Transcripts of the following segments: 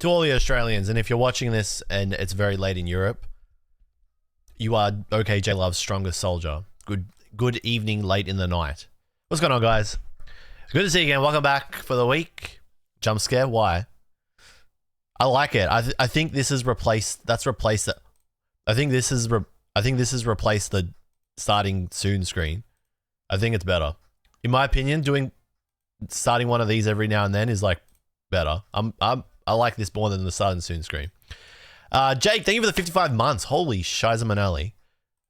To all the Australians, and if you're watching this and it's very late in Europe, you are OKJLUV's strongest soldier. Good evening, late in the night. What's going on, guys? Good to see you again. Welcome back for the week. Jump scare? Why? I like it. I think this has replaced. That's replaced it. I think this has replaced the starting soon screen. I think it's better. In my opinion, starting one of these every now and then is like better. I like this more than the starting soon screen. Jake, thank you for the 55 months. Holy shiza manelli.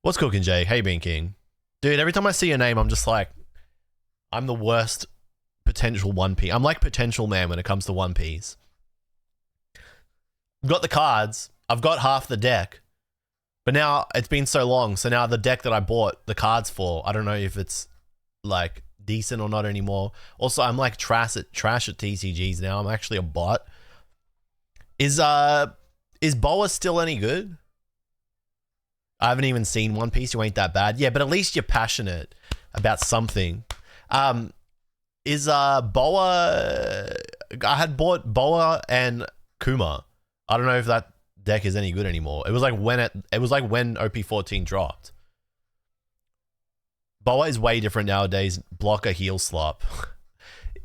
What's cooking, Jake? Hey, Bean King. Dude, every time I see your name, I'm just like, I'm the worst potential 1P. I'm like potential man when it comes to 1Ps. I've got the cards. I've got half the deck. But now it's been so long. So now the deck that I bought the cards for, I don't know if it's like decent or not anymore. Also, I'm like trash at TCGs now. I'm actually a bot. Is Boa still any good? I haven't even seen One Piece. You ain't that bad. Yeah, but at least you're passionate about something. Is Boa... I had bought Boa and Kuma. I don't know if that deck is any good anymore. It was like when OP14 dropped. Boa is way different nowadays. Blocker, heal, slop.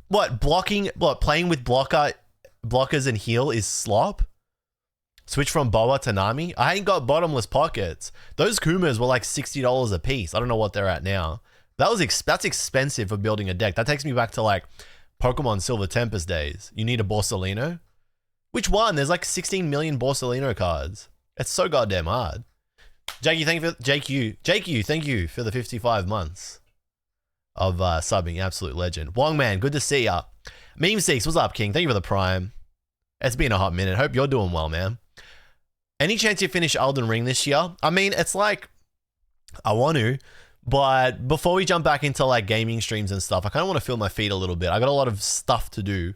What, playing with blockers and heal is slop? Switch from Boa to Nami? I ain't got bottomless pockets. Those Kumas were like $60 a piece. I don't know what they're at now. That's expensive for building a deck. That takes me back to like Pokemon Silver Tempest days. You need a Borsalino? Which one? There's like 16 million Borsalino cards. It's so goddamn hard. Jake, thank you for the 55 months of subbing. Absolute legend. Wongman, good to see ya. Meme Six, what's up, King? Thank you for the prime. It's been a hot minute. Hope you're doing well, man. Any chance you finish Elden Ring this year? I mean, it's like, I want to, but before we jump back into like gaming streams and stuff, I kind of want to feel my feet a little bit. I got a lot of stuff to do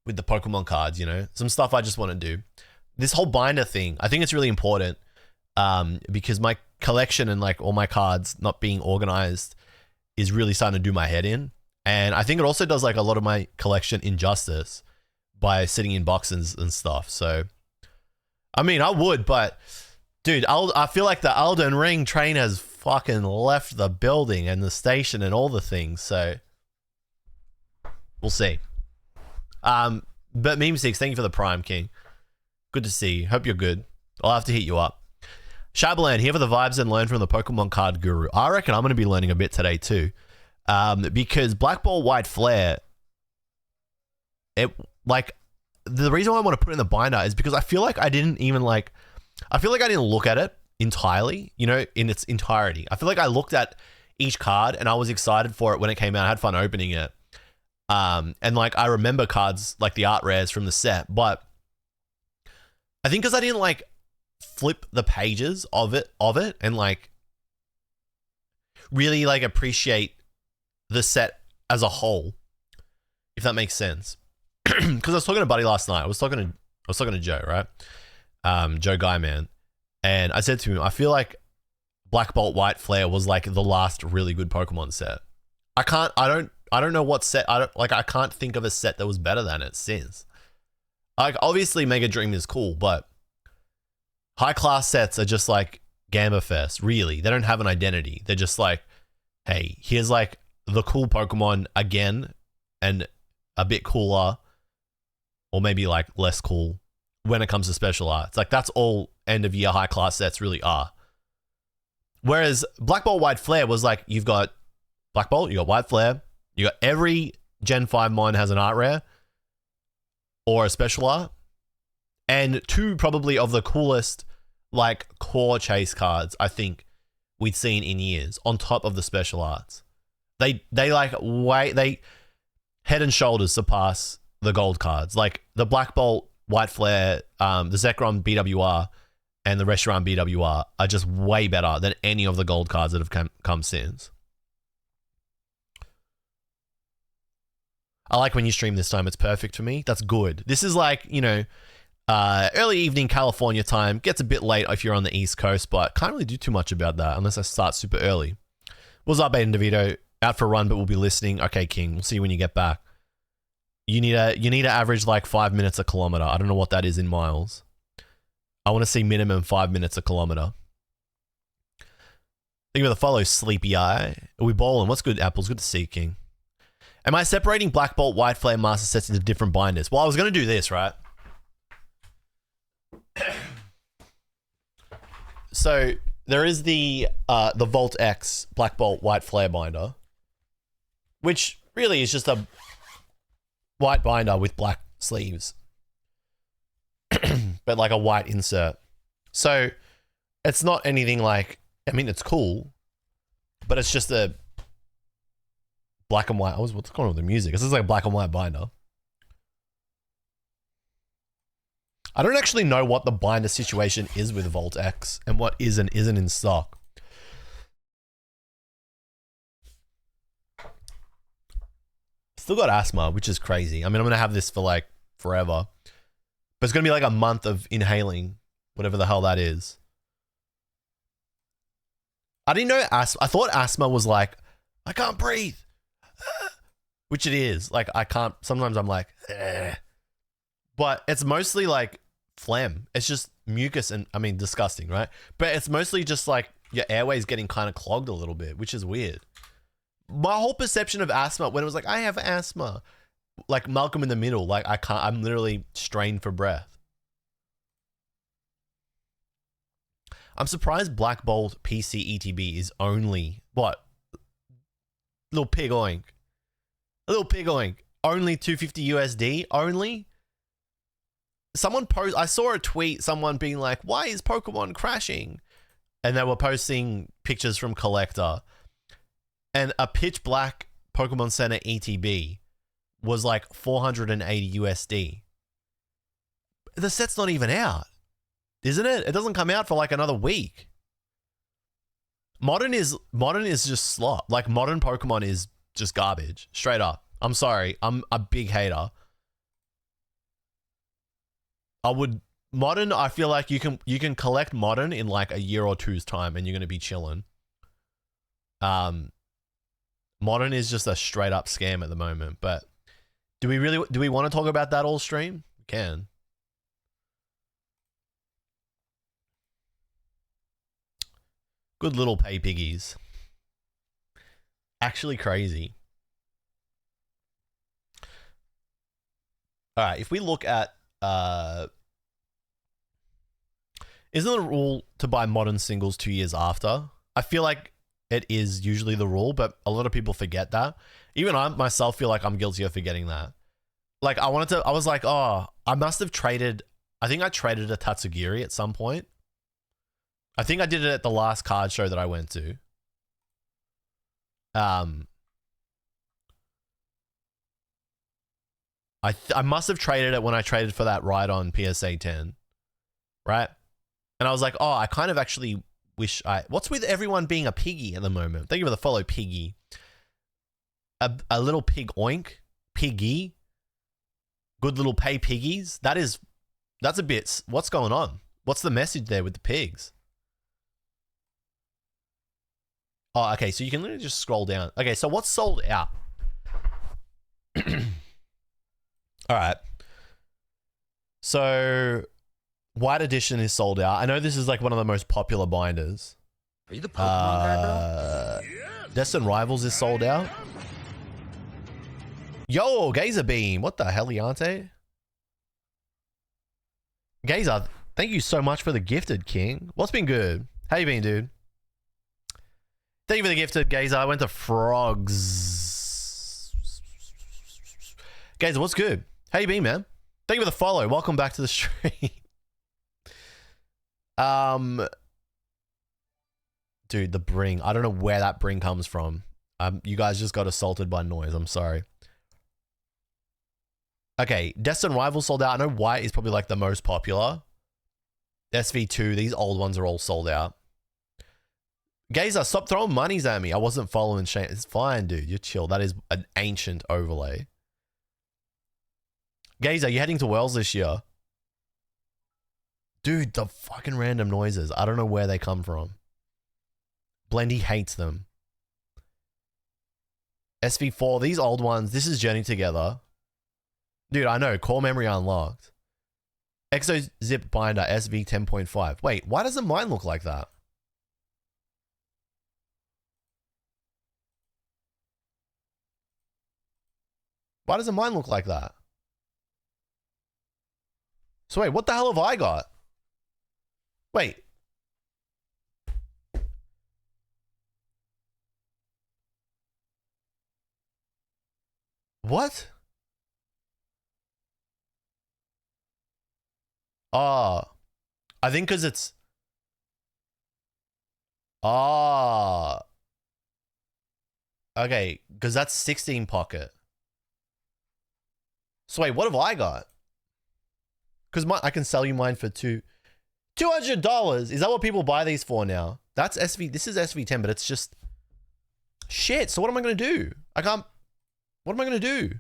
with the Pokemon cards, you know? Some stuff I just want to do. This whole binder thing, I think it's really important because my collection and like all my cards not being organized is really starting to do my head in. And I think it also does like a lot of my collection injustice by sitting in boxes and stuff. So, I mean, I would, but dude, I feel like the Elden Ring train has fucking left the building and the station and all the things. So, we'll see. But Meme Six, thank you for the prime, King. Good to see you. Hope you're good. I'll have to hit you up. Shabalan, here for the vibes and learn from the Pokemon card guru. I reckon I'm going to be learning a bit today too. Because Black Ball White Flare, like, the reason why I want to put it in the binder is because I feel like I didn't look at it entirely, you know, in its entirety. I feel like I looked at each card and I was excited for it when it came out. I had fun opening it. And like, I remember cards like the art rares from the set, but I think because I didn't like flip the pages of it and like really like appreciate the set as a whole, if that makes sense. Because I was talking to Buddy last night. I was talking to Joe, right? Joe Guy Man, and I said to him, I feel like Black Bolt White Flare was like the last really good Pokemon set. I don't know what set. I can't think of a set that was better than it since. Like, obviously Mega Dream is cool, but high class sets are just like Gamba Fest. Really, they don't have an identity. They're just like, hey, here's like the cool Pokemon again, and a bit cooler, or maybe like less cool when it comes to special arts. Like, that's all end of year high class sets really are. Whereas Black Bolt White Flare was like, you've got Black Bolt, you got White Flare, you got every Gen 5 mon has an art rare or a special art, and two probably of the coolest like core chase cards I think we'd seen in years on top of the special arts. They head and shoulders surpass the gold cards. Like the Black Bolt White Flare, the Zekrom BWR and the Reshiram BWR are just way better than any of the gold cards that have come since. I like when you stream this time. It's perfect for me. That's good. This is like, you know, early evening California time. Gets a bit late if you're on the East Coast, but can't really do too much about that unless I start super early. What's up, Aiden DeVito? Out for a run, but we'll be listening. Okay, King. We'll see you when you get back. You need to average like 5 minutes a kilometer. I don't know what that is in miles. I want to see minimum 5 minutes a kilometer. Think of the follow, Sleepy Eye. Are we bowling? What's good, Apples? Good to see you, King. Am I separating Black Bolt, White Flame master sets into different binders? Well, I was going to do this, right? So there is the Volt X Black Bolt White Flare binder, which really is just a white binder with black sleeves, but like a white insert. So it's not anything like, I mean, it's cool, but it's just a black and white. What's going on with the music? This is like a black and white binder. I don't actually know what the binder situation is with Volt X and what is and isn't in stock. Still got asthma, which is crazy. I mean, I'm going to have this for like forever. But it's going to be like a month of inhaling, whatever the hell that is. I didn't know asthma. I thought asthma was like, I can't breathe. Which it is. Like, I can't. Sometimes I'm like, but it's mostly like phlegm. It's just mucus and, I mean, disgusting, right? But it's mostly just like your airways getting kind of clogged a little bit, which is weird. My whole perception of asthma, when it was like, I have asthma, like Malcolm in the Middle, like I can't, I'm literally strained for breath. I'm surprised Black Bolt PC ETB is only, what? Little pig oink. A little pig oink. Only 250 USD? Only? Someone I saw a tweet, someone being like, why is Pokemon crashing? And they were posting pictures from Collector. And a pitch black Pokemon Center ETB was like 480 USD. The set's not even out, isn't it? It doesn't come out for like another week. Modern is just slop. Like modern Pokemon is just garbage. Straight up. I'm sorry. I'm a big hater. Modern, I feel like you can collect modern in like a year or two's time and you're gonna be chilling. Modern is just a straight up scam at the moment, but do we want to talk about that all stream? We can. Good little pay piggies. Actually crazy. All right, if we look at isn't the rule to buy modern singles 2 years after? I feel like it is usually the rule, but a lot of people forget that. Even I myself feel like I'm guilty of forgetting that. Like I was like, oh, I must have traded, I think I traded a Tatsugiri at some point. I think I did it at the last card show that I went to. I must have traded it when I traded for that ride on PSA 10, right? And I was like, oh, I kind of actually wish what's with everyone being a piggy at the moment? Thank you for the follow, piggy. A little pig oink, piggy. Good little pay piggies. That's a bit, what's going on? What's the message there with the pigs? Oh, okay, so you can literally just scroll down. Okay, so what's sold out? All right. So, White Edition is sold out. I know this is like one of the most popular binders. Are you the Pokemon guy, bro? Destin Rivals is sold out. Yo, Gazer Beam. What the hell, Yante? Gazer, thank you so much for the gifted, King. What's been good? How you been, dude? Thank you for the gifted, Gazer. I went to Frogs. Gazer, what's good? How you been, man? Thank you for the follow. Welcome back to the stream. Dude, the bring. I don't know where that bring comes from. You guys just got assaulted by noise. I'm sorry. Okay, Destin Rival sold out. I know White is probably like the most popular. SV2, these old ones are all sold out. Gazer, stop throwing monies at me. I wasn't following Shane. It's fine, dude. You're chill. That is an ancient overlay. Gazer, you heading to Wells this year? Dude, the fucking random noises. I don't know where they come from. Blendy hates them. SV4, these old ones. This is Journey Together. Dude, I know. Core memory unlocked. Exo zip binder SV 10.5. Wait, why doesn't mine look like that? Why doesn't mine look like that? So wait, what the hell have I got? Wait. What? Ah, I think because it's... Ah. Okay, because that's 16 pocket. So wait, what have I got? Because I can sell you mine for $200. Is that what people buy these for now? That's SV. This is SV10, but it's just shit. So what am I going to do? I can't. What am I going to do?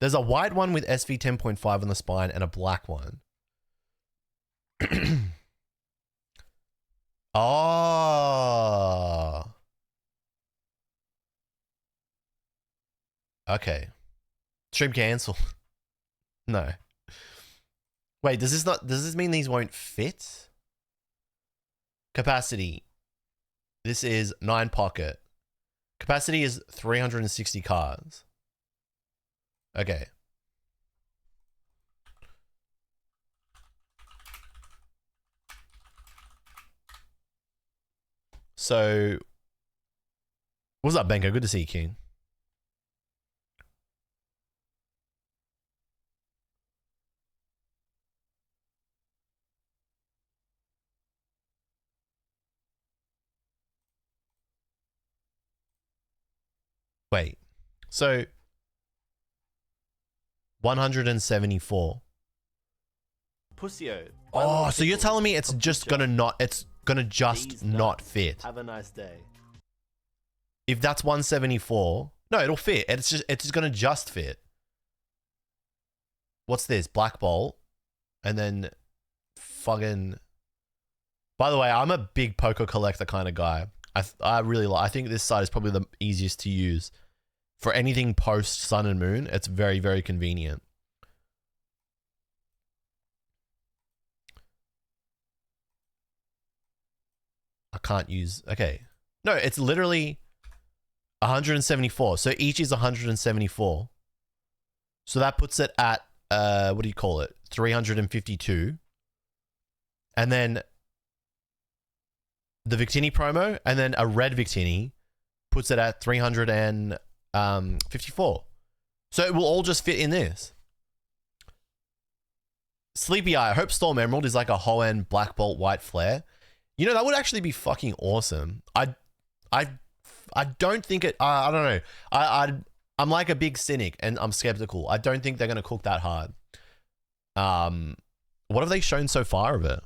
There's a white one with SV 10.5 on the spine and a black one. Oh. Okay. Stream cancel. No. Wait, does this mean these won't fit? Capacity. This is 9 pocket. Capacity is 360 cards. Okay. So, what's up, Benko? Good to see you, King. Wait, so 174. Pussyo. Oh, so you're telling me it's just gonna not, it's gonna just not fit. Have a nice day. If that's 174, no, it'll fit. It's just gonna just fit. What's this? Black Bolt, and then fucking. By the way, I'm a big poker collector kind of guy. I really like. I think this site is probably the easiest to use for anything post Sun and Moon. It's very, very convenient. I can't use. Okay, no, it's literally 174. So each is 174. So that puts it at what do you call it? 352. And then the Victini promo, and then a red Victini puts it at 354. So it will all just fit in this. Sleepy Eye. I hope Storm Emerald is like a Hoenn Black Bolt White Flare. You know, that would actually be fucking awesome. I don't think it. I don't know. I'm like a big cynic, and I'm skeptical. I don't think they're gonna cook that hard. What have they shown so far of it?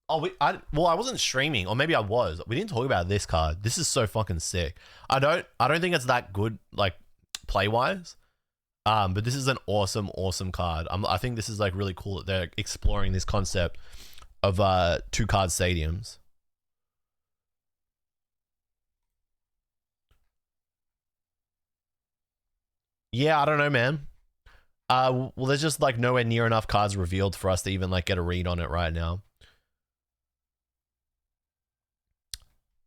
Oh, I wasn't streaming, or maybe I was. We didn't talk about this card. This is so fucking sick. I don't think it's that good, like, play wise. But this is an awesome card. I think this is like really cool that they're exploring this concept of 2 card stadiums. Yeah, I don't know, man. Well, there's just like nowhere near enough cards revealed for us to even like get a read on it right now.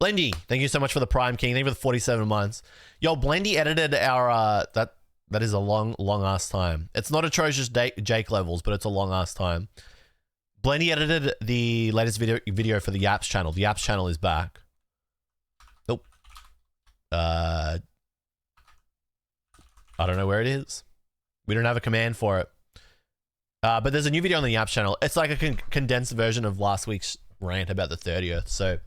Blendy, thank you so much for the Prime King. Thank you for the 47 months. Yo, Blendy edited our that is a long ass time. It's not atrocious Jake levels, but it's a long ass time. Blendy edited the latest video for the Yaps channel. The Yaps channel is back. Nope. I don't know where it is. We don't have a command for it. But there's a new video on the Yaps channel. It's like a condensed version of last week's rant about the 30th. So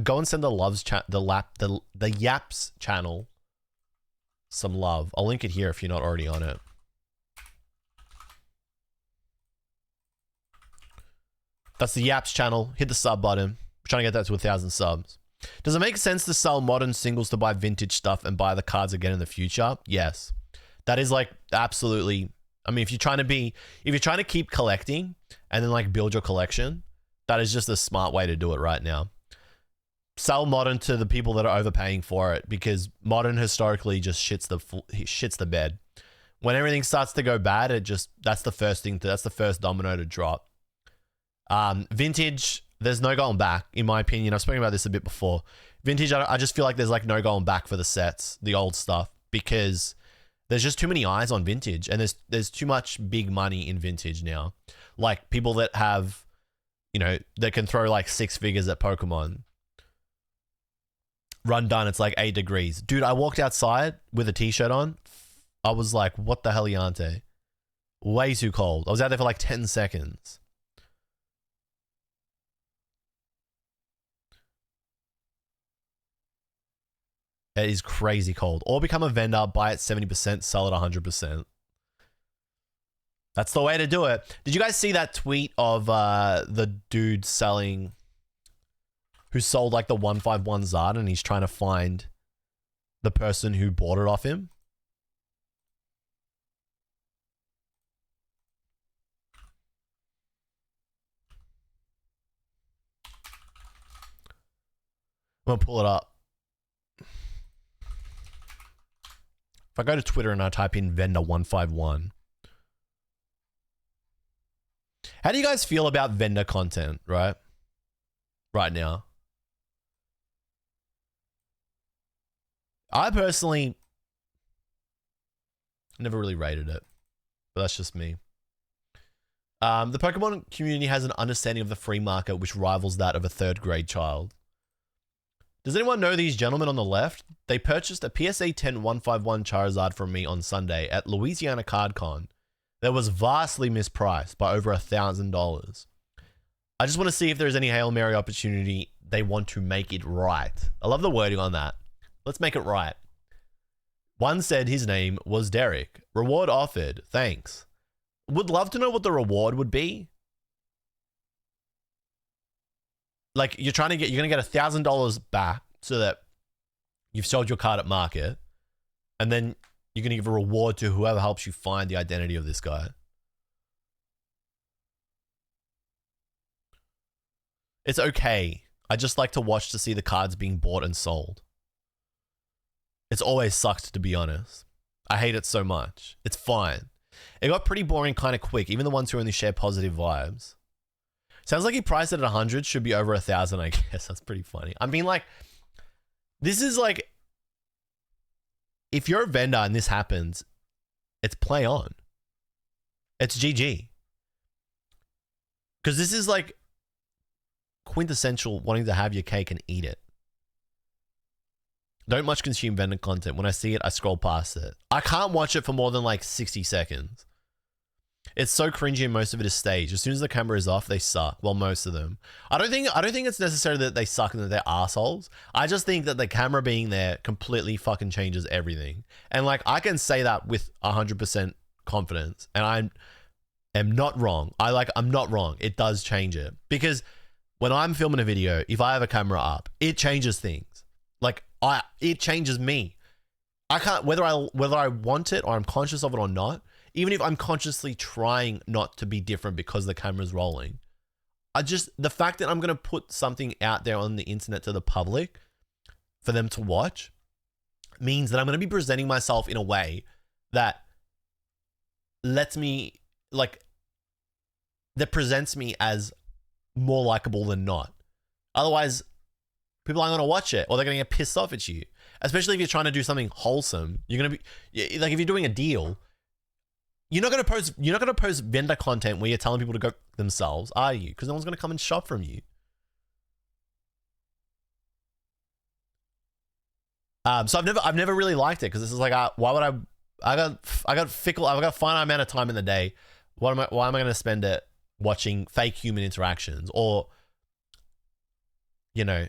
go and send the Yaps channel some love. I'll link it here if you're not already on it. That's the Yaps channel. Hit the sub button. We're trying to get that to 1,000 subs. Does it make sense to sell modern singles to buy vintage stuff and buy the cards again in the future? Yes. That is like absolutely. I mean, if you're trying to keep collecting and then like build your collection, that is just a smart way to do it right now. Sell modern to the people that are overpaying for it, because modern historically just shits the bed. When everything starts to go bad, that's the first domino to drop. Vintage, there's no going back, in my opinion. I've spoken about this a bit before. Vintage, I just feel like there's like no going back for the sets, the old stuff, because there's just too many eyes on vintage, and there's too much big money in vintage now. Like people that have, that can throw like 6 figures at Pokemon. Run done, it's like 8 degrees. Dude, I walked outside with a t-shirt on. I was like, what the hell, Yante? Way too cold. I was out there for like 10 seconds. It is crazy cold. Or become a vendor, buy it 70%, sell it 100%. That's the way to do it. Did you guys see that tweet of the dude who sold like the 151 Zard, and he's trying to find the person who bought it off him? I'm gonna pull it up. If I go to Twitter and I type in vendor 151. How do you guys feel about vendor content, right now? I personally never really rated it, but that's just me. The Pokemon community has an understanding of the free market which rivals that of a 3rd grade child. Does anyone know these gentlemen on the left? They purchased a PSA 10 151 Charizard from me on Sunday at Louisiana CardCon that was vastly mispriced by over $1,000. I just want to see if there's any Hail Mary opportunity they want to make it right. I love the wording on that. Let's make it right. One said his name was Derek. Reward offered. Thanks. Would love to know what the reward would be. Like you're going to get $1,000 back so that you've sold your card at market, and then you're going to give a reward to whoever helps you find the identity of this guy. It's okay. I just like to watch to see the cards being bought and sold. It's always sucked, to be honest. I hate it so much. It's fine. It got pretty boring kind of quick, even the ones who only share positive vibes. Sounds like he priced it at 100, should be over 1,000, I guess. That's pretty funny. I mean, like, this is like, if you're a vendor and this happens, it's play on. It's GG. Because this is like quintessential wanting to have your cake and eat it. Don't much consume vendor content. When I see it, I scroll past it. I can't watch it for more than like 60 seconds. It's so cringy and most of it is staged. As soon as the camera is off, they suck. Well, most of them. I don't think it's necessarily that they suck and that they're assholes. I just think that the camera being there completely fucking changes everything. And like, I can say that with 100% confidence. And I am not wrong. I'm not wrong. It does change it. Because when I'm filming a video, if I have a camera up, it changes things. Like, it changes me. I can't, whether I want it or I'm conscious of it or not, even if I'm consciously trying not to be different because the camera's rolling, the fact that I'm going to put something out there on the internet to the public for them to watch means that I'm going to be presenting myself in a way that lets me, like, that presents me as more likable than not. Otherwise, people aren't going to watch it, or they're going to get pissed off at you. Especially if you're trying to do something wholesome. You're going to be, like, if you're doing a deal, you're not going to post vendor content where you're telling people to go themselves, are you? Because no one's going to come and shop from you. So I've never really liked it, because this is like, why would I got a finite amount of time in the day. Why am I going to spend it watching fake human interactions, or, you know,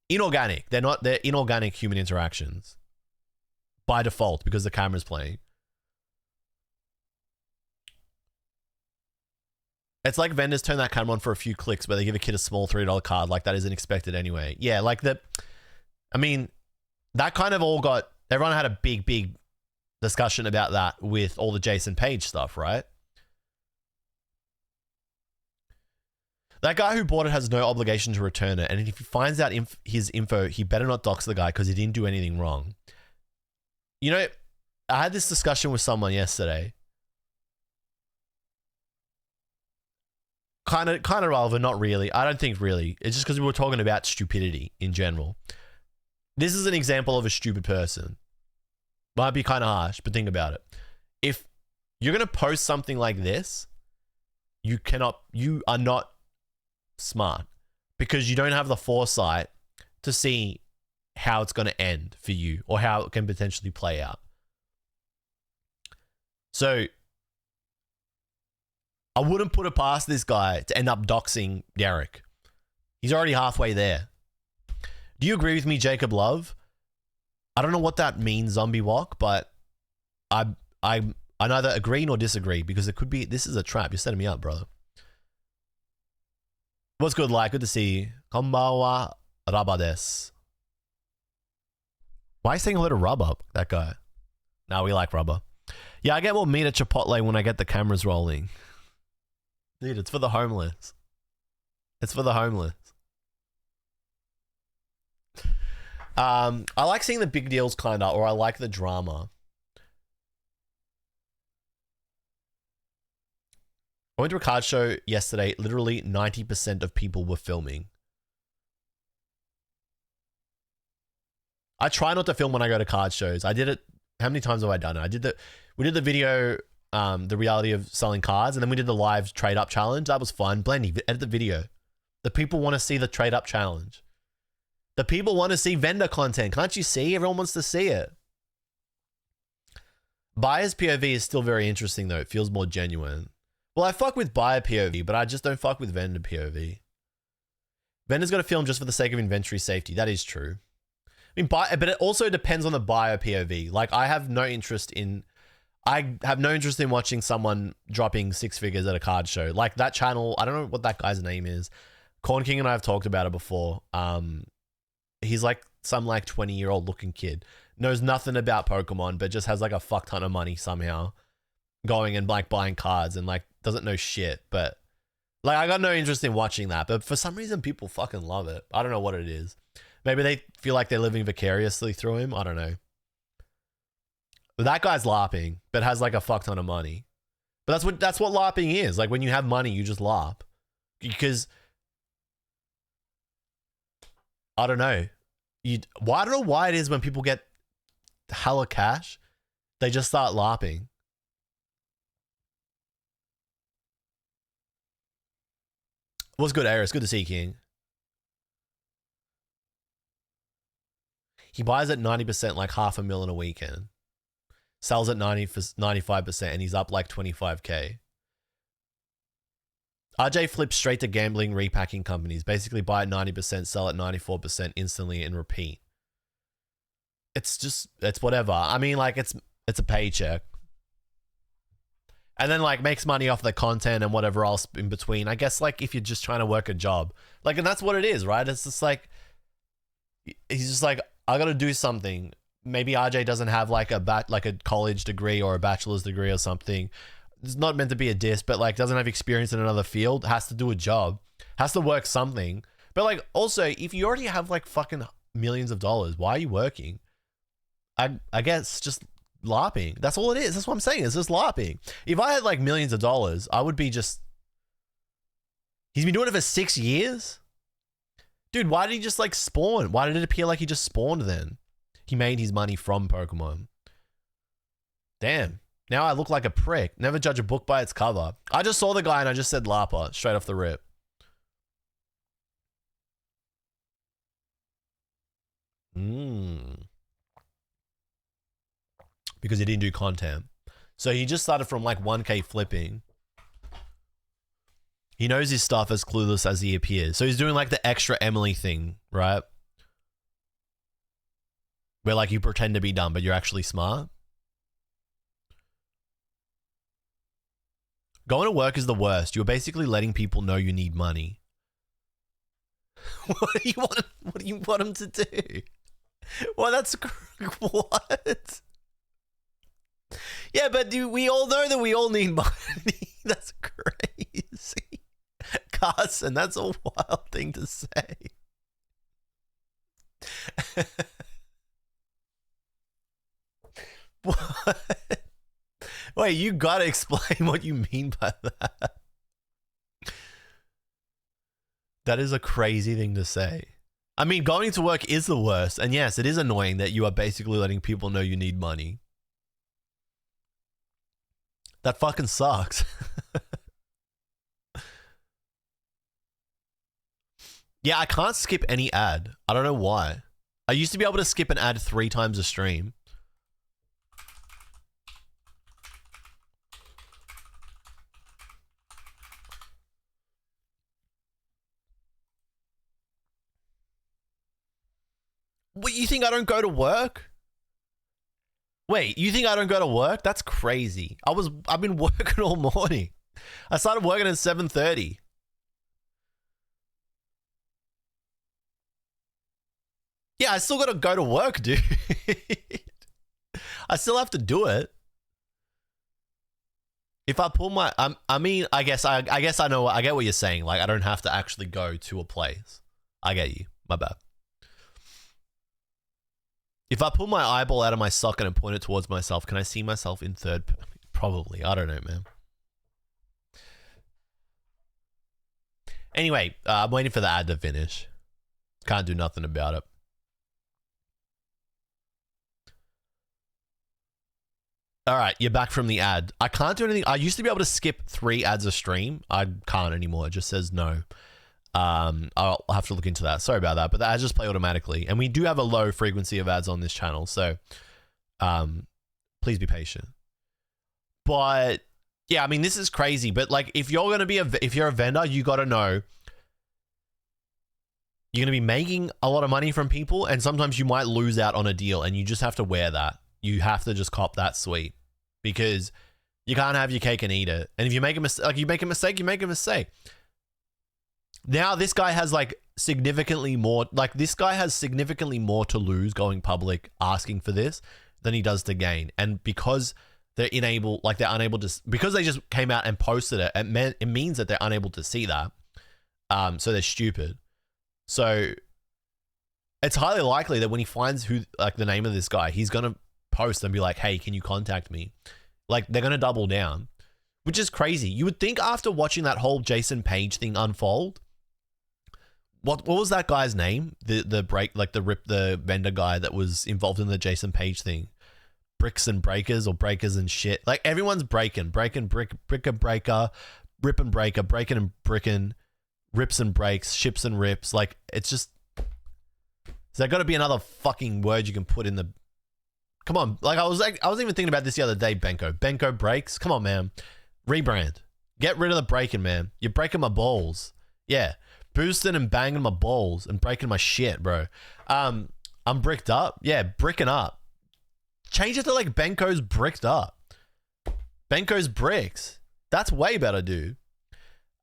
inorganic. They're inorganic human interactions by default because the camera's playing. It's like vendors turn that camera on for a few clicks, but they give a kid a small $3 card. Like that isn't expected anyway. Yeah, like I mean, that kind of all got, everyone had a big discussion about that with all the Jason Page stuff, right? That guy who bought it has no obligation to return it. And if he finds out his info, he better not dox the guy because he didn't do anything wrong. You know, I had this discussion with someone yesterday. Kind of relevant, not really. I don't think really. It's just because we were talking about stupidity in general. This is an example of a stupid person. Might be kind of harsh, but think about it. If you're going to post something like this, you are not smart because you don't have the foresight to see how it's going to end for you or how it can potentially play out. So I wouldn't put it past this guy to end up doxing Derek. He's already halfway there. Do you agree with me, okJLUV? I don't know what that means, Zombie Walk, but I neither agree nor disagree because it could be, this is a trap. You're setting me up, brother. What's good, like? Good to see you. Konbawa Raba desu. Why are you saying hello to Rubber, that guy? No, we like Rubber. Yeah, I get more meat at Chipotle when I get the cameras rolling. Dude, it's for the homeless. It's for the homeless. I like seeing the big deals kind of, or I like the drama. I went to a card show yesterday. Literally 90% of people were filming. I try not to film when I go to card shows. I did it. How many times have I done it? We did the video, the reality of selling cards, and then we did the live trade up challenge. That was fun. Blendy, edit the video. The people want to see the trade up challenge. The people want to see vendor content. Can't you see? Everyone wants to see it. Buyer's POV is still very interesting though. It feels more genuine. Well, I fuck with buyer POV, but I just don't fuck with vendor POV. Vendor's got to film just for the sake of inventory safety. That is true. I mean, but it also depends on the buyer POV. Like, I have no interest in watching someone dropping 6 figures at a card show. Like that channel, I don't know what that guy's name is. Corn King and I have talked about it before. He's like some like 20-year-old looking kid. Knows nothing about Pokemon, but just has like a fuck ton of money somehow. Going and like buying cards and like doesn't know shit. But like, I got no interest in watching that. But for some reason, people fucking love it. I don't know what it is. Maybe they feel like they're living vicariously through him. I don't know. But that guy's LARPing, but has like a fuck ton of money. But that's what LARPing is. Like when you have money, you just LARP. Because I don't know. I don't know why it is when people get hella cash, they just start LARPing. What's good, Aris? Good to see you, King. He buys at 90%, like $500,000 in a weekend. Sells at 95%, and he's up like 25K. RJ flips straight to gambling repacking companies. Basically buy at 90%, sell at 94% instantly and repeat. It's whatever. I mean, like it's a paycheck. And then like makes money off the content and whatever else in between. I guess like if you're just trying to work a job. Like, and that's what it is, right? It's just like, he's just like, I got to do something. Maybe RJ doesn't have like a college degree or a bachelor's degree or something. It's not meant to be a diss, but like doesn't have experience in another field, has to do a job, has to work something. But like also, if you already have like fucking millions of dollars, why are you working? I guess just LARPing. That's all it is. That's what I'm saying. It's just LARPing. If I had like millions of dollars, I would be just... He's been doing it for 6 years? Dude, why did he just like spawn? Why did it appear like he just spawned then? He made his money from Pokemon. Damn. Now I look like a prick. Never judge a book by its cover. I just saw the guy and I just said LARPer straight off the rip. Because he didn't do content. So he just started from like 1K flipping. He knows his stuff as clueless as he appears. So he's doing like the extra Emily thing, right? Where like you pretend to be dumb, but you're actually smart. Going to work is the worst. You're basically letting people know you need money. What do you want them to do? Well, that's what? Yeah, but we all know that we all need money. That's crazy. Carson, that's a wild thing to say. What? Wait, you gotta explain what you mean by that. That is a crazy thing to say. I mean, going to work is the worst. And yes, it is annoying that you are basically letting people know you need money. That fucking sucks. Yeah, I can't skip any ad. I don't know why. I used to be able to skip an ad 3 times a stream. What, you think I don't go to work? Wait, you think I don't go to work? That's crazy. I've been working all morning. I started working at 7:30. Yeah, I still got to go to work, dude. I still have to do it. If I pull my, I mean, I guess I know. I get what you're saying. Like, I don't have to actually go to a place. I get you. My bad. If I pull my eyeball out of my socket and point it towards myself, can I see myself in third? Probably. I don't know, man. Anyway, I'm waiting for the ad to finish. Can't do nothing about it. All right, you're back from the ad. I can't do anything. I used to be able to skip 3 ads a stream. I can't anymore. It just says no. I'll have to look into that. Sorry about that, but the ads just play automatically. And we do have a low frequency of ads on this channel, so please be patient. But yeah, I mean, this is crazy. But like, if you're gonna be if you're a vendor, you got to know you're gonna be making a lot of money from people, and sometimes you might lose out on a deal, and you just have to wear that. You have to just cop that sweet, because you can't have your cake and eat it. And if you make a mistake, like you make a mistake. Now this guy has like significantly more, to lose going public asking for this than he does to gain. And because they're unable to, because they just came out and posted it, it means that they're unable to see that. So they're stupid. So it's highly likely that when he finds who, like, the name of this guy, he's going to post and be like, hey, can you contact me? Like, they're going to double down, which is crazy. You would think after watching that whole Jason Page thing unfold, what was that guy's name? The vendor guy that was involved in the Jason Page thing. Bricks and Breakers, or Breakers and shit. Like, everyone's brick and breaker, rip and breaker, breaking and bricking, rips and breaks, ships and rips. Like, it's just, there got to be another fucking word you can put in the, come on. Like, I was even thinking about this the other day, Benko breaks. Come on, man. Rebrand. Get rid of the breaking, man. You're breaking my balls. Yeah. Boosting and banging my balls and breaking my shit, bro. I'm bricked up. Yeah, bricking up. Change it to like Benko's bricked up. Benko's bricks. That's way better, dude.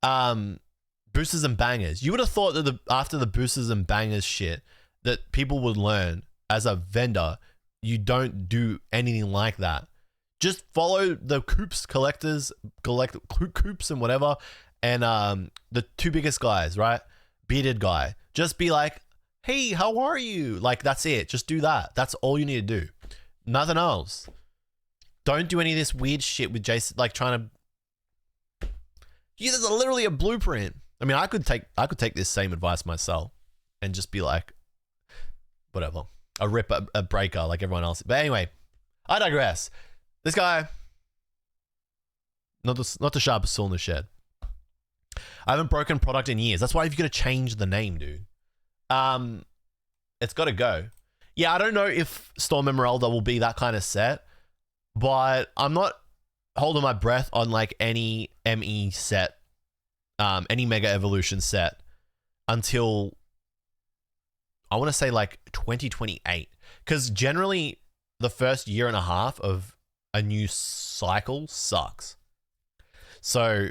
Boosters and bangers. You would have thought that after the boosters and bangers shit, that people would learn as a vendor, you don't do anything like that. Just follow the Coops collectors, collect Coops and whatever, and the 2 biggest guys, right? Bearded guy. Just be like, hey, how are you? Like, that's it. Just do that. That's all you need to do. Nothing else. Don't do any of this weird shit with Jason, like trying to. Yeah, there's literally a blueprint. I mean, I could take this same advice myself and just be like, whatever. A rip, a breaker like everyone else. But anyway, I digress. This guy, not the sharpest tool in the shed. I haven't broken product in years. That's why you've got to change the name, dude. It's got to go. Yeah, I don't know if Storm Emeralda will be that kind of set, but I'm not holding my breath on like any ME set, any Mega Evolution set until I want to say like 2028. Because generally the first year and a half of a new cycle sucks. So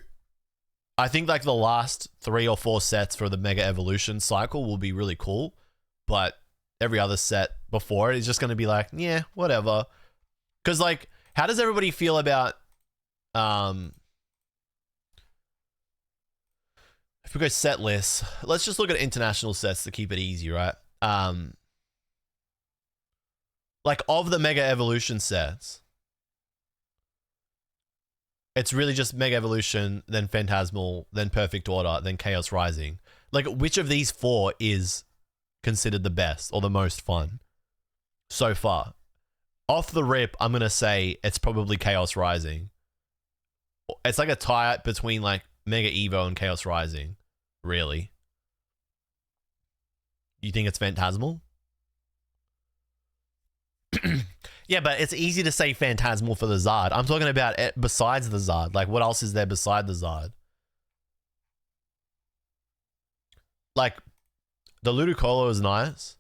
I think like the last 3 or 4 sets for the Mega Evolution cycle will be really cool, but every other set before it is just going to be like, yeah, whatever. Because like, how does everybody feel about if we go set lists, let's just look at international sets to keep it easy, right? Like of the Mega Evolution sets, it's really just Mega Evolution, then Phantasmal, then Perfect Order, then Chaos Rising. Like, which of these 4 is considered the best or the most fun so far? Off the rip, I'm going to say it's probably Chaos Rising. It's like a tie between like Mega Evo and Chaos Rising, really. You think it's Phantasmal? Yeah, but it's easy to say Phantasmal for the Zard. I'm talking about it besides the Zard. Like, what else is there beside the Zard? Like, the Ludicolo is nice.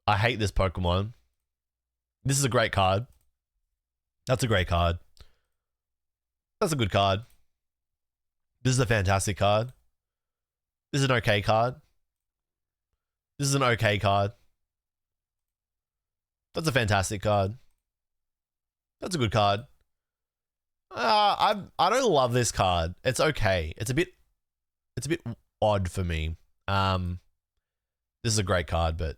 I hate this Pokemon. This is a great card. That's a great card. That's a good card. This is a fantastic card. This is an okay card. This is an okay card. That's a fantastic card. That's a good card. I don't love this card. It's okay. It's a bit odd for me. This is a great card, but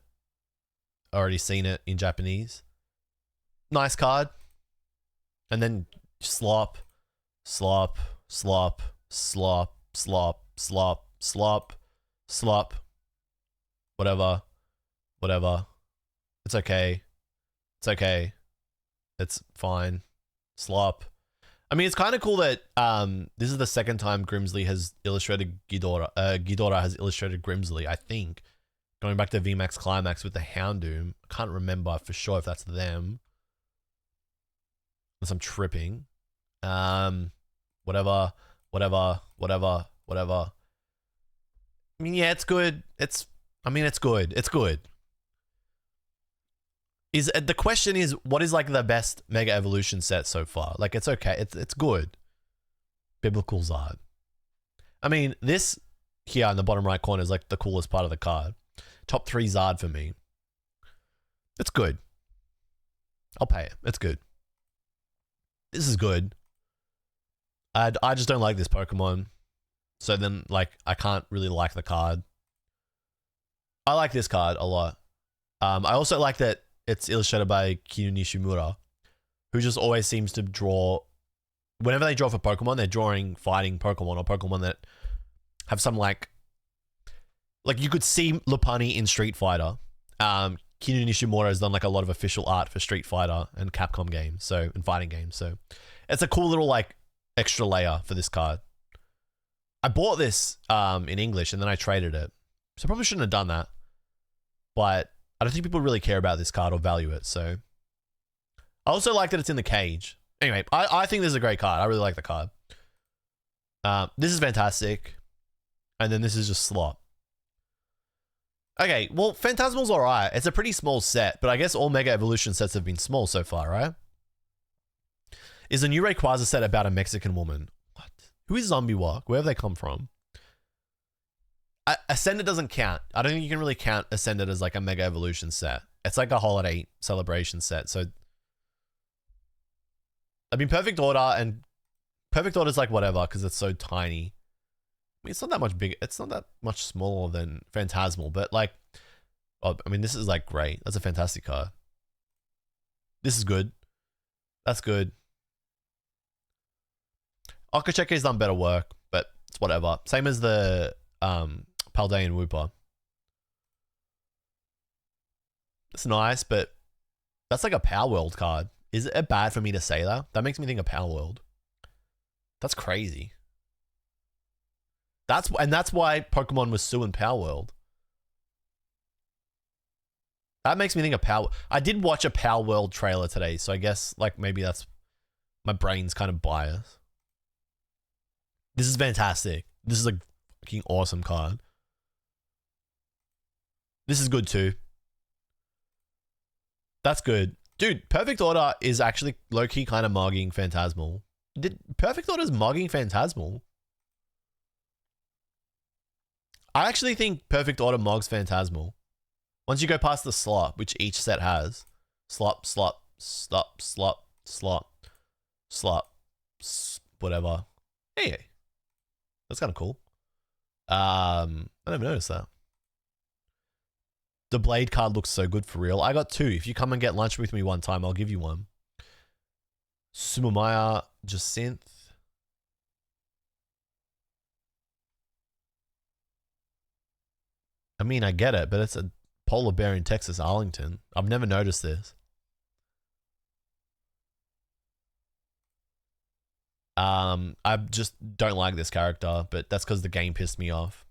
I already seen it in Japanese. Nice card. And then slop, slop, slop, slop, slop, slop, slop, slop. Whatever. Whatever. It's okay. It's okay. It's fine. Slop. I mean, it's kind of cool that this is the second time Grimsley has illustrated Ghidorah. Ghidorah has illustrated Grimsley, I think. Going back to VMAX Climax with the Houndoom. I can't remember for sure if that's them. Unless I'm tripping. Whatever. Whatever. Whatever. Whatever. I mean, yeah, it's good. It's good. It's good. The question is, what is like the best Mega Evolution set so far? Like, it's okay. It's good. Biblical Zard. I mean, this here in the bottom right corner is like the coolest part of the card. Top 3 Zard for me. It's good. I'll pay it. It's good. This is good. I just don't like this Pokemon. So then, like, I can't really like the card. I like this card a lot. I also like that it's illustrated by Kinu Nishimura, who just always seems to draw... Whenever they draw for Pokemon, they're drawing fighting Pokemon or Pokemon that have some, like you could see Lopunny in Street Fighter. Kinu Nishimura has done, like, a lot of official art for Street Fighter and Capcom games, and fighting games. So it's a cool little, like, extra layer for this card. I bought this in English and then I traded it. So I probably shouldn't have done that. But I don't think people really care about this card or value it. So I also like that it's in the cage. Anyway, I think this is a great card. I really like the card. This is fantastic. And then this is just slop. Okay, well, Phantasmal's alright. It's a pretty small set, but I guess all Mega Evolution sets have been small so far, right? Is the new Rayquaza set about a Mexican woman? What? Who is Zombie Walk? Where have they come from? Ascended doesn't count. I don't think you can really count Ascended as like a Mega Evolution set. It's like a holiday celebration set. So, I mean, Perfect Order is like whatever because it's so tiny. I mean, it's not that much bigger. It's not that much smaller than Phantasmal, but like, oh, I mean, this is like great. That's a fantastic card. This is good. That's good. Okacheke's done better work, but it's whatever. Same as the Paldean Wooper. It's nice, but that's like a Power World card. Is it bad for me to say that? That makes me think of Power World. That's crazy. That's why Pokemon was suing Power World. That makes me think of Power. I did watch a Power World trailer today, so I guess like maybe that's my brain's kind of biased. This is fantastic. This is a fucking awesome card. This is good too. That's good. Dude, Perfect Order is actually low-key kind of mugging Phantasmal. Did Perfect Order's mogging Phantasmal? I actually think Perfect Order mogs Phantasmal. Once you go past the slop, which each set has. Slop, slop, slop, slop, slop, slop, whatever. Hey, that's kind of cool. I never noticed that. The Blade card looks so good for real. I got 2. If you come and get lunch with me one time, I'll give you one. Sumamaya Jacinth. I mean, I get it, but it's a polar bear in Texas, Arlington. I've never noticed this. I just don't like this character, but that's because the game pissed me off.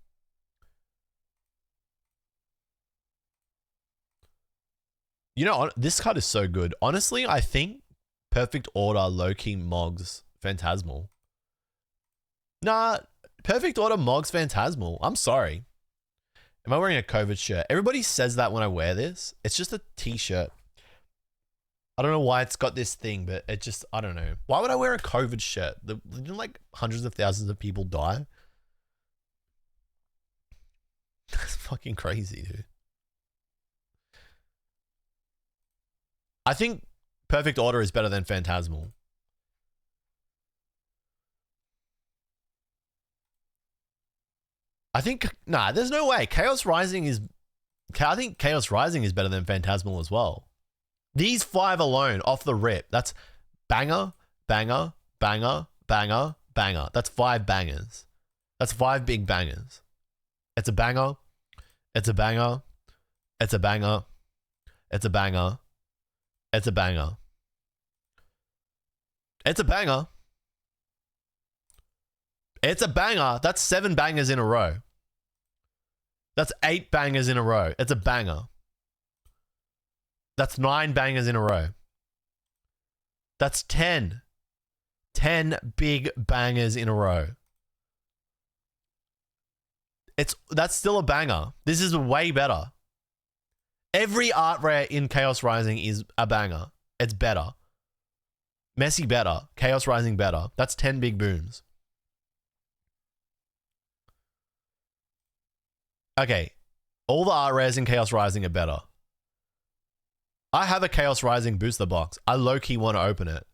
You know, this card is so good. Honestly, I think Perfect Order low-key mogs Phantasmal. Nah, Perfect Order mogs Phantasmal. I'm sorry. Am I wearing a COVID shirt? Everybody says that when I wear this. It's just a t-shirt. I don't know why it's got this thing, but it just, I don't know. Why would I wear a COVID shirt? Didn't like hundreds of thousands of people die? That's fucking crazy, dude. I think Perfect Order is better than Phantasmal. I think, nah, there's no way. Chaos Rising is, I think Chaos Rising is better than Phantasmal as well. These 5 alone, off the rip, that's banger, banger, banger, banger, banger. That's 5 bangers. That's 5 big bangers. It's a banger. It's a banger. It's a banger. It's a banger. It's a banger. It's a banger. It's a banger. That's 7 bangers in a row. That's 8 bangers in a row. It's a banger. That's 9 bangers in a row. That's 10. 10 big bangers in a row. That's still a banger. This is way better. Every art rare in Chaos Rising is a banger. It's better. Messy better. Chaos Rising better. That's 10 big booms. Okay. All the art rares in Chaos Rising are better. I have a Chaos Rising booster box. I low-key want to open it.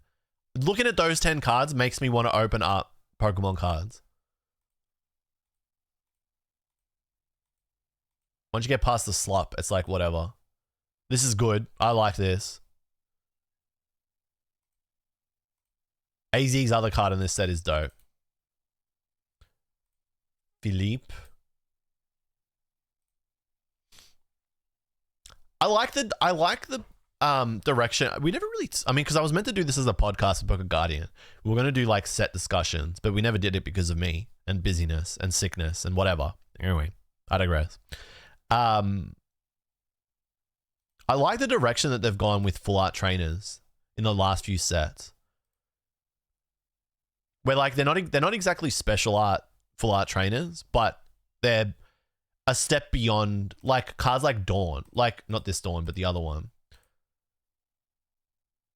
Looking at those 10 cards makes me want to open up Pokemon cards. Once you get past the slop, it's like, whatever. This is good. I like this. AZ's other card in this set is dope. Philippe. I like the direction. We never really, I mean, because I was meant to do this as a podcast with Poker Guardian. We were going to do like set discussions, but we never did it because of me and busyness and sickness and whatever. Anyway, I digress. I like the direction that they've gone with full art trainers in the last few sets. Where like they're not exactly special art full art trainers, but they're a step beyond, like cards like Dawn, like not this Dawn, but the other one.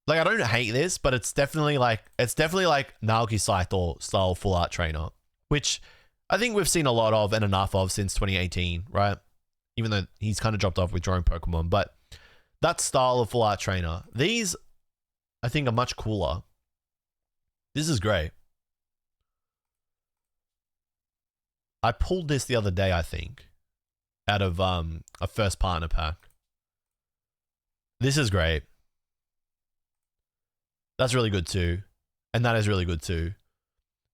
Like I don't hate this, but it's definitely like Naoki Saito style full art trainer, which I think we've seen a lot of and enough of since 2018, right? Even though he's kind of dropped off with drawing Pokemon, but that style of full art trainer, these I think are much cooler. This is great. I pulled this the other day, I think, out of a first partner pack. This is great. That's really good too. And that is really good too.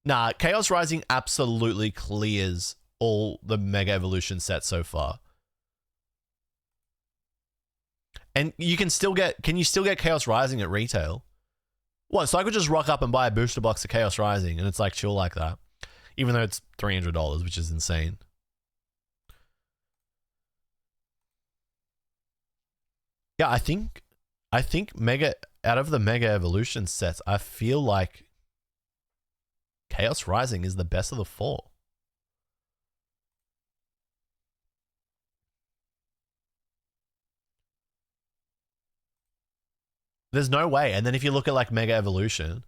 Nah, Chaos Rising absolutely clears all the Mega Evolution sets so far. And you can still get, can you still get Chaos Rising at retail? What, so I could just rock up and buy a booster box of Chaos Rising and it's like chill like that. Even though it's $300, which is insane. Yeah, I think Mega, out of the Mega Evolution sets, I feel like Chaos Rising is the best of the 4. There's no way. And then if you look at like Mega Evolution,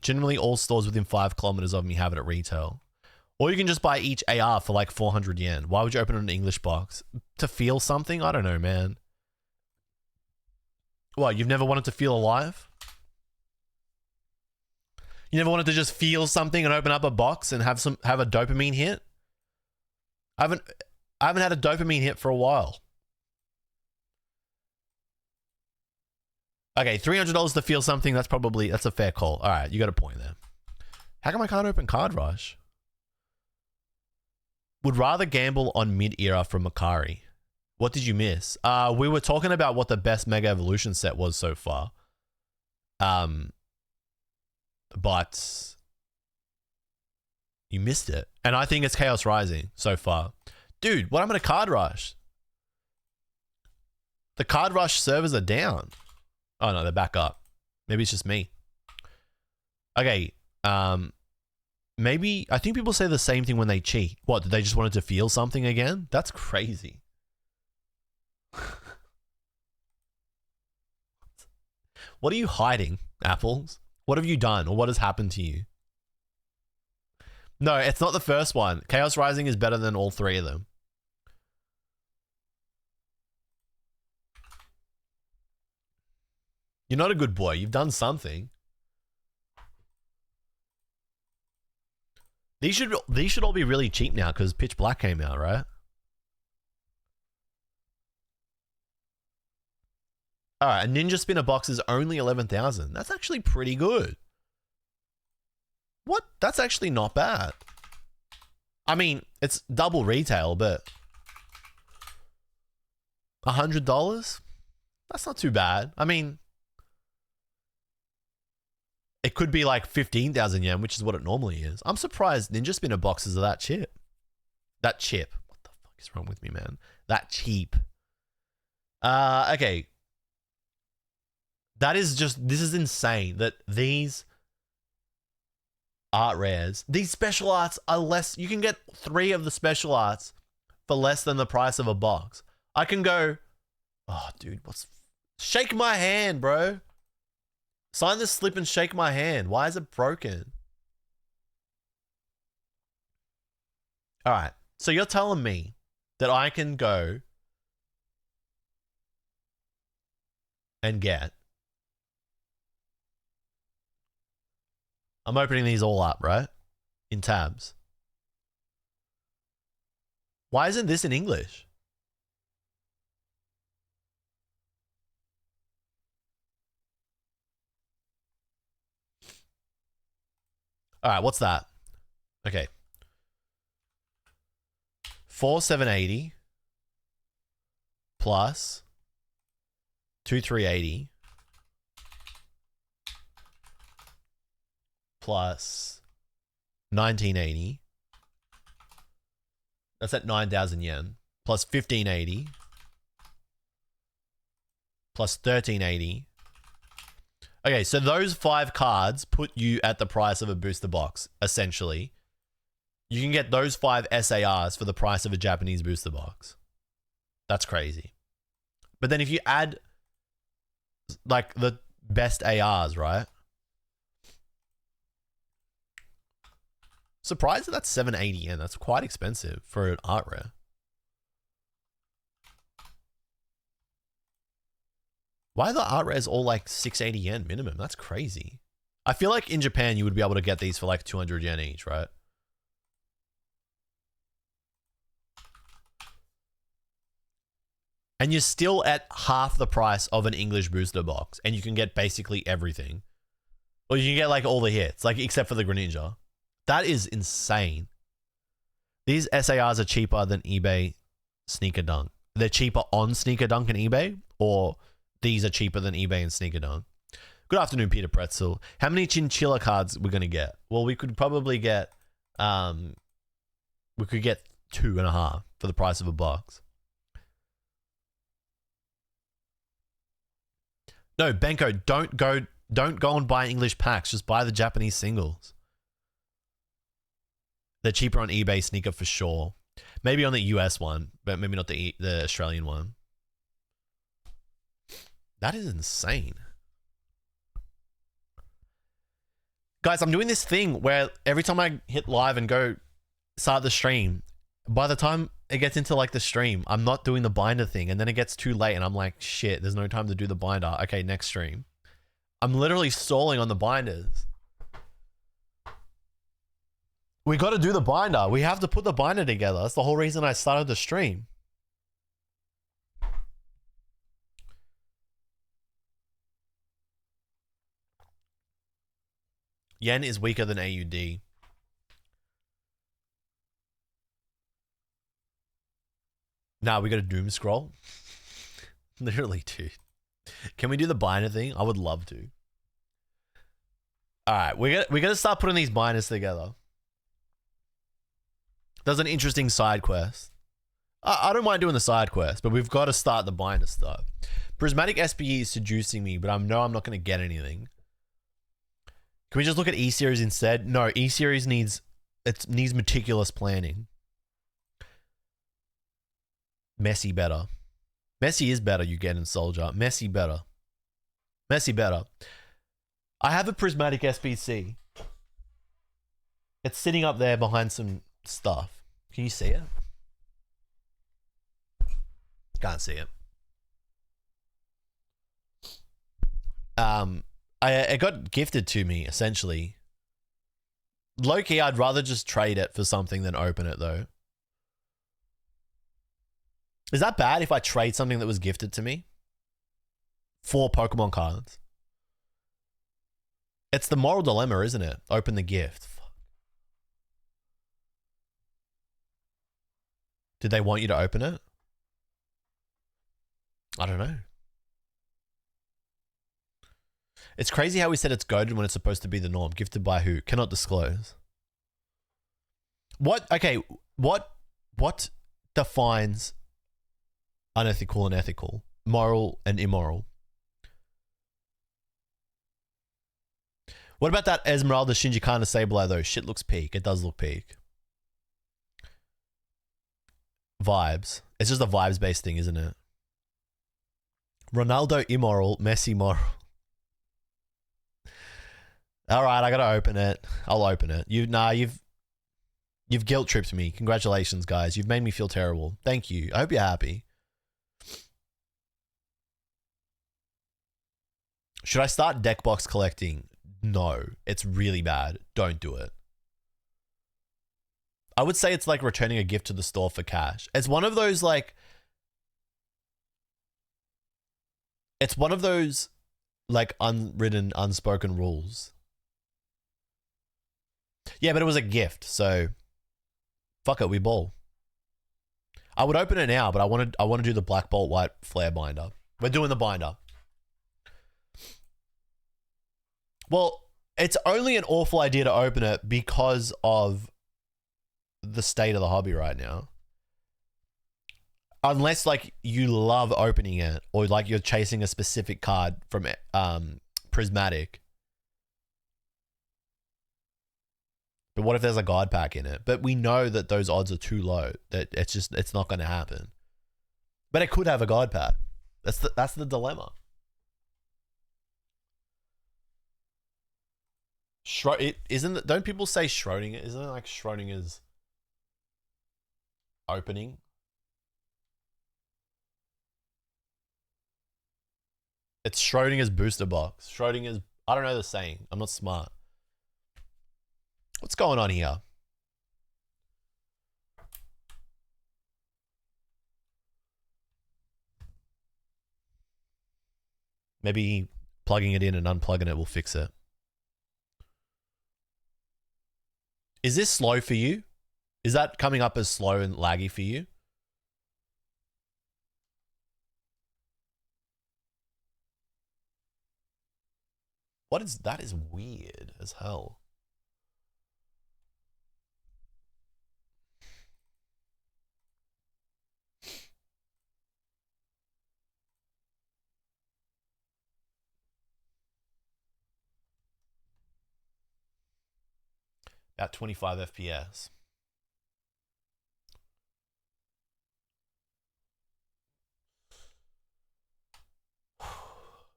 Generally, all stores within 5 kilometers of me have it at retail. Or you can just buy each AR for like 400 yen. Why would you open an English box? To feel something? I don't know, man. What, you've never wanted to feel alive? You never wanted to just feel something and open up a box and have a dopamine hit? I haven't had a dopamine hit for a while. Okay, $300 to feel something, that's a fair call. All right, you got a point there. How come I can't open Card Rush? Would rather gamble on mid-era from Makari. What did you miss? We were talking about what the best Mega Evolution set was so far. But you missed it. And I think it's Chaos Rising so far. Dude, what happened to Card Rush? The Card Rush servers are down. Oh no, they're back up. Maybe it's just me. Okay, maybe, I think people say the same thing when they cheat. What, did they just wanted to feel something again? That's crazy. What are you hiding, Apples? What have you done, or what has happened to you? No, it's not the first one. Chaos Rising is better than all 3 of them. You're not a good boy. You've done something. These should all be really cheap now because Pitch Black came out, right? All right, a Ninja Spinner box is only 11,000. That's actually pretty good. What? That's actually not bad. I mean, it's double retail, but $100? That's not too bad. I mean, it could be like 15,000 yen, which is what it normally is. I'm surprised Ninja Spinner boxes are that cheap. That cheap. What the fuck is wrong with me, man? That cheap. Okay. This is insane that these art rares, these special arts are less. You can get 3 of the special arts for less than the price of a box. I can go, oh, dude, shake my hand, bro. Sign this slip and shake my hand. Why is it broken? All right. So you're telling me that I can go and get. I'm opening these all up, right? In tabs. Why isn't this in English? All right, what's that? Okay. 4,780 plus 2,380 plus 1,980. That's at 9,000 yen. Plus 1,580 plus 1,380. Okay, so those 5 cards put you at the price of a booster box, essentially. You can get those 5 SARs for the price of a Japanese booster box. That's crazy. But then if you add, like, the best ARs, right? Surprised that that's 780 yen. That's quite expensive for an art rare. Why are the art rares all like 680 yen minimum? That's crazy. I feel like in Japan you would be able to get these for like 200 yen each, right? And you're still at half the price of an English booster box, and you can get basically everything. Or you can get like all the hits, like except for the Greninja. That is insane. These SARs are cheaper than eBay Sneaker Dunk. They're cheaper on Sneaker Dunk and eBay, or these are cheaper than eBay and Sneaker Dunk. Good afternoon, Peter Pretzel. How many chinchilla cards we're gonna get? Well, we could probably get, we could get 2.5 for the price of a box. No, Benko, don't go and buy English packs. Just buy the Japanese singles. They're cheaper on eBay Sneaker for sure. Maybe on the US one, but maybe not the Australian one. That is insane. Guys, I'm doing this thing where every time I hit live and go start the stream, by the time it gets into like the stream, I'm not doing the binder thing, and then it gets too late and I'm like, shit, there's no time to do the binder. Okay, next stream. I'm literally stalling on the binders. We got to do the binder. We have to put the binder together. That's the whole reason I started the stream. Yen is weaker than AUD. Nah, we got to doom scroll. Literally, dude. Can we do the binder thing? I would love to. All right, we're gonna start putting these binders together. There's an interesting side quest. I don't mind doing the side quest, but we've got to start the binder stuff. Prismatic SPE is seducing me, but I know I'm not going to get anything. Can we just look at E-Series instead? No, E-Series needs meticulous planning. Messy better. Messy is better, you get in Soldier. Messy better. Messy better. I have a Prismatic SPC. It's sitting up there behind some stuff. Can you see it? Can't see it. It got gifted to me, essentially. Low-key, I'd rather just trade it for something than open it, though. Is that bad if I trade something that was gifted to me? 4 Pokemon cards. It's the moral dilemma, isn't it? Open the gift. Fuck. Did they want you to open it? I don't know. It's crazy how we said it's goated when it's supposed to be the norm. Gifted by who? Cannot disclose. What? Okay. What defines unethical and ethical? Moral and immoral? What about that Esmeralda Shinjikana Sableye though? Shit looks peak. It does look peak. Vibes. It's just a vibes-based thing, isn't it? Ronaldo immoral, Messi moral. All right, I gotta open it. I'll open it. You've guilt tripped me. Congratulations, guys. You've made me feel terrible. Thank you. I hope you're happy. Should I start deck box collecting? No, it's really bad. Don't do it. I would say it's like returning a gift to the store for cash. It's one of those like... It's one of those like unwritten, unspoken rules. Yeah, but it was a gift, so fuck it, we ball. I would open it now, but I want to do the Black Bolt White Flare binder. We're doing the binder. Well, it's only an awful idea to open it because of the state of the hobby right now. Unless like you love opening it or like you're chasing a specific card from Prismatic. But what if there's a guard pack in it? But we know that those odds are too low. That it's not going to happen. But it could have a guard pack. That's the dilemma. Don't people say Schrodinger? Isn't it like Schrodinger's opening? It's Schrodinger's booster box. Schrodinger's... I don't know the saying. I'm not smart. What's going on here? Maybe plugging it in and unplugging it will fix it. Is this slow for you? Is that coming up as slow and laggy for you? What is that? Is weird as hell. About 25 FPS.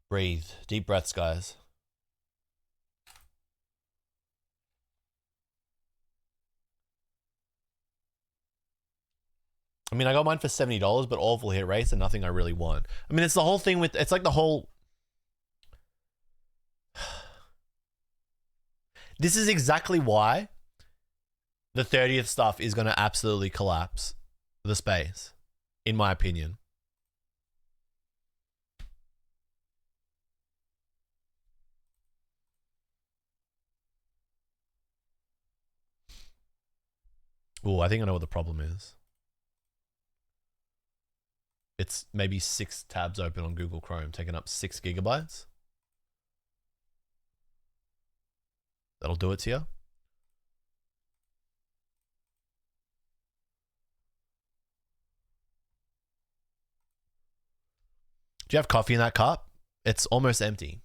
Breathe. Deep breaths, guys. I mean, I got mine for $70, but awful hit rates and nothing I really want. I mean, it's the whole thing with, it's like the whole... This is exactly why the 30th stuff is going to absolutely collapse the space, in my opinion. Oh, I think I know what the problem is. It's maybe 6 tabs open on Google Chrome, taking up 6 gigabytes. That'll do it to you. Do you have coffee in that cup? It's almost empty.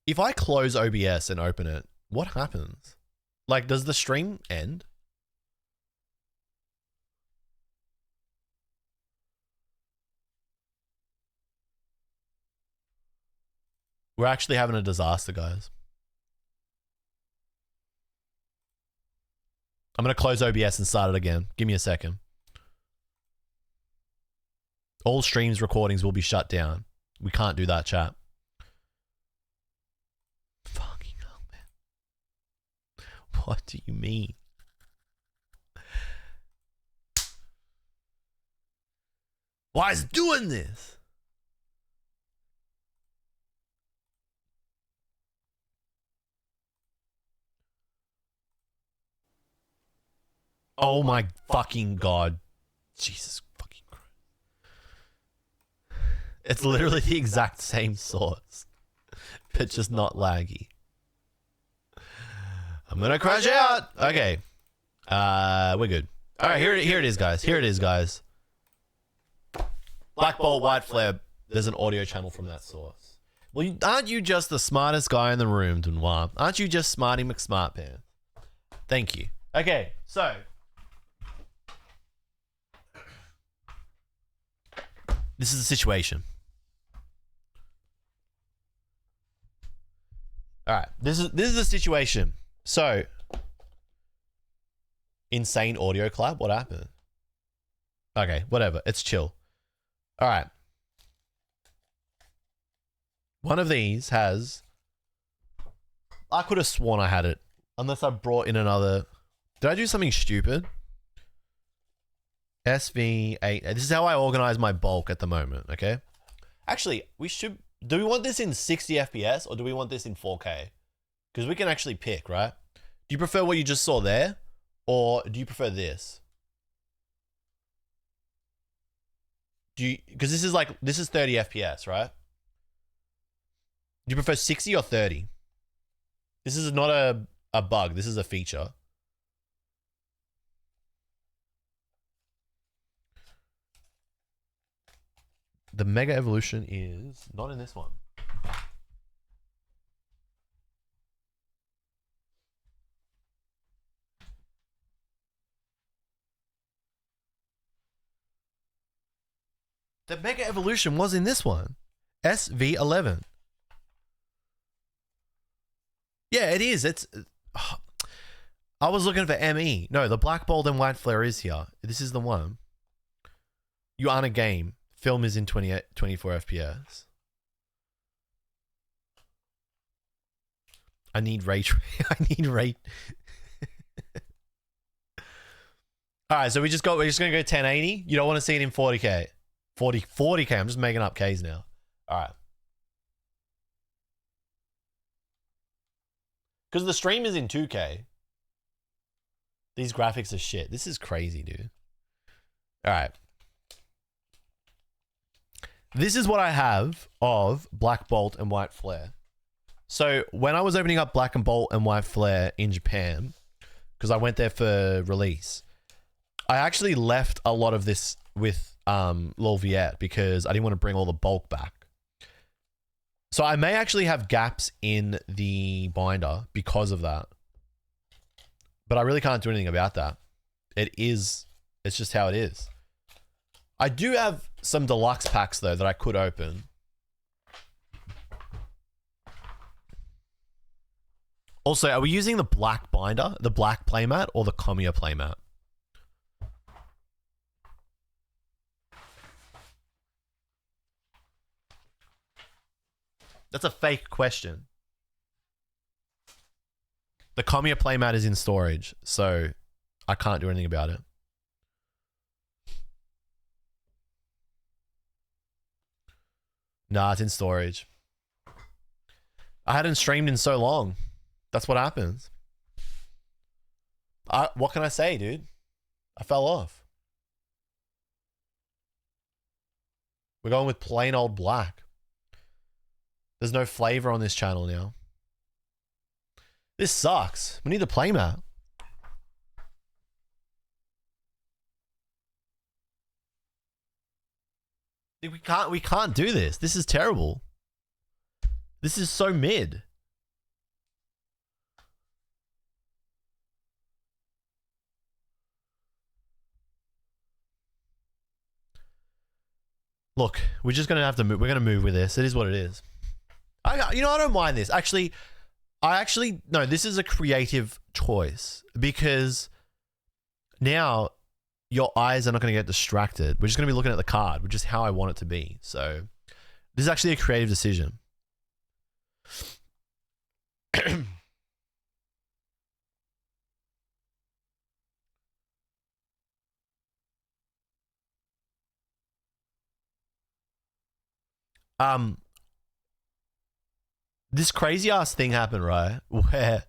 If I close OBS and open it, what happens? Like, does the stream end? We're actually having a disaster, guys. I'm going to close OBS and start it again. Give me a second. All streams recordings will be shut down. We can't do that, chat. Fucking hell, man. What do you mean? Why is it doing this? Oh my fucking god. Jesus fucking Christ. It's literally the exact same source, but just not laggy. I'm gonna crash out. Okay. We're good. Alright, here it is, guys. Here it is, guys. Black Bolt, White Flare. There's an audio channel from that source. Well, aren't you just the smartest guy in the room, Dunois? Aren't you just Smarty McSmartPants? Thank you. Okay, so... This is the situation. All right, this is the situation. So, insane audio clap. What happened? Okay, whatever. It's chill. All right. One of these has. I could have sworn I had it, unless I brought in another. Did I do something stupid? SV8. This is how I organize my bulk at the moment, okay? Actually, we should... Do we want this in 60 FPS or do we want this in 4K? Because we can actually pick, right? Do you prefer what you just saw there? Or do you prefer this? Do you... Because this is like... This is 30 FPS, right? Do you prefer 60 or 30? This is not a bug. This is a feature. The Mega Evolution is not in this one. The Mega Evolution was in this one. SV11. Yeah, it is. It's... I was looking for ME. No, the Black Bolt and White Flare is here. This is the one. You aren't a game. Film is in 24 FPS. I need rate. I need rate. All right, so we're just gonna go 1080. You don't want to see it in 40K. 40K. I'm just making up Ks now. All right. Because the stream is in 2K. These graphics are shit. This is crazy, dude. All right. This is what I have of Black Bolt and White Flare. So when I was opening up Black and Bolt and White Flare in Japan, because I went there for release, I actually left a lot of this with Lil Viet because I didn't want to bring all the bulk back. So I may actually have gaps in the binder because of that. But I really can't do anything about that. It's just how it is. I do have some deluxe packs though that I could open. Also, are we using the black binder, the black playmat, or the Kamiya playmat? That's a fake question. The Kamiya playmat is in storage, so I can't do anything about it. Nah, it's in storage. I hadn't streamed in so long. That's what happens. What can I say, dude? I fell off. We're going with plain old black. There's no flavor on this channel now. This sucks. We need the playmat. We can't do this. This is terrible. This is so mid. Look, we're just gonna have to move. We're gonna move with this. It is what it is. I don't mind this. Actually, no. This is a creative choice because now your eyes are not going to get distracted. We're just going to be looking at the card, which is how I want it to be. So this is actually a creative decision. This crazy ass thing happened, right? Where,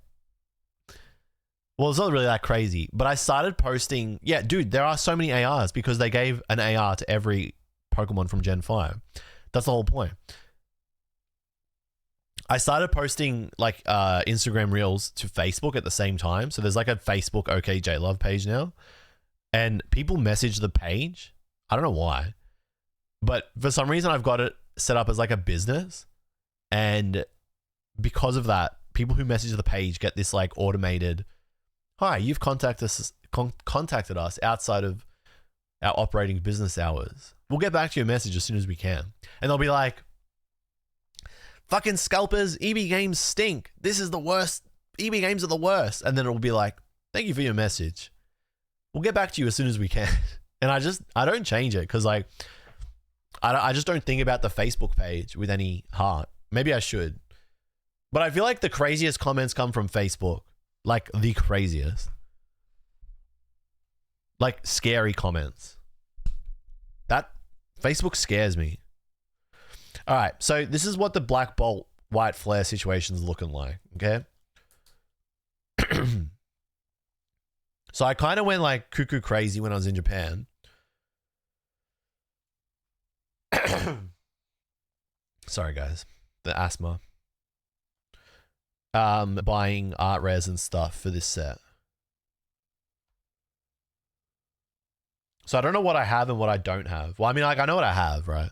well, it's not really that crazy, but I started posting. Yeah, dude, there are so many ARs because they gave an AR to every Pokemon from Gen 5. That's the whole point. I started posting like Instagram Reels to Facebook at the same time. So there's like a Facebook OKJLUV page now. And people message the page. I don't know why. But for some reason, I've got it set up as like a business. And because of that, people who message the page get this like automated, hi, you've contacted us outside of our operating business hours. We'll get back to your message as soon as we can. And they'll be like, fucking scalpers, EB games stink. This is the worst. EB games are the worst. And then it'll be like, thank you for your message. We'll get back to you as soon as we can. And I don't change it because like, I just don't think about the Facebook page with any heart. Maybe I should. But I feel like the craziest comments come from Facebook. Like the craziest. Like scary comments. That Facebook scares me. All right, so this is what the black bolt, white flare situation is looking like, okay? So I kind of went like cuckoo crazy when I was in Japan. Sorry, guys. The asthma. Buying art res and stuff for this set. So I don't know what I have and what I don't have. Well, I mean, like, I know what I have, right?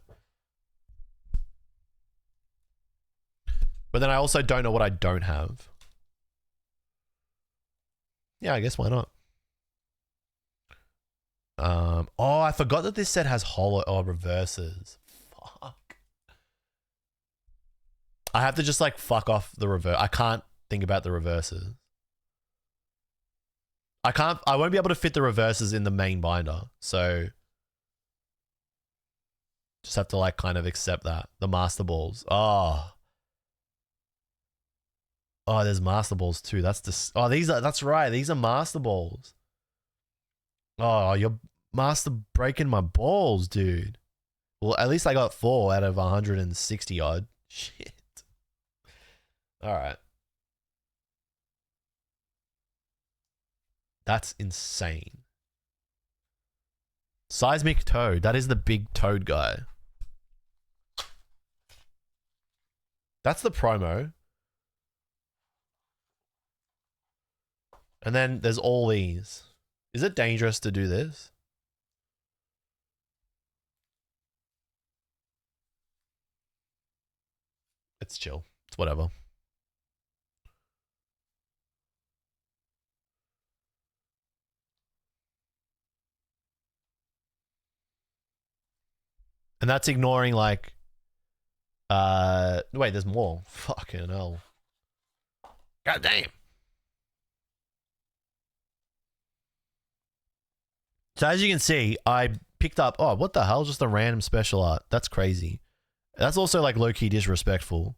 But then I also don't know what I don't have. Yeah, I guess why not? Oh, I forgot that this set has reverses. Fuck. I have to just like fuck off the reverse. I can't think about the reverses. I won't be able to fit the reverses in the main binder. So just have to like kind of accept that. The master balls. Oh, there's master balls too. That's right. These are master balls. Oh, you're master breaking my balls, dude. Well, at least I got 4 out of 160 odd. Shit. All right. That's insane. Seismic Toad. That is the big toad guy. That's the promo. And then there's all these. Is it dangerous to do this? It's chill. It's whatever. And that's ignoring like, wait, there's more. Fucking hell. God damn. So as you can see, I picked up, oh, what the hell? Just a random special art. That's crazy. That's also like low-key disrespectful.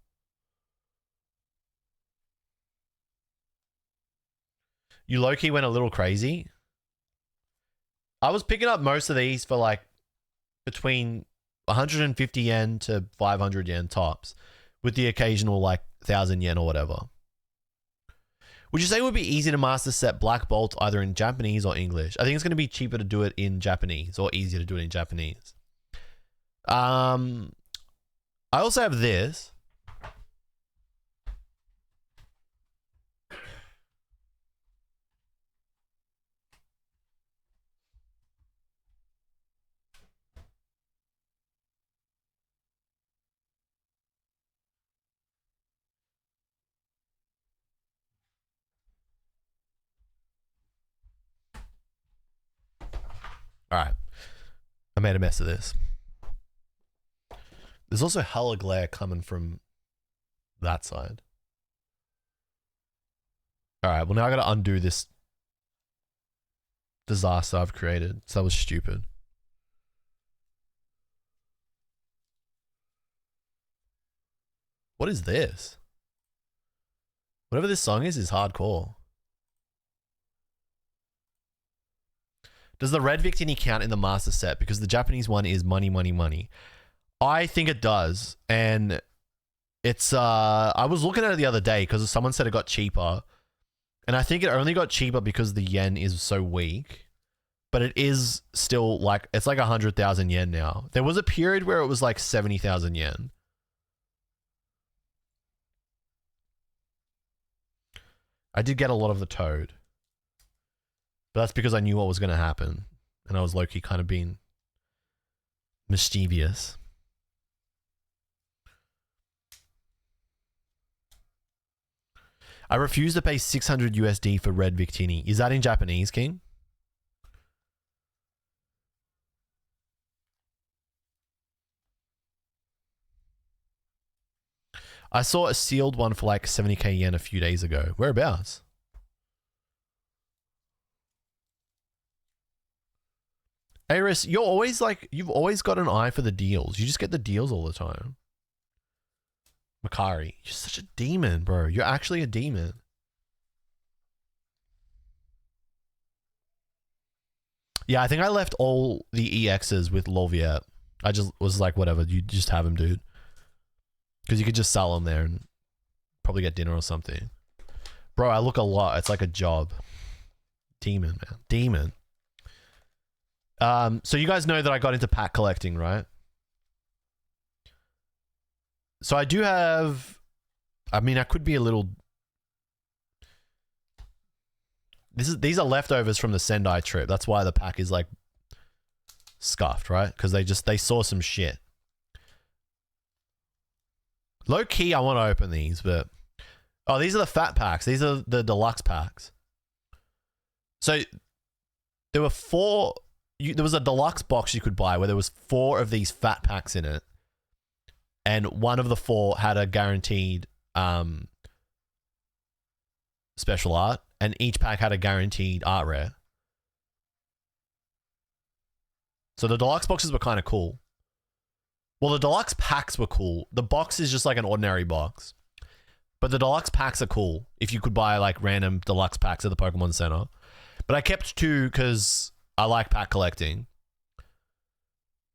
You low-key went a little crazy. I was picking up most of these for like between 150 yen to 500 yen tops, with the occasional like 1,000 yen or whatever. Would you say it would be easy to master set Black Bolt either in Japanese or English? I think it's going to be cheaper to do it in Japanese, or easier to do it in Japanese. I also have this. All right. I made a mess of this. There's also hella glare coming from that side. All right. Well, now I got to undo this disaster I've created. So that was stupid. What is this? Whatever this song is hardcore. Does the red Victini count in the master set? Because the Japanese one is money, money, money. I think it does. And it's, I was looking at it the other day because someone said it got cheaper. And I think it only got cheaper because the yen is so weak. But it is still like, it's like 100,000 yen now. There was a period where it was like 70,000 yen. I did get a lot of the Toad. But that's because I knew what was going to happen. And I was low-key kind of being mischievous. I refuse to pay 600 USD for red Victini. Is that in Japanese, King? I saw a sealed one for like 70k yen a few days ago. Whereabouts? Aris, you're always like, you've always got an eye for the deals. You just get the deals all the time. Makari, you're such a demon, bro. You're actually a demon. Yeah, I think I left all the EXs with Loviet. I just was like, whatever, you just have them, dude. Because you could just sell them there and probably get dinner or something. Bro, I look a lot. It's like a job. Demon, man. Demon. So you guys know that I got into pack collecting, right? So I do have, I mean, I could be a little, these are leftovers from the Sendai trip. That's why the pack is like scuffed, right? Because they saw some shit. Low key, I want to open these, but, oh, these are the fat packs. These are the deluxe packs. So there were four, there was a deluxe box you could buy where there was 4 of these fat packs in it. And one of the 4 had a guaranteed special art. And each pack had a guaranteed art rare. So the deluxe boxes were kind of cool. Well, the deluxe packs were cool. The box is just like an ordinary box. But the deluxe packs are cool if you could buy like random deluxe packs at the Pokemon Center. But I kept 2 because I like pack collecting.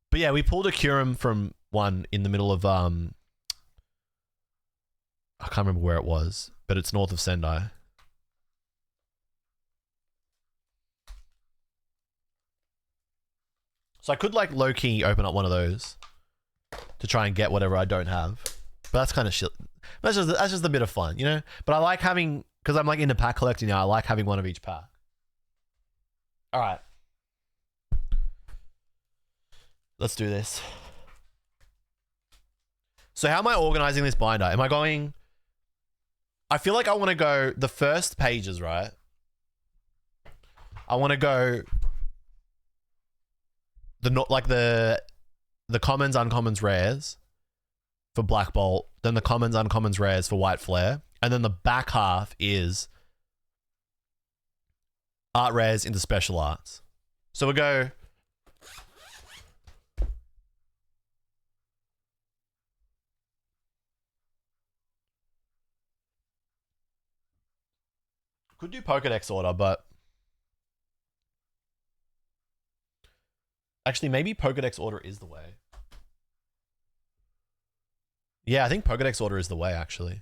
But yeah, we pulled a Kyurem from one in the middle of, I can't remember where it was, but it's north of Sendai. So I could like low-key open up one of those to try and get whatever I don't have. But that's kind of shit. That's just a bit of fun, you know? But I like having, because I'm like into pack collecting now, I like having one of each pack. All right. Let's do this. So how am I organizing this binder? Am I going... I feel like I want to go... The first pages, right? I want to go... The commons, uncommons, rares for Black Bolt. Then the commons, uncommons, rares for White Flare. And then the back half is art rares into special arts. So we'll go... Could do Pokedex order, but... Actually, maybe Pokedex order is the way. Yeah, I think Pokedex order is the way, actually.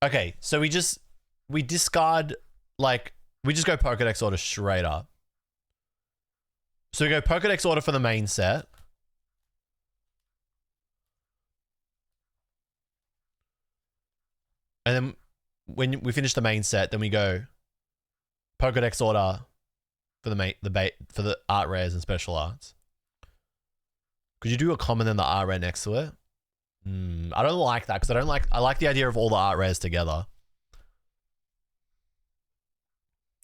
Okay, so we discard, like, we just go Pokedex order straight up. So we go Pokedex order for the main set. And then when we finish the main set, then we go Pokedex order for for the art rares and special arts. Could you do a common then the art rare next to it? I don't like that because I like the idea of all the art rares together.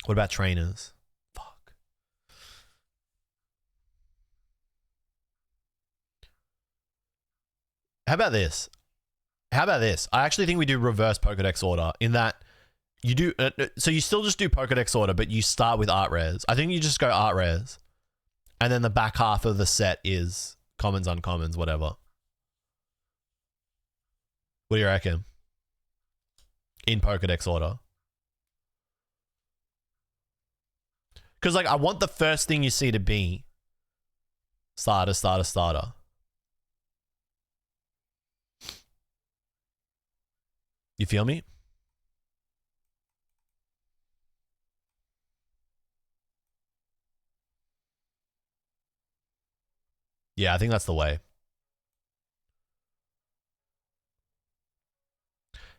What about trainers? Fuck. How about this? I actually think we do reverse Pokedex order in that you do... so you still just do Pokedex order, but you start with art rares. I think you just go art rares. And then the back half of the set is commons, uncommons, whatever. What do you reckon? In Pokedex order. Because, like, I want the first thing you see to be starter. You feel me? Yeah, I think that's the way.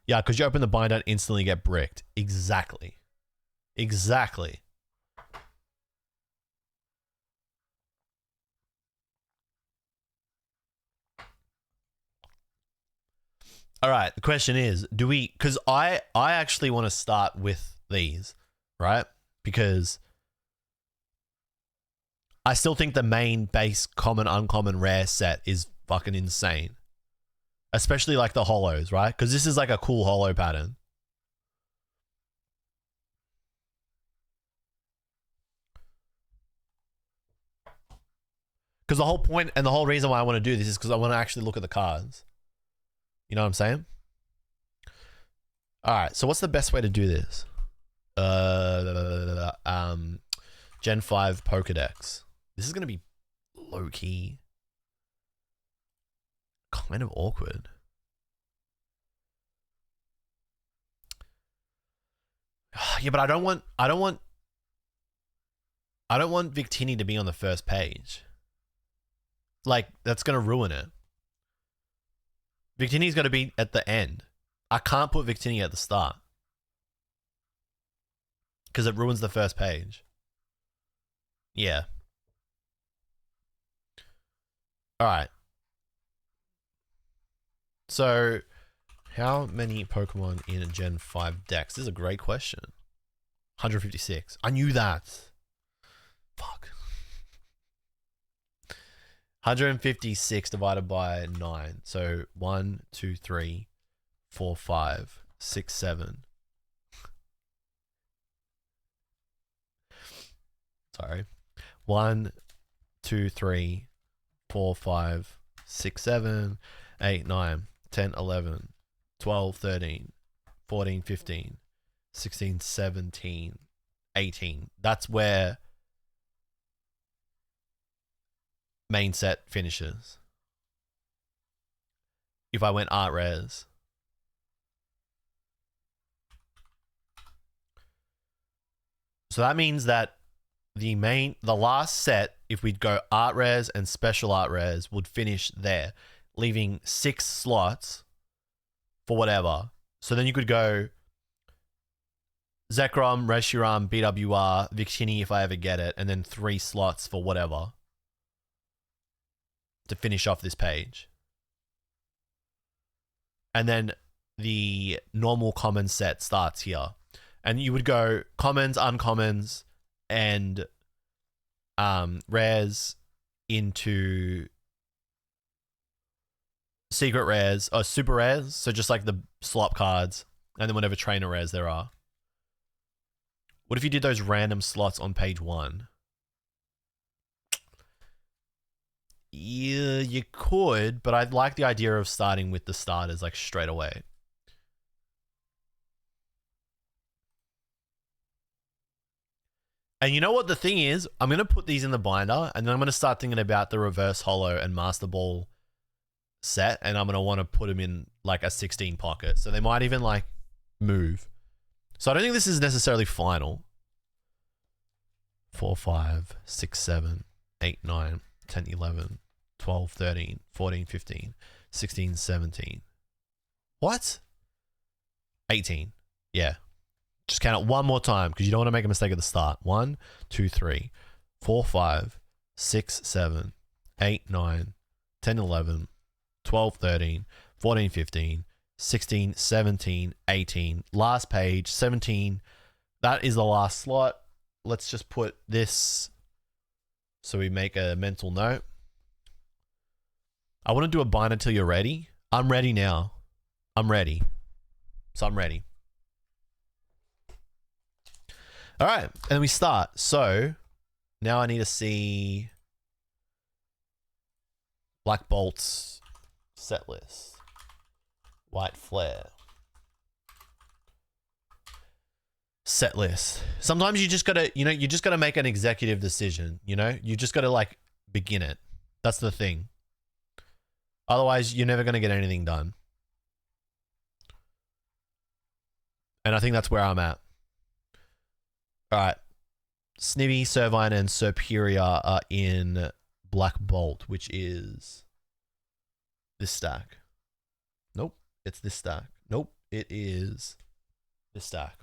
Yeah, because you open the binder and instantly get bricked. Exactly. All right, the question is, do we... Because I actually want to start with these, right? Because I still think the main base common, uncommon, rare set is fucking insane. Especially like the holos, right? Because this is like a cool holo pattern. Because the whole point and the whole reason why I want to do this is because I want to actually look at the cards. You know what I'm saying? All right, so what's the best way to do this? Gen 5 Pokedex. This is going to be low-key. Kind of awkward. Yeah, but I don't want Victini to be on the first page. Like, that's going to ruin it. Victini's got to be at the end. I can't put Victini at the start. Because it ruins the first page. Yeah. Alright. So, how many Pokemon in a Gen 5 Dex? This is a great question. 156. I knew that. Fuck. 156 divided by 9. So 1, 2, 3, 4, 5, 6, 7. Sorry. 1, 2, 3, 4, 5, 6, 7, 8, 9, 10, 11, 12, 13, 14, 15, 16, 17, 18. That's where main set finishes. If I went art rares. So that means that the last set, if we'd go art rares and special art rares, would finish there, leaving 6 slots for whatever. So then you could go Zekrom, Reshiram, BWR, Victini if I ever get it, and then 3 slots for whatever to finish off this page. And then the normal common set starts here. and you would go commons, uncommons, and rares into secret rares or super rares. So just like the slop cards, and then whatever trainer rares there are. What if you did those random slots on page 1? Yeah, you could, but I'd like the idea of starting with the starters like straight away. And you know what the thing is? I'm going to put these in the binder, and then I'm going to start thinking about the reverse holo and master ball set, and I'm going to want to put them in like a 16 pocket. So they might even like move. So I don't think this is necessarily final. 4, 5, 6, 7, 8, 9, 10, 11, 12, 13, 14, 15, 16, 17. What? 18. Yeah. Just count it one more time because you don't want to make a mistake at the start. 1, 2, 3, 4, 5, 6, 7, 8, 9, 10, 11, 12, 13, 14, 15, 16, 17, 18. Last page, 17. That is the last slot. Let's just put this so we make a mental note. I want to do a bind until you're ready. I'm ready now. I'm ready. So I'm ready. All right, and we start. So now I need to see Black Bolt's set list. White Flare. Set list. Sometimes you just gotta, you just gotta make an executive decision, You just gotta like begin it. That's the thing. Otherwise, you're never gonna get anything done. And I think that's where I'm at. All right. Snivy, Servine, and Superior are in Black Bolt, which is this stack. Nope, it's this stack. Nope, it is this stack.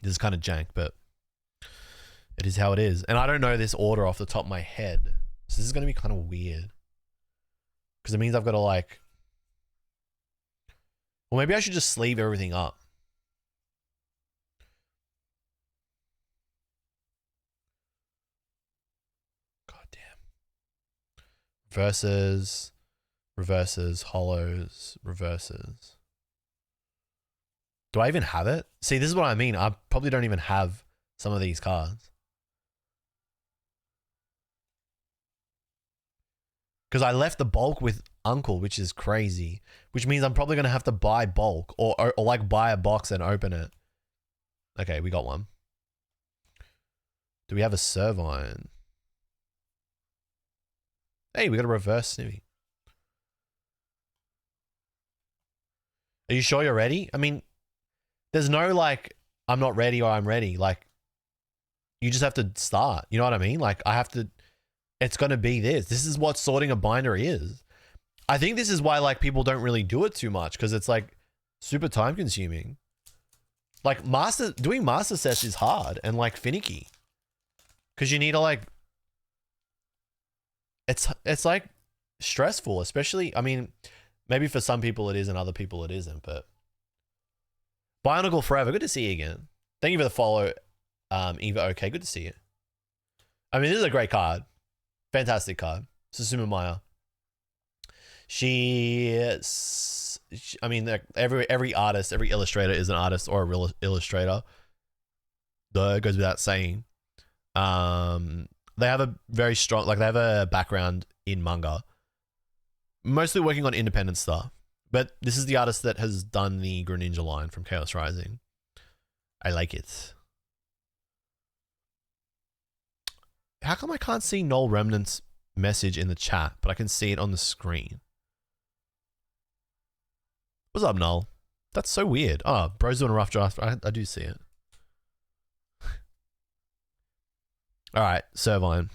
This is kind of jank, but it is how it is. And I don't know this order off the top of my head. So this is going to be kind of weird. Because it means I've got to like... Well, maybe I should just sleeve everything up. God damn. Reverses, holos, reverses. Do I even have it? See, this is what I mean. I probably don't even have some of these cards. Because I left the bulk with Uncle, which is crazy. Which means I'm probably going to have to buy bulk or like buy a box and open it. Okay, we got one. Do we have a Servine? Hey, we got a reverse Snivy. Are you sure you're ready? I mean... There's no like, I'm not ready or I'm ready. Like, you just have to start. You know what I mean? Like, I have to, it's going to be this. This is what sorting a binder is. I think this is why like people don't really do it too much because it's like super time consuming. Like doing master sets is hard and like finicky because you need to like, it's like stressful, especially, I mean, maybe for some people it is and other people it isn't, but. Bionicle Forever, good to see you again. Thank you for the follow, Eva. Okay, good to see you. I mean, this is a great card. Fantastic card. Susumu Maya. I mean, every artist, every illustrator is an artist or a real illustrator. It goes without saying. They have a very strong, like they have a background in manga. Mostly working on independent stuff. But this is the artist that has done the Greninja line from Chaos Rising. I like it. How come I can't see Null Remnant's message in the chat, but I can see it on the screen? What's up, Null? That's so weird. Oh, bro's doing a rough draft. I do see it. All right, Servine.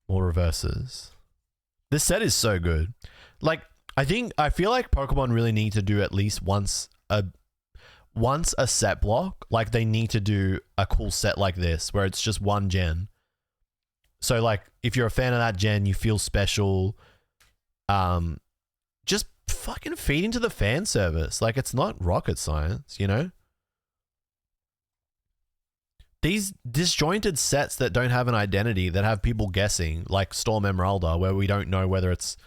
More reverses. This set is so good. Like, I feel like Pokemon really need to do at least once a set block. Like, they need to do a cool set like this where it's just one gen. So, like, if you're a fan of that gen, you feel special. Just fucking feed into the fan service. Like, it's not rocket science, you know? These disjointed sets that don't have an identity, that have people guessing, like Storm Emeralda, where we don't know whether it's,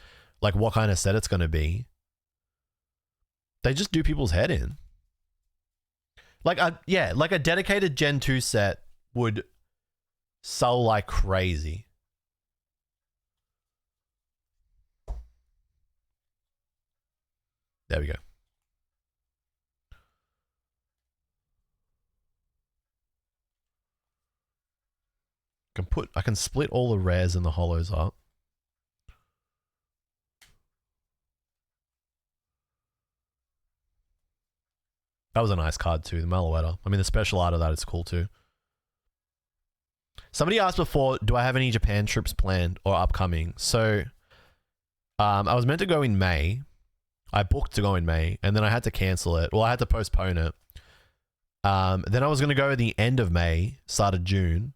like, what kind of set it's going to be. They just do people's head in. Like, like a dedicated Gen 2 set would sell like crazy. There we go. I can split all the rares and the holos up. That was a nice card too, the Malouetta. I mean, the special art of that is cool too. Somebody asked before, do I have any Japan trips planned or upcoming? So, I was meant to go in May. I booked to go in May, and then I had to cancel it. Well, I had to postpone it. Then I was going to go at the end of May, start of June,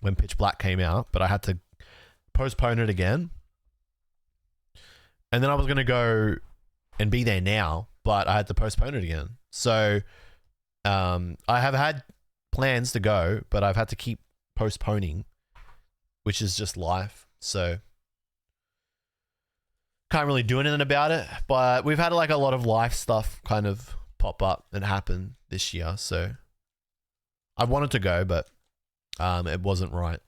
when Pitch Black came out, but I had to postpone it again. And then I was going to go and be there now, but I had to postpone it again. So, I have had plans to go, but I've had to keep postponing, which is just life. So, can't really do anything about it, but we've had like a lot of life stuff kind of pop up and happen this year. So, I wanted to go, but it wasn't right.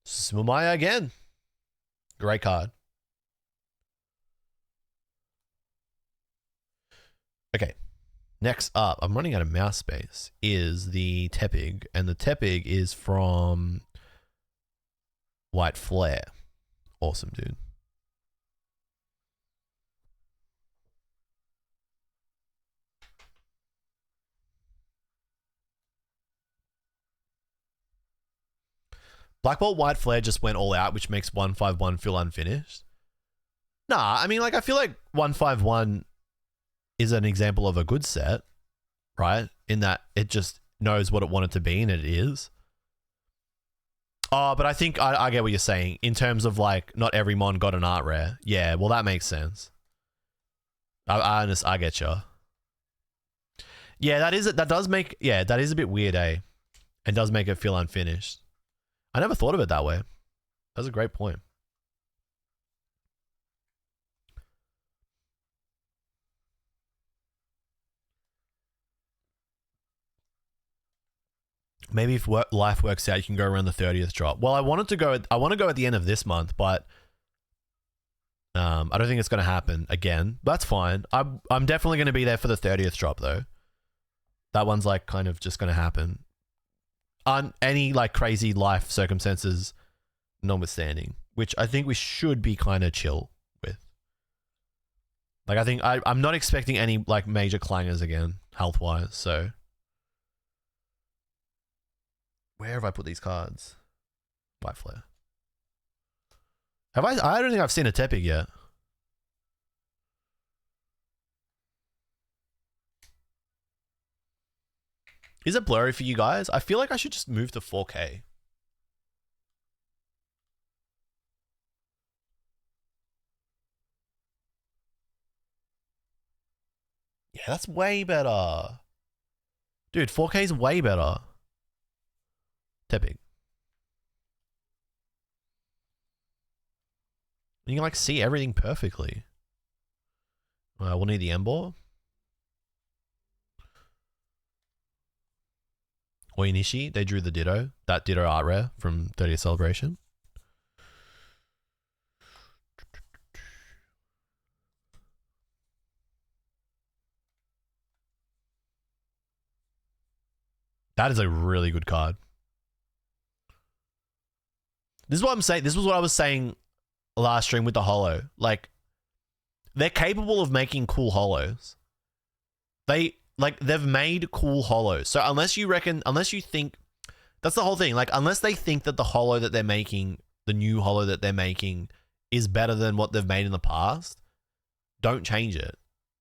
Smumaya again. Great card. Okay. Next up, I'm running out of mouse space, is the Tepig. And the Tepig is from White Flare. Awesome, dude. Black Bolt White Flare just went all out, which makes 151 feel unfinished. Nah, I mean, like, I feel like 151 is an example of a good set, right? In that it just knows what it wanted to be, and it is. Oh, but I think I get what you're saying in terms of like not every mon got an art rare. Yeah, well, that makes sense. I get you. Yeah, that does make, yeah, that is a bit weird, eh? And does make it feel unfinished. I never thought of it that way. That's a great point. Maybe if life works out, you can go around the 30th drop. Well, I want to go at the end of this month, but I don't think it's going to happen again. That's fine. I'm definitely going to be there for the 30th drop though. That one's like kind of just going to happen. Any like crazy life circumstances notwithstanding, which I think we should be kind of chill with. Like, I think I'm not expecting any like major clangers again, health wise. So, where have I put these cards? White Flare. Have I don't think I've seen a Tepig yet. Is it blurry for you guys? I feel like I should just move to 4K. Yeah, that's way better. Dude, 4K is way better. Tepig. You can like see everything perfectly. We'll need the Embor. Oyinishi, they drew the Ditto. That Ditto art rare from 30th Celebration. That is a really good card. This is what I'm saying. This was what I was saying last stream with the holo. Like, they're capable of making cool holos. They've made cool holos. So unless you think, that's the whole thing. Like, unless they think that the holo that they're making, the new holo that they're making, is better than what they've made in the past, don't change it.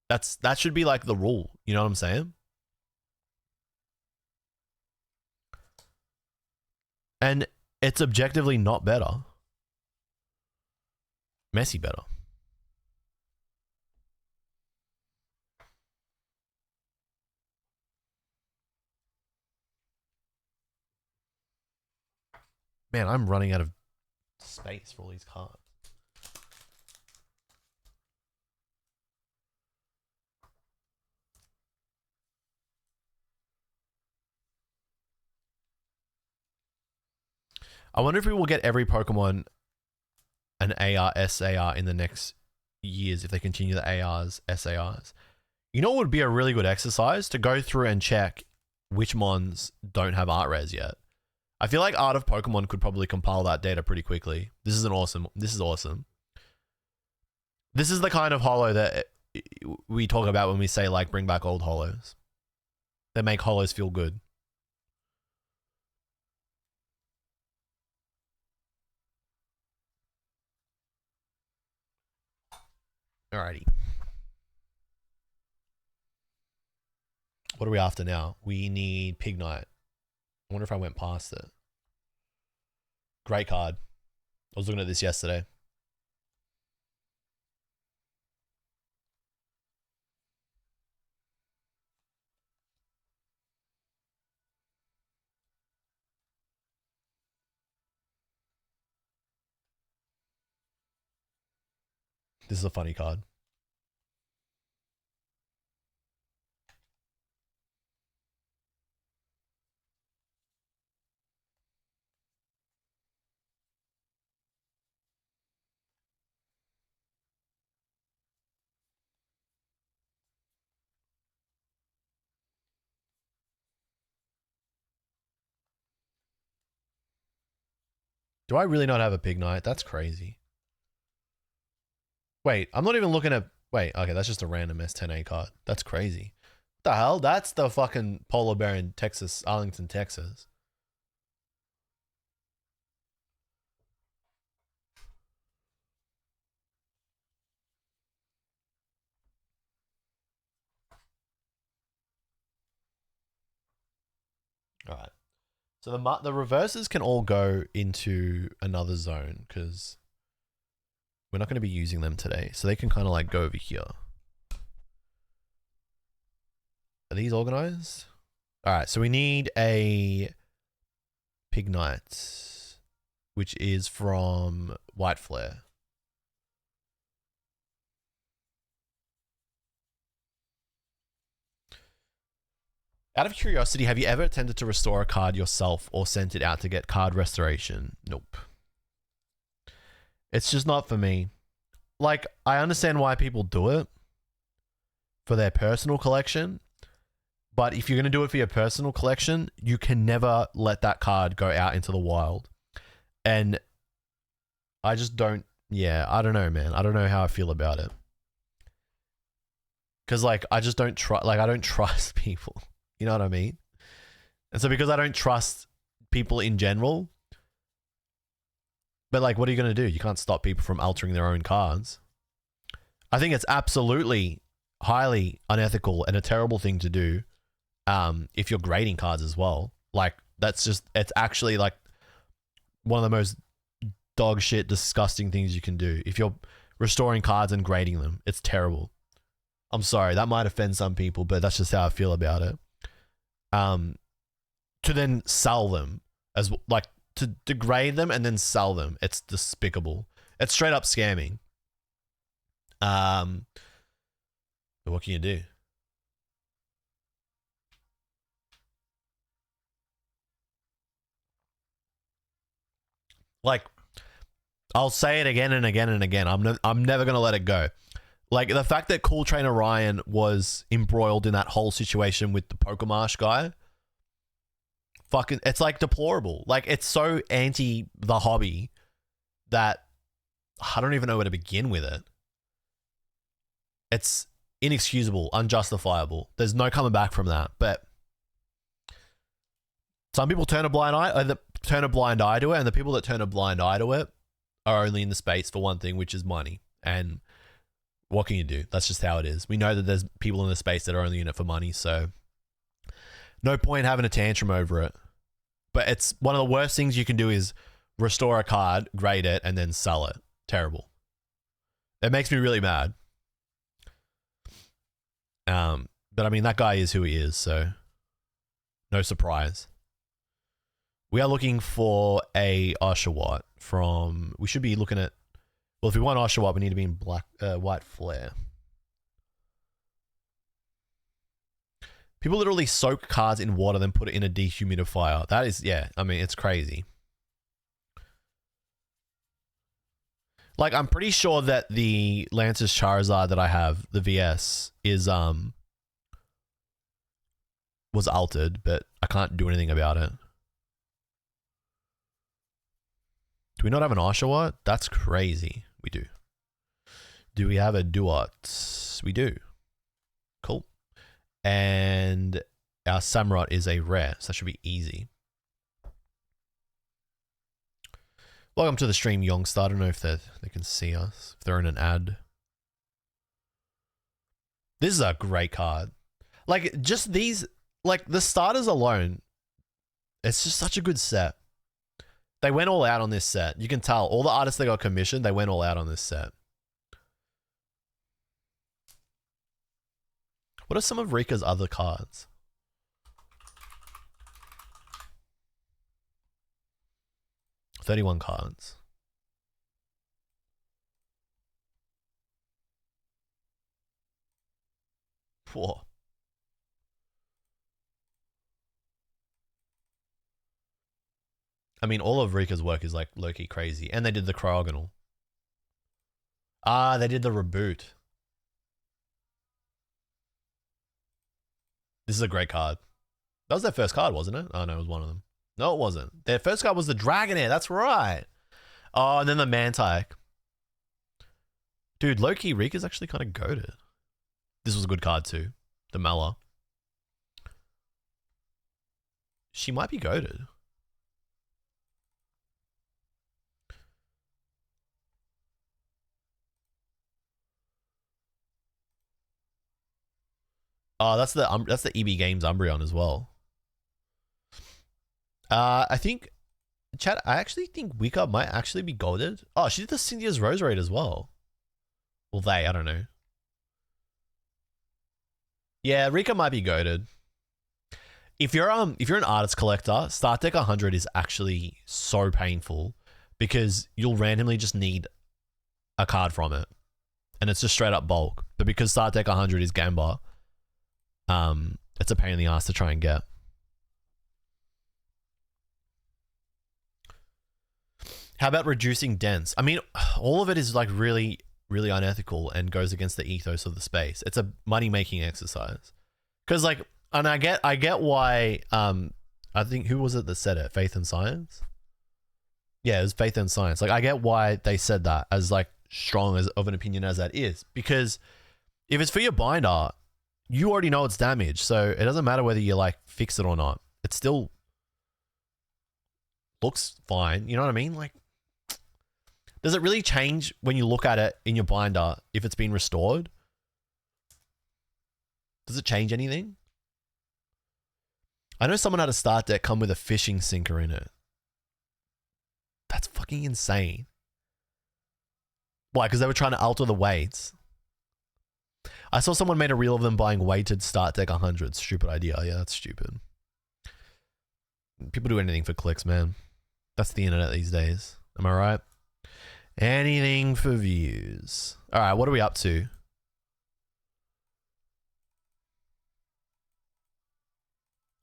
That should be like the rule. You know what I'm saying? And it's objectively not better. Messi better. Man, I'm running out of space for all these cards. I wonder if we will get every Pokemon an AR, SAR in the next years if they continue the ARs, SARs. You know what would be a really good exercise? To go through and check which mons don't have art res yet. I feel like Art of Pokemon could probably compile that data pretty quickly. This is awesome. This is the kind of holo that we talk about when we say like bring back old holos. That make holos feel good. Alrighty. What are we after now? We need Pignite. I wonder if I went past it. Great card. I was looking at this yesterday. This is a funny card. Do I really not have a Pignite? That's crazy. Wait, I'm not even looking at... Wait, okay, that's just a random S10A card. That's crazy. What the hell? That's the fucking polar bear in Texas, Arlington, Texas. All right. So the reverses can all go into another zone because we're not going to be using them today. So they can kind of like go over here. Are these organized? All right. So we need a Pignite, which is from White Flare. Out of curiosity, have you ever attempted to restore a card yourself or sent it out to get card restoration? Nope. It's just not for me. Like, I understand why people do it for their personal collection, but if you're going to do it for your personal collection, you can never let that card go out into the wild. And I just don't, yeah, I don't know, man. I don't know how I feel about it. Because, like, I just don't trust, like, I don't trust people. You know what I mean? And so because I don't trust people in general, but like, what are you going to do? You can't stop people from altering their own cards. I think it's absolutely highly unethical and a terrible thing to do if you're grading cards as well. Like, that's just, it's actually like one of the most dog shit, disgusting things you can do. If you're restoring cards and grading them, it's terrible. I'm sorry, that might offend some people, but that's just how I feel about it. To then sell them as like to degrade them and then sell them. It's despicable. It's straight up scamming. But what can you do? Like, I'll say it again and again and again. I'm never gonna let it go. Like, the fact that Cool Trainer Ryan was embroiled in that whole situation with the Pokemarsh guy, fucking, it's like deplorable. Like, it's so anti the hobby that I don't even know where to begin with it. It's inexcusable, unjustifiable. There's no coming back from that. But some people turn a blind eye to it, and the people that turn a blind eye to it are only in the space for one thing, which is money. And what can you do? That's just how it is. We know that there's people in the space that are only in it for money, so no point having a tantrum over it. But it's one of the worst things you can do is restore a card, grade it, and then sell it. Terrible. It makes me really mad. But I mean, that guy is who he is, so no surprise. We are looking for a Oshawott from... We should be looking at... Well, if we want Oshawott, we need to be in white flare. People literally soak cards in water, then put it in a dehumidifier. That is, yeah, I mean, it's crazy. Like, I'm pretty sure that the Lance's Charizard that I have, the VS, is, was altered, but I can't do anything about it. Do we not have an Oshawott? That's crazy. We do. Do we have a Duot? We do. Cool. And our Samurott is a rare, so that should be easy. Welcome to the stream, Youngstar. I don't know if they can see us, if they're in an ad. This is a great card. Like, just these, like, the starters alone, it's just such a good set. They went all out on this set. You can tell. All the artists that got commissioned, they went all out on this set. What are some of Rika's other cards? $31 cards. Whoa. I mean, all of Rika's work is like low-key crazy. And they did the Cryogonal. Ah, they did the reboot. This is a great card. That was their first card, wasn't it? Oh, no, it was one of them. No, it wasn't. Their first card was the Dragonair. That's right. Oh, and then the Mantike. Dude, low-key, Rika's actually kind of goated. This was a good card too. The Mela. She might be goated. Oh, that's the EB Games Umbreon as well. I think, chat, I actually think Wicca might actually be golded. Oh, she did the Cynthia's Rose Raid as well. Well, I don't know. Yeah, Rika might be goated. If you're an artist collector, Start Deck 100 is actually so painful because you'll randomly just need a card from it. And it's just straight up bulk. But because Start Deck 100 is Gamba, it's a pain in the ass to try and get. How about reducing dents? I mean, all of it is like really, really unethical and goes against the ethos of the space. It's a money-making exercise. Because like, and I get why, I think, who was it that said it? Faith and Science? Yeah, it was Faith and Science. Like, I get why they said that as like strong as of an opinion as that is. Because if it's for your binder, you already know it's damaged. So it doesn't matter whether you like fix it or not. It still looks fine. You know what I mean? Like, does it really change when you look at it in your binder if it's been restored? Does it change anything? I know someone had a Start Deck come with a fishing sinker in it. That's fucking insane. Why? Because they were trying to alter the weights. I saw someone made a reel of them buying weighted Start Deck 100. Stupid idea. Yeah, that's stupid. People do anything for clicks, man. That's the internet these days. Am I right? Anything for views. All right, what are we up to?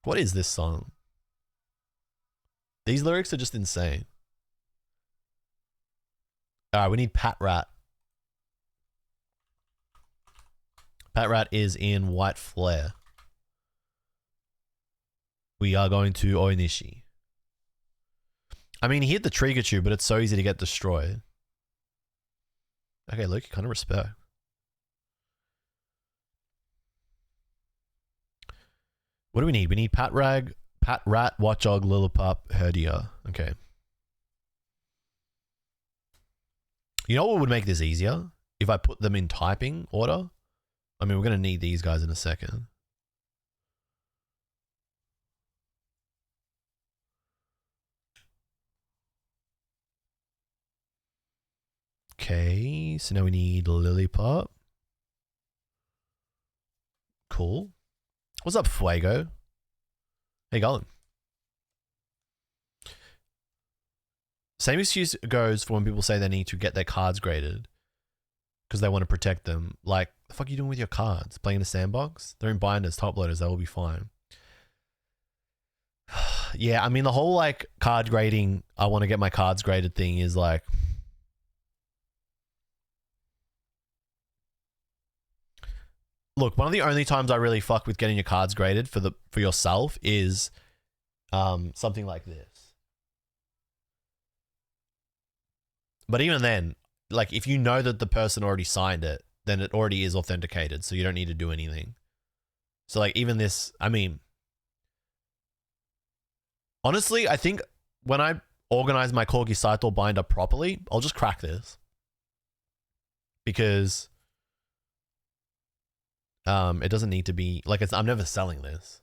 What is this song? These lyrics are just insane. All right, we need Pat Rat. Pat Rat is in white flare. We are going to Onishi. I mean, he hit the Trigger, but it's so easy to get destroyed. Okay, look, kind of respect. What do we need? We need Pat Rat, Watchog, Lillipup, Herdia. Okay. You know what would make this easier? If I put them in typing order. I mean, we're going to need these guys in a second. Okay, so now we need Lillipop. Cool. What's up, Fuego? How you going? Same excuse goes for when people say they need to get their cards graded because they want to protect them. Like, the fuck are you doing with your cards? Playing in a sandbox? They're in binders, top loaders, they will be fine. Yeah, I mean, the whole like card grading, I want to get my cards graded thing is like, look, one of the only times I really fuck with getting your cards graded for yourself is something like this. But even then, like if you know that the person already signed it, then it already is authenticated, so you don't need to do anything. So like even this, I mean, honestly, I think when I organize my Corgi Saito binder properly, I'll just crack this. Because it doesn't need to be, like I'm never selling this.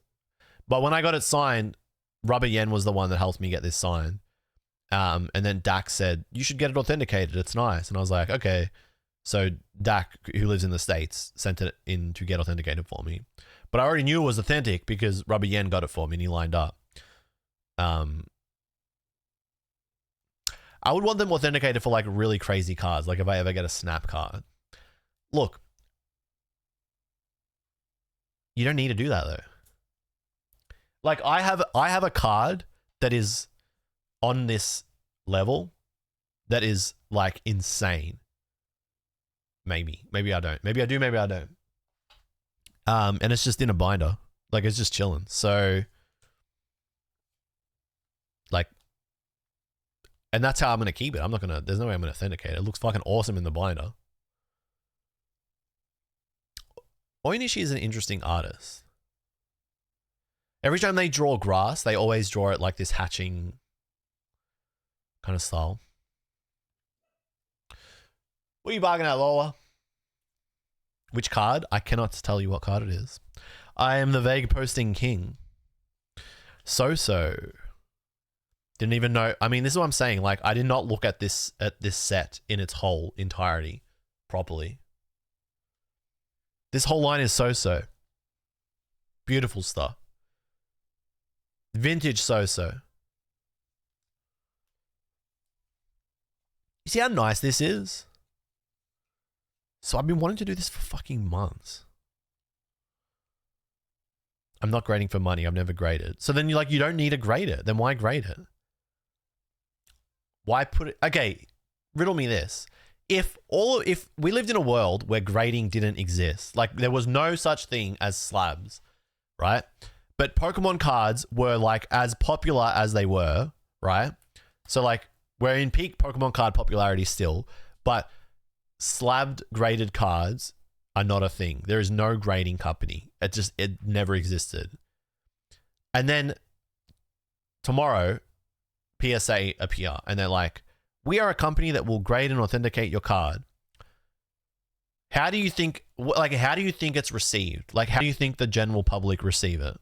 But when I got it signed, Rubber Yen was the one that helped me get this signed. And then Dak said, you should get it authenticated. It's nice. And I was like, okay. So Dak, who lives in the States, sent it in to get authenticated for me. But I already knew it was authentic because Rubber Yen got it for me and he lined up. I would want them authenticated for like really crazy cards. Like if I ever get a snap card. Look, you don't need to do that though. Like I have a card that is on this level that is like insane. Maybe I don't. Maybe I do, maybe I don't. And it's just in a binder. Like it's just chilling. So like, and that's how I'm going to keep it. I'm not going to, there's no way I'm going to authenticate it. It looks fucking awesome in the binder. Oynishi is an interesting artist. Every time they draw grass, they always draw it like this hatching kind of style. What are you bargaining at, Lola? Which card? I cannot tell you what card it is. I am the vague posting king. So. Didn't even know. I mean, this is what I'm saying. Like, I did not look at this set in its whole entirety properly. This whole line is so. Beautiful stuff. Vintage so. You see how nice this is? So I've been wanting to do this for fucking months. I'm not grading for money. I've never graded. So then you're like, you don't need to grade it. Then why grade it? Why put it? Okay, riddle me this. If we lived in a world where grading didn't exist, like there was no such thing as slabs, right? But Pokemon cards were like as popular as they were, right? So like we're in peak Pokemon card popularity still, but slabbed graded cards are not a thing. There is no grading company. It never existed. And then tomorrow, PSA appear and they're like, we are a company that will grade and authenticate your card. How do you think it's received? Like, how do you think the general public receive it?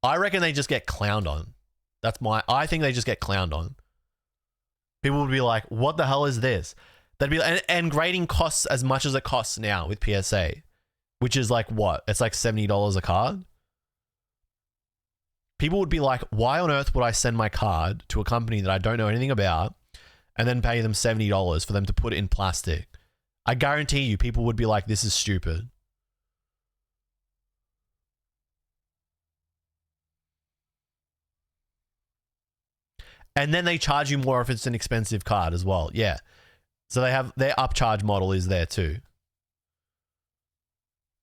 I reckon they just get clowned on. I think they just get clowned on. People would be like, what the hell is this? They'd be and grading costs as much as it costs now with PSA, which is like what? It's like $70 a card. People would be like, why on earth would I send my card to a company that I don't know anything about and then pay them $70 for them to put it in plastic? I guarantee you people would be like, this is stupid. And then they charge you more if it's an expensive card as well. Yeah. So they have their upcharge model is there too.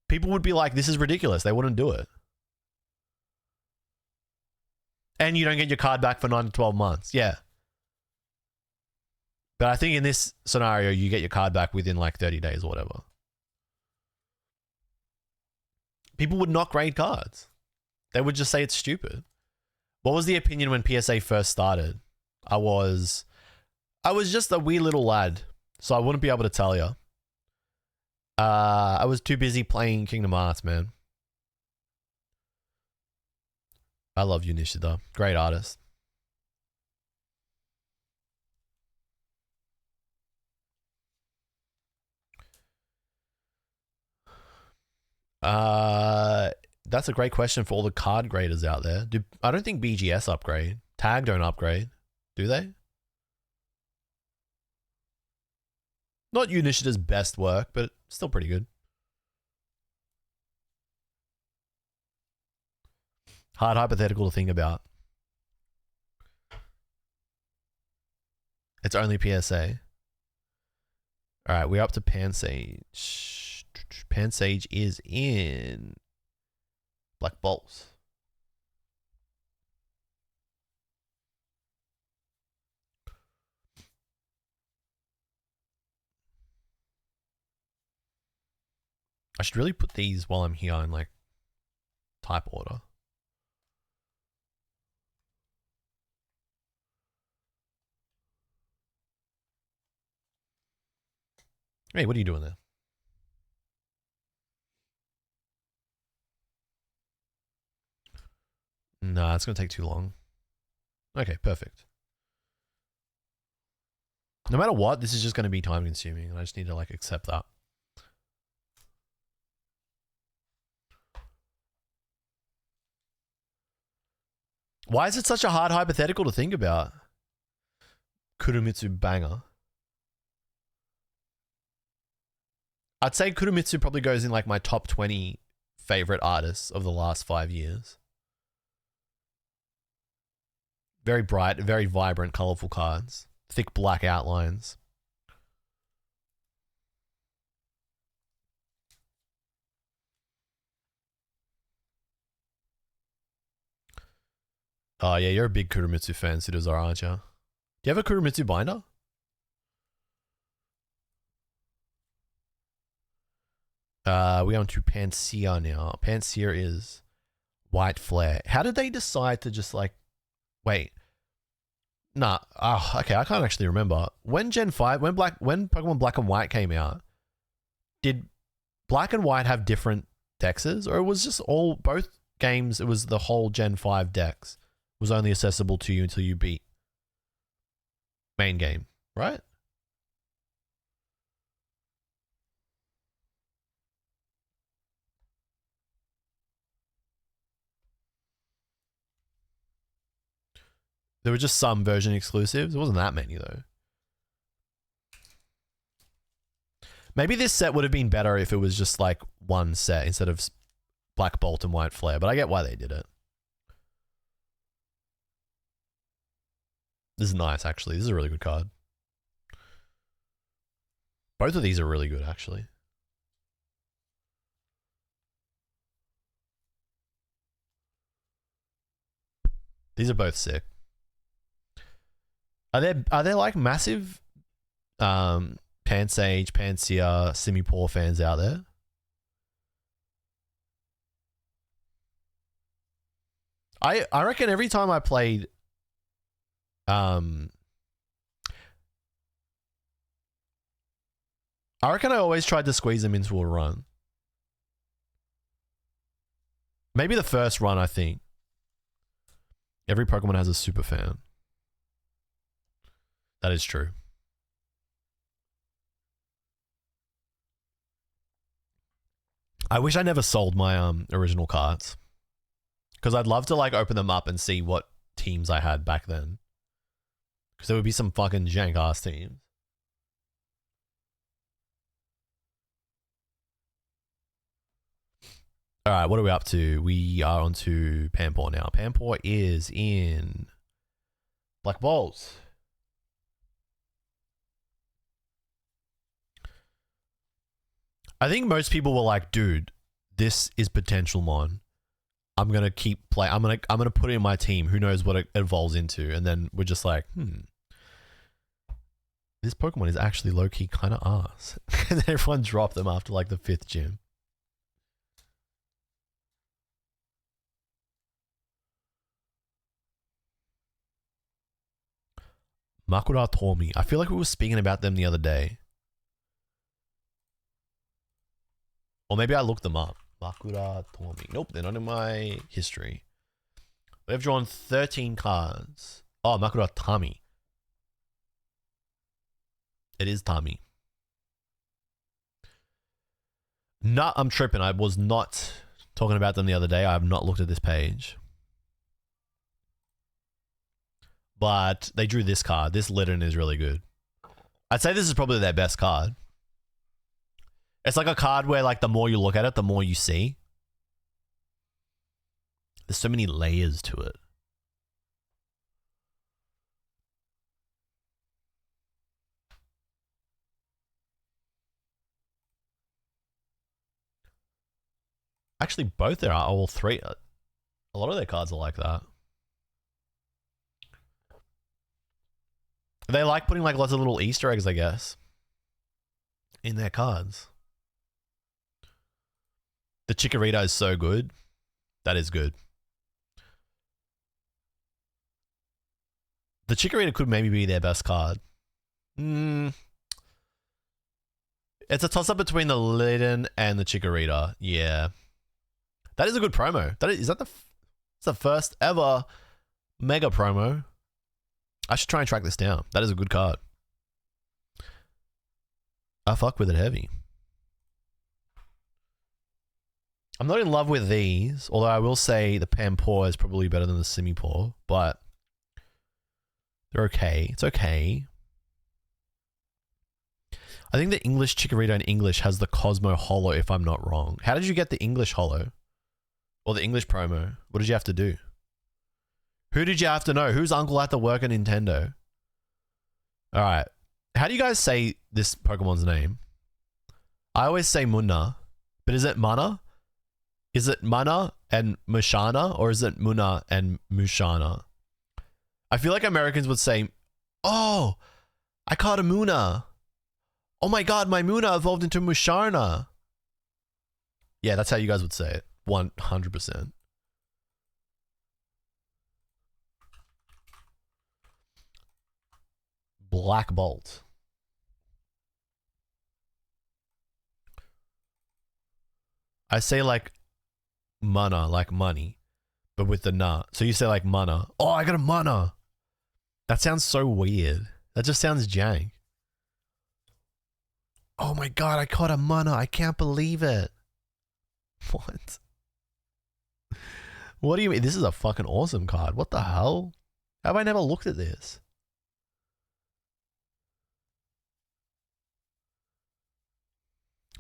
People would be like, this is ridiculous. They wouldn't do it. And you don't get your card back for 9 to 12 months. Yeah. But I think in this scenario, you get your card back within like 30 days or whatever. People would not grade cards. They would just say it's stupid. What was the opinion when PSA first started? I was just a wee little lad, so I wouldn't be able to tell you. I was too busy playing Kingdom Hearts, man. I love Unishida. Great artist. That's a great question for all the card graders out there. I don't think BGS upgrade. Tag don't upgrade. Do they? Not Unishida's best work, but still pretty good. Hard hypothetical to think about. It's only PSA. All right, we're up to Pansage. Pansage is in Black Bolts. I should really put these while I'm here in like type order. Hey, what are you doing there? Nah, it's going to take too long. Okay, perfect. No matter what, this is just going to be time consuming, and I just need to like accept that. Why is it such a hard hypothetical to think about? Kurumitsu banger. I'd say Kurumitsu probably goes in like my top 20 favorite artists of the last 5 years. Very bright, very vibrant, colorful cards. Thick black outlines. Oh yeah, you're a big Kurumitsu fan, Sudazar, aren't you? Do you have a Kurumitsu binder? We're on to Panseer now. Panseer is white flare. How did they decide to just like, wait? Nah. Oh, okay. I can't actually remember when Gen 5, when Pokemon Black and White came out. Did Black and White have different dexes, or it was just both games? It was the whole Gen 5 dex was only accessible to you until you beat main game, right? There were just some version exclusives. It wasn't that many though. Maybe this set would have been better if it was just like one set instead of Black Bolt and White Flare, but I get why they did it. This is nice, actually. This is a really good card. Both of these are really good, actually. These are both sick. Are there like massive Pansage, Panseer, Simipour fans out there? I reckon every time I played I reckon I always tried to squeeze them into a run. Maybe the first run, I think. Every Pokemon has a super fan. That is true. I wish I never sold my original cards. Because I'd love to like open them up and see what teams I had back then. Because there would be some fucking jank ass teams. All right, what are we up to? We are on to Panpour now. Panpour is in Black Balls. I think most people were like, dude, this is potential mon. I'm going to keep playing. I'm going to put it in my team. Who knows what it evolves into? And then we're just like, this Pokemon is actually low-key kind of ass. And then everyone dropped them after like the 5th gym. Makura Tomi. I feel like we were speaking about them the other day. Or maybe I looked them up. Makura Tomi. Nope, they're not in my history. We've drawn 13 cards. Oh, Makura Tami. It is Tami. No, I'm tripping. I was not talking about them the other day. I have not looked at this page. But they drew this card. This Litten is really good. I'd say this is probably their best card. It's like a card where like the more you look at it, the more you see. There's so many layers to it. Actually, both there are all three. A lot of their cards are like that. They like putting like lots of little Easter eggs, I guess, in their cards. The Chikorita is so good. That is good. The Chikorita could maybe be their best card. It's a toss-up between the Litten and the Chikorita. Yeah. That is a good promo. It's the first ever mega promo. I should try and track this down. That is a good card. I fuck with it heavy. I'm not in love with these, although I will say the Pampor is probably better than the Simipour, but they're okay. It's okay. I think the English Chikorita in English has the Cosmo Holo, if I'm not wrong. How did you get the English Holo? Or the English promo? What did you have to do? Who did you have to know? Whose uncle had to work at Nintendo? Alright. How do you guys say this Pokemon's name? I always say Munna. But is it Mana? Is it Mana and Mushana? Or is it Munna and Mushana? I feel like Americans would say, oh, I caught a Munna. Oh my god, my Munna evolved into Mushana. Yeah, that's how you guys would say it. 100%. Black Bolt. I say like mana, like money, but with the na. So you say like mana. Oh, I got a mana. That sounds so weird. That just sounds jank. Oh my god, I caught a mana. I can't believe it. What? What do you mean? This is a fucking awesome card. What the hell? How have I never looked at this?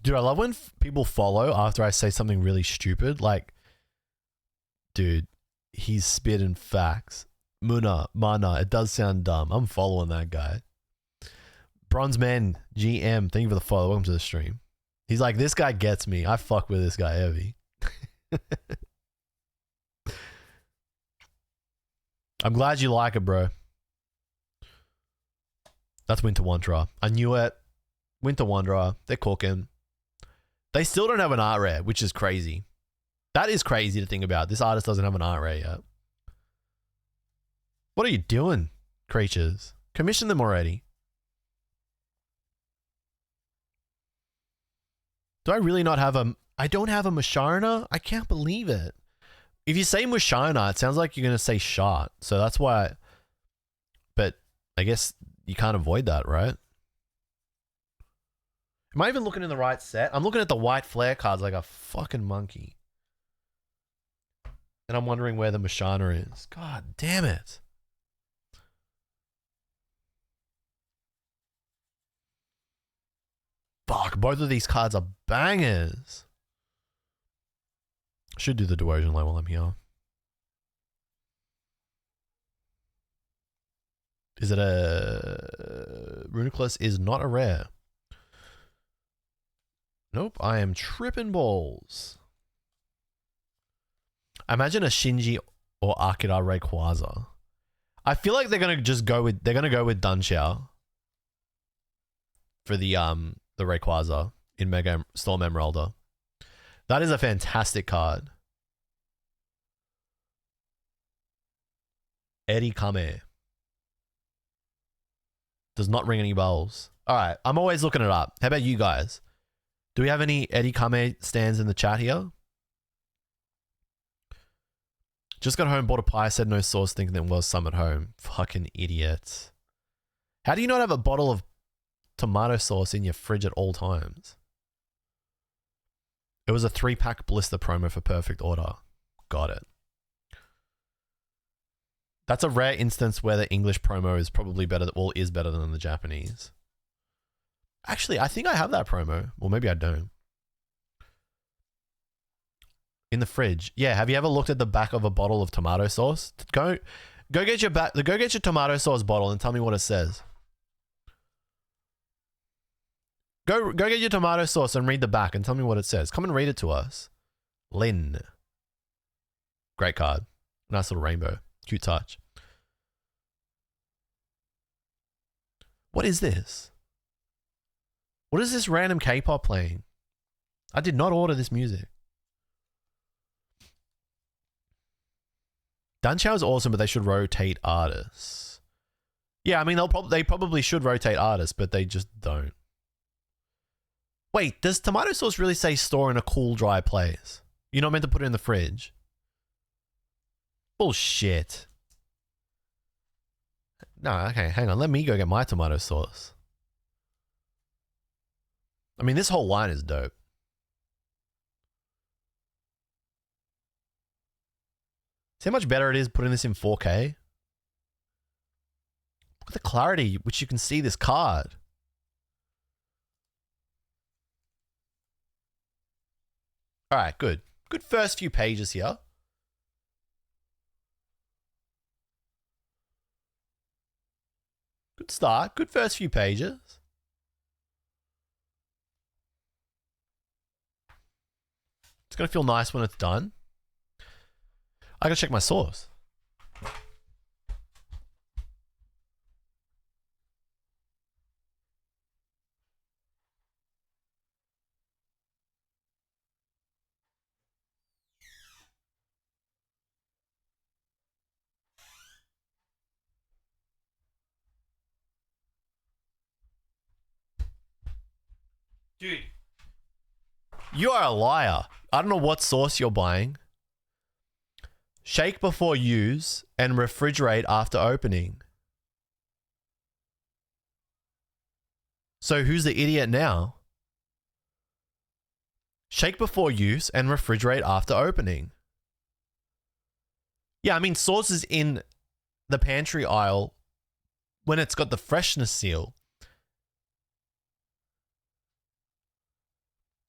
Dude, I love when people follow after I say something really stupid. Like, dude, he's spitting facts. Muna, mana, it does sound dumb. I'm following that guy. Bronzeman GM, thank you for the follow. Welcome to the stream. He's like, this guy gets me. I fuck with this guy heavy. I'm glad you like it, bro. That's Winter Wanderer. I knew it. Winter Wanderer. They're cooking. They still don't have an art rare, which is crazy. That is crazy to think about. This artist doesn't have an art rare yet. What are you doing, creatures? Commission them already. Do I really not have a... I don't have a Musharna? I can't believe it. If you say Musharna, it sounds like you're going to say shot. So that's why... But I guess you can't avoid that, right? Am I even looking in the right set? I'm looking at the white flare cards like a fucking monkey. And I'm wondering where the Musharna is. God damn it. Fuck, both of these cards are bangers. I should do the Duosion line while I'm here. Is it a... Runiculus is not a rare. Nope, I am tripping balls. Imagine a Shinji or Akira Rayquaza. I feel like they're gonna just go with Dunxiao for the Rayquaza in Mega Storm Emeralda. That is a fantastic card. Eddie Kame. Does not ring any bells. Alright, I'm always looking it up. How about you guys? Do we have any Eddie Kame stands in the chat here? Just got home, bought a pie, said no sauce, thinking there was some at home. Fucking idiot. How do you not have a bottle of tomato sauce in your fridge at all times? It was a 3-pack blister promo for perfect order. Got it. That's a rare instance where the English promo is probably better, well, is better than the Japanese. Actually, I think I have that promo. Well, maybe I don't. In the fridge. Yeah, have you ever looked at the back of a bottle of tomato sauce? Go get your tomato sauce bottle and tell me what it says. Go get your tomato sauce and read the back and tell me what it says. Come and read it to us. Lin. Great card. Nice little rainbow. Cute touch. What is this? What is this random K-pop playing? I did not order this music. Danchao is awesome, but they should rotate artists. Yeah, I mean, they probably should rotate artists, but they just don't. Wait, does tomato sauce really say store in a cool, dry place? You're not meant to put it in the fridge. Bullshit. No, okay, hang on. Let me go get my tomato sauce. I mean, this whole line is dope. See how much better it is putting this in 4K? Look at the clarity which you can see this card. All right, good. Good first few pages here. Good start. Good first few pages. It's going to feel nice when it's done. I got to check my source. Dude, you are a liar. I don't know what sauce you're buying. Shake before use and refrigerate after opening. So who's the idiot now? Shake before use and refrigerate after opening. Yeah, I mean, sauce is in the pantry aisle when it's got the freshness seal.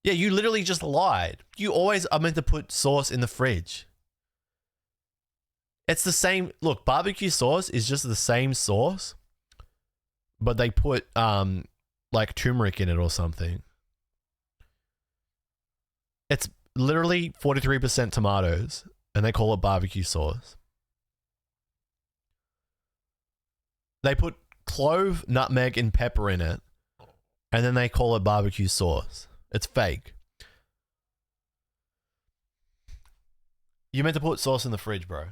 Yeah, you literally just lied. You always are meant to put sauce in the fridge. It's the same. Look, barbecue sauce is just the same sauce, but they put like turmeric in it or something. It's literally 43% tomatoes, and they call it barbecue sauce. They put clove, nutmeg, and pepper in it, and then they call it barbecue sauce. It's fake. You meant to put sauce in the fridge, bro.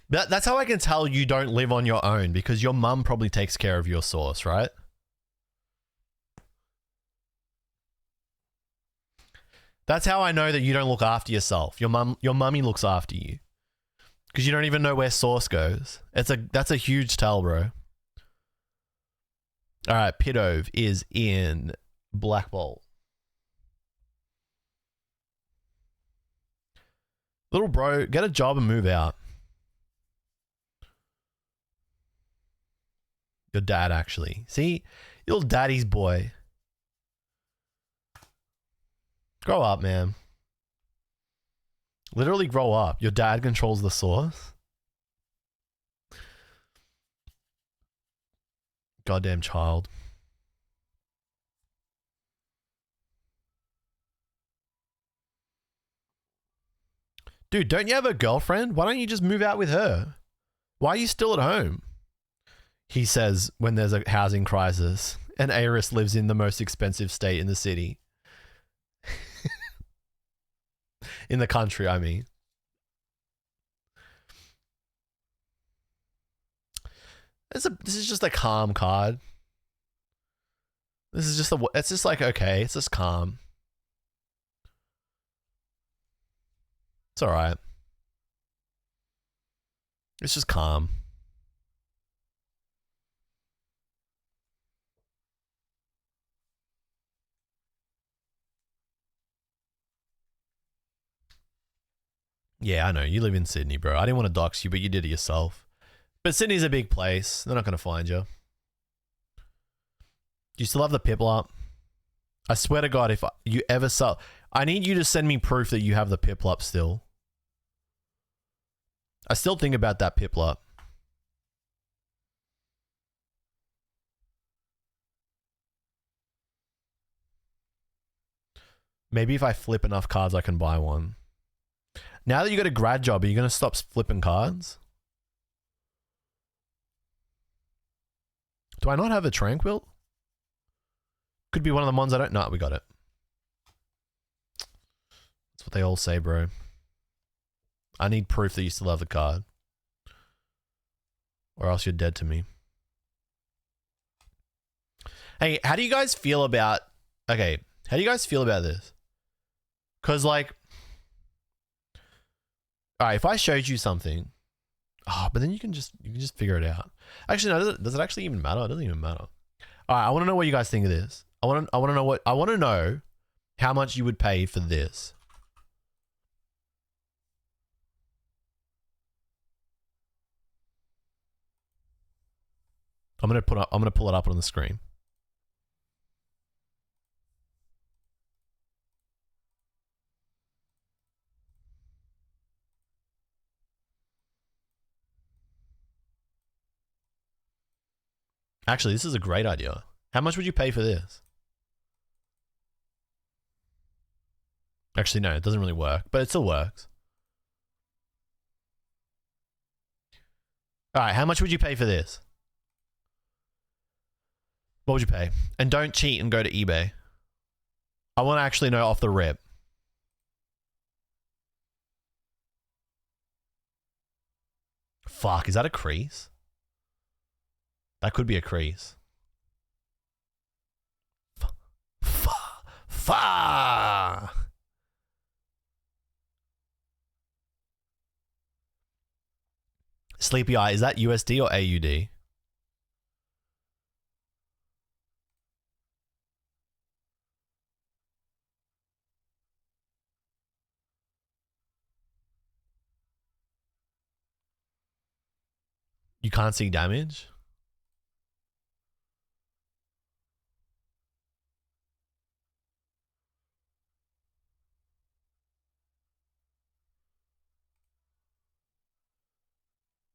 That's how I can tell you don't live on your own, because your mum probably takes care of your sauce, right? That's how I know that you don't look after yourself. Your mummy looks after you, because you don't even know where sauce goes. That's a huge tell, bro. All right, Pitove is in Black Bolt. Little bro, get a job and move out. Your dad, actually. See? Your daddy's boy. Grow up, man. Literally grow up. Your dad controls the sauce. Goddamn child. Dude, don't you have a girlfriend? Why don't you just move out with her? Why are you still at home? He says when there's a housing crisis and Aris lives in the most expensive state in the city. In the country, I mean. This is just a calm card. This is just it's just like, okay, it's just calm. It's all right. It's just calm. Yeah, I know. You live in Sydney, bro. I didn't want to dox you, but you did it yourself. But Sydney's a big place. They're not going to find you. Do you still have the Piplup? I swear to God, if you ever sell... I need you to send me proof that you have the Piplup still. I still think about that Piplup. Maybe if I flip enough cards, I can buy one. Now that you got a grad job, are you going to stop flipping cards? Do I not have a Tranquil? Could be one of the ones I don't... No, we got it. That's what they all say, bro. I need proof that you still have the card. Or else you're dead to me. Hey, how do you guys feel about... Okay, how do you guys feel about this? Because, like... Alright, if I showed you something... Oh, but then you can just figure it out. Actually, no, does it actually even matter? It doesn't even matter. Alright, I want to know what you guys think of this. I want to know how much you would pay for this. I'm gonna pull it up on the screen. Actually, this is a great idea. How much would you pay for this? Actually, no, it doesn't really work, but it still works. All right, how much would you pay for this? What would you pay? And don't cheat and go to eBay. I want to actually know off the rip. Fuck, is that a crease? That could be a crease. Sleepy Eye, is that USD or AUD? You can't see damage?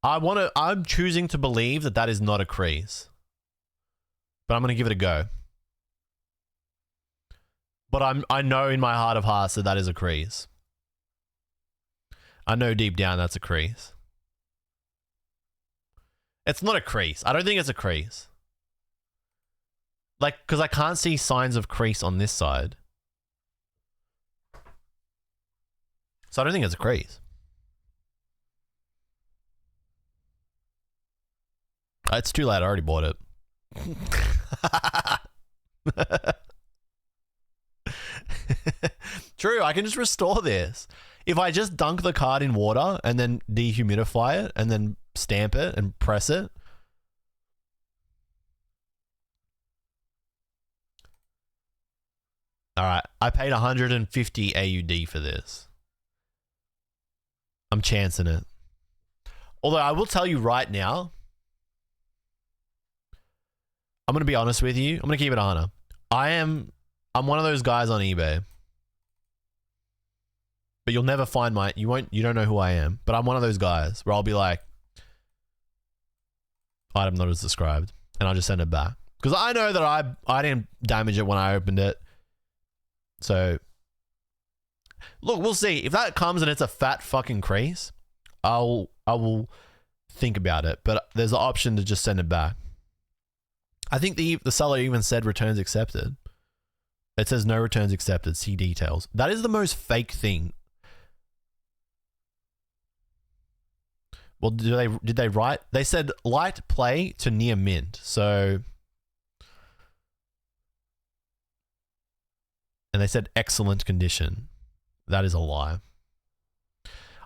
I'm choosing to believe that that is not a crease. But I'm going to give it a go. But I know in my heart of hearts that that is a crease. I know deep down that's a crease. It's not a crease. I don't think it's a crease. Like, because I can't see signs of crease on this side. So I don't think it's a crease. It's too late. I already bought it. True. I can just restore this. If I just dunk the card in water and then dehumidify it and then stamp it and press it. All right. I paid 150 AUD for this. I'm chancing it. Although I will tell you right now, I'm going to be honest with you. I'm going to keep it 100. I'm one of those guys on eBay. But you'll never find you don't know who I am. But I'm one of those guys where I'll be like, item not as described. And I'll just send it back. Because I know that I didn't damage it when I opened it. So, Look, we'll see. If that comes and it's a fat fucking crease, I will think about it. But there's the option to just send it back. I think the seller even said returns accepted. It says no returns accepted. See details. That is the most fake thing. Well, did they write? They said light play to near mint. So, and they said excellent condition. That is a lie.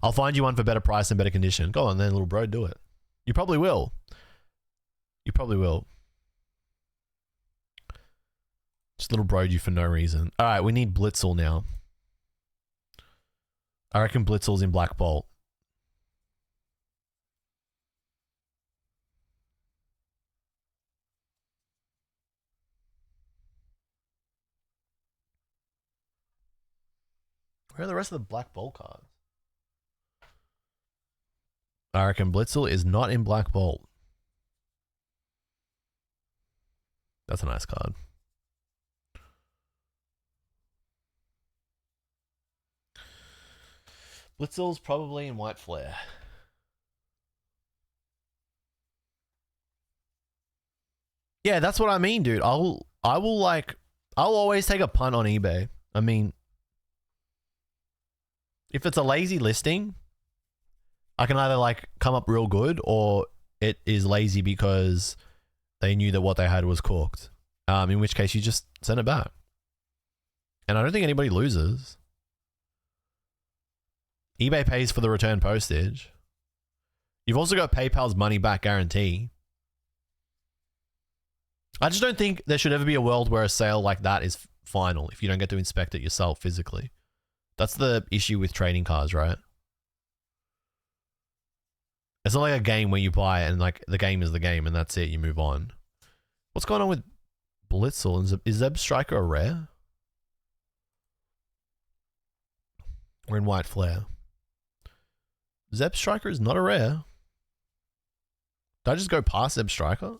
I'll find you one for better price and better condition. Go on then, little bro, do it. You probably will. You probably will. Just little broed you for no reason. All right, we need Blitzel now. I reckon Blitzel's in Black Bolt. Where are the rest of the Black Bolt cards? I reckon Blitzel is not in Black Bolt. That's a nice card. Blitzel's probably in White Flare. Yeah, that's what I mean, dude. I'll always take a punt on eBay. I mean, if it's a lazy listing, I can either like come up real good or it is lazy because they knew that what they had was cooked. In which case you just send it back. And I don't think anybody loses. eBay pays for the return postage. You've also got PayPal's money back guarantee. I just don't think there should ever be a world where a sale like that is final if you don't get to inspect it yourself physically. That's the issue with trading cards, right? It's not like a game where you buy it and like the game is the game and that's it, you move on. What's going on with Blitzel? Is Zeb Striker a rare? We're in White Flare. Zeb Striker is not a rare. Did I just go past Zeb Striker?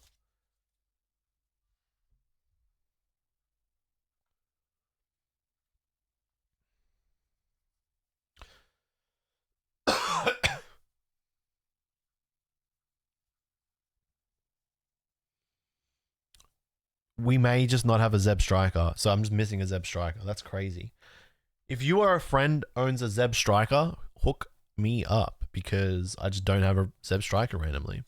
We may just not have a Zeb Striker, so I'm just missing a Zeb Striker. That's crazy. If you or a friend owns a Zeb Striker, hook me up because I just don't have a Zeb Striker randomly.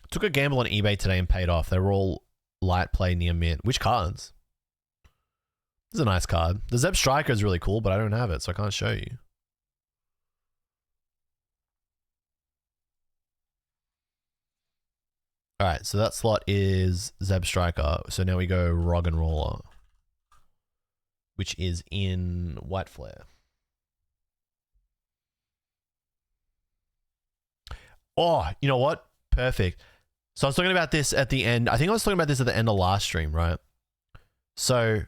Took a gamble on eBay today and paid off. They were all light play near mint. Which cards? This is a nice card. The Zeb Striker is really cool, but I don't have it, so I can't show you. All right, so that slot is Zeb Striker. So now we go Rog and Roller, which is in White Flare. Oh, you know what? Perfect. So I was talking about this at the end. I think I was talking about this at the end of last stream, right? So,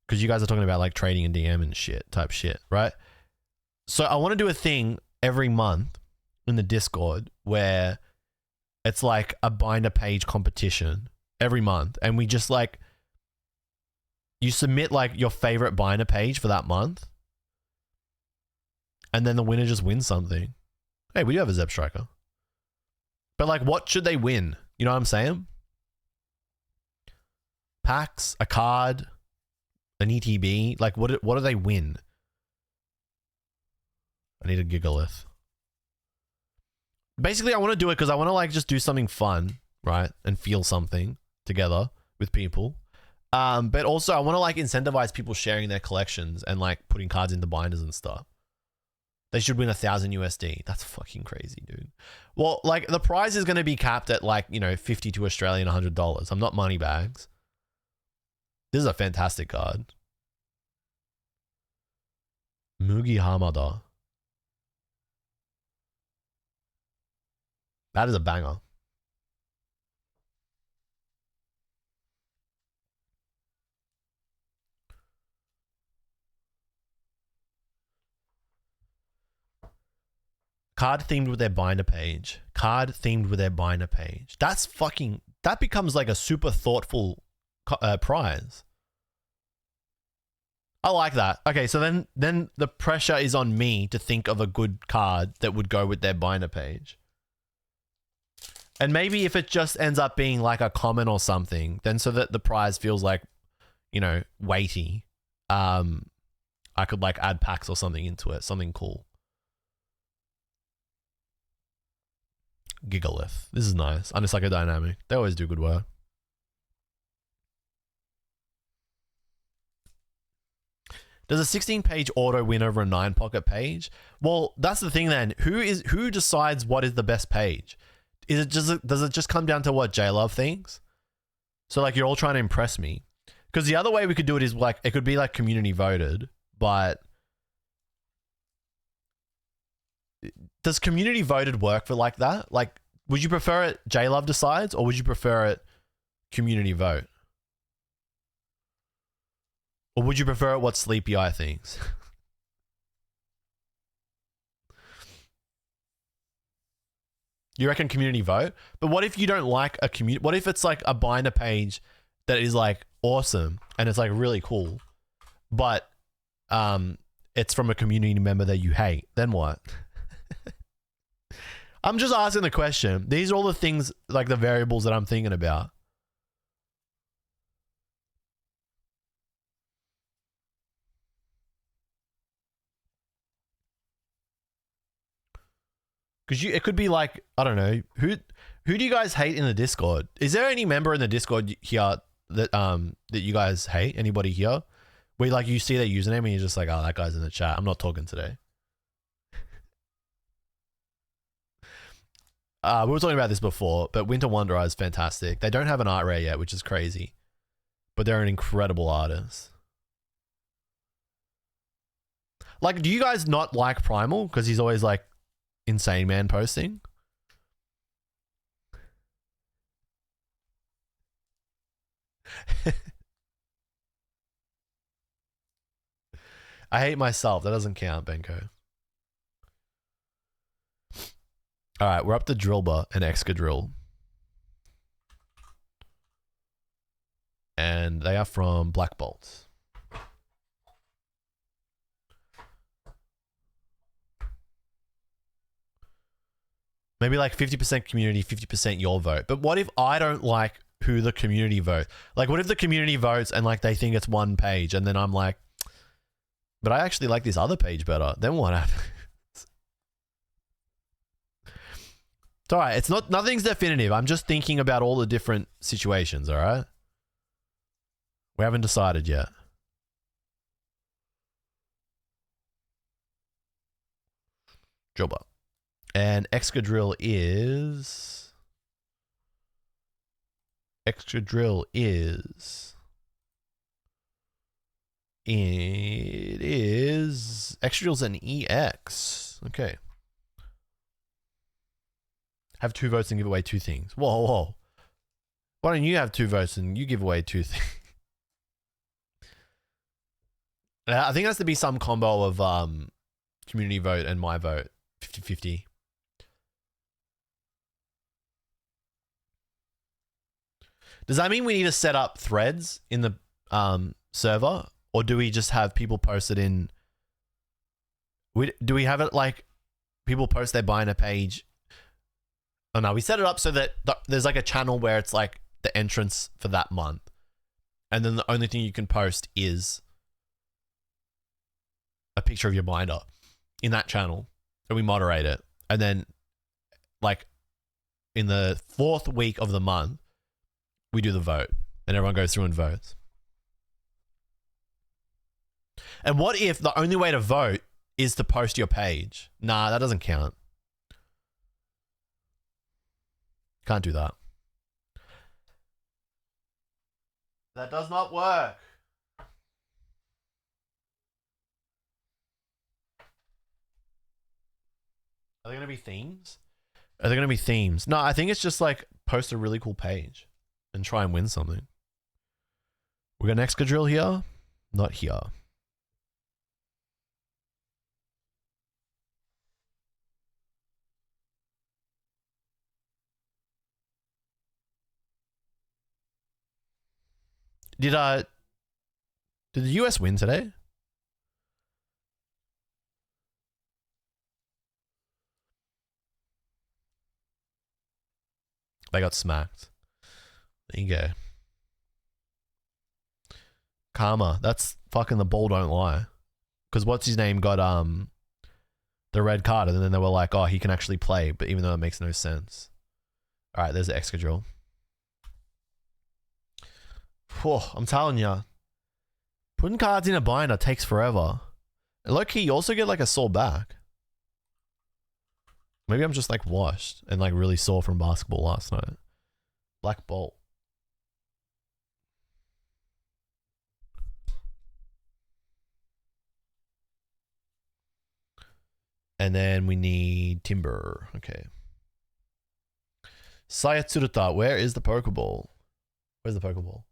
because you guys are talking about like trading in DM and shit, type shit, right? So I want to do a thing every month in the Discord where it's like a binder page competition every month. And we just like, you submit like your favorite binder page for that month. And then the winner just wins something. Hey, we do have a Zeb Striker. But like, what should they win? You know what I'm saying? Packs, a card, an ETB. Like, what do they win? I need a Gigalith. Basically, I want to do it because I want to like just do something fun, right? And feel something together with people. But also I want to like incentivize people sharing their collections and like putting cards into binders and stuff. They should win 1,000 USD. That's fucking crazy, dude. Well, like the prize is going to be capped at like, you know, 52 Australian, $100. I'm not money bags. This is a fantastic card. Mugi Hamada. That is a banger. Card themed with their binder page. Card themed with their binder page. That's fucking... That becomes like a super thoughtful prize. I like that. Okay, so then the pressure is on me to think of a good card that would go with their binder page. And maybe if it just ends up being like a common or something, then so that the prize feels like, you know, weighty, I could like add packs or something into it, something cool. Gigalith. This is nice. Undersucker Dynamic. They always do good work. Does a 16-page auto win over a 9-pocket page? Well, that's the thing then. Who decides what is the best page? Does it just come down to what JLUV thinks? So like you're all trying to impress me. Because the other way we could do it is like it could be like community voted, but does community voted work for like that? Like, would you prefer it JLUV decides or would you prefer it community vote? Or would you prefer it what Sleepy Eye thinks? You reckon community vote? But what if you don't like a community? What if it's like a binder page that is like awesome and it's like really cool, but it's from a community member that you hate? Then what? I'm just asking the question. These are all the things, like the variables that I'm thinking about. Because it could be like, I don't know, who do you guys hate in the Discord? Is there any member in the Discord here that that you guys hate? Anybody here? Where like you see their username and you're just like, oh, that guy's in the chat. I'm not talking today. We were talking about this before, but Winter Wanderer is fantastic. They don't have an art rare yet, which is crazy, but they're an incredible artist. Like, do you guys not like Primal? Because he's always like Insane Man posting. I hate myself. That doesn't count, Benko. All right, we're up to Drillbur and Excadrill. And they are from Black Bolt. Maybe like 50% community, 50% your vote. But what if I don't like who the community vote? Like, what if the community votes and like they think it's one page and then I'm like, but I actually like this other page better. Then what happens? It's all right. It's not, nothing's definitive. I'm just thinking about all the different situations, all right? We haven't decided yet. Drillbur. And Excadrill is... Excadrill is... It is... Excadrill's an EX. Okay. Have 2 votes and give away 2 things. Whoa, whoa. Why don't you have 2 votes and you give away 2 things? I think it has to be some combo of community vote and my vote. 50-50. Does that mean we need to set up threads in the server? Or do we just have people post it in... Do we have it like people post their binder page? Oh no, we set it up so that there's like a channel where it's like the entrance for that month. And then the only thing you can post is a picture of your binder in that channel. And we moderate it. And then like in the 4th week of the month, we do the vote and everyone goes through and votes. And what if the only way to vote is to post your page? Nah, that doesn't count. Can't do that. That does not work. Are there going to be themes? Are there going to be themes? No, I think it's just like post a really cool page and try and win something. We got an Excadrill here, not here. Did the US win today? They got smacked. There you go. Karma. That's fucking the ball don't lie. Because what's his name got the red card, and then they were like, oh, he can actually play, but even though it makes no sense. All right, there's the Excadrill. Whew, I'm telling you, putting cards in a binder takes forever. And low-key, you also get like a sore back. Maybe I'm just like washed and like really sore from basketball last night. Black Bolt. And then we need Timber. Okay. Sayatsuruta, where is the Pokeball? Where's the Pokeball?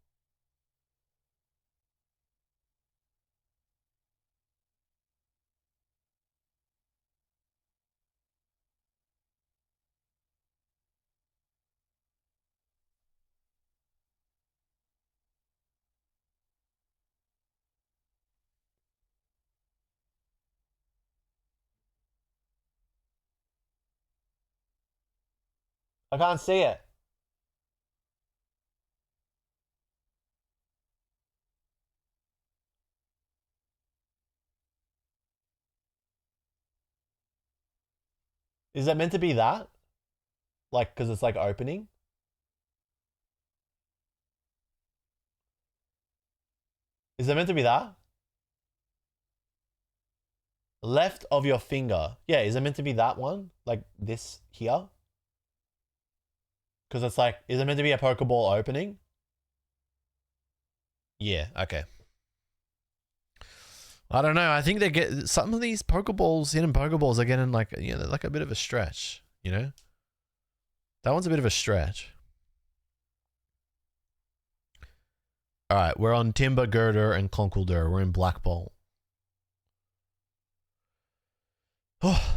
I can't see it. Is that meant to be that? Like, because it's like opening? Is it meant to be that? Left of your finger. Yeah, is it meant to be that one? Like this here? Because it's like, is it meant to be a Pokeball opening? Yeah, okay. I don't know. I think they get some of these Pokeballs, hidden Pokeballs are getting like, you know, like a bit of a stretch, you know? That one's a bit of a stretch. All right, we're on Timber, Girder, and Conkeldurr. We're in Black Bolt. Oh.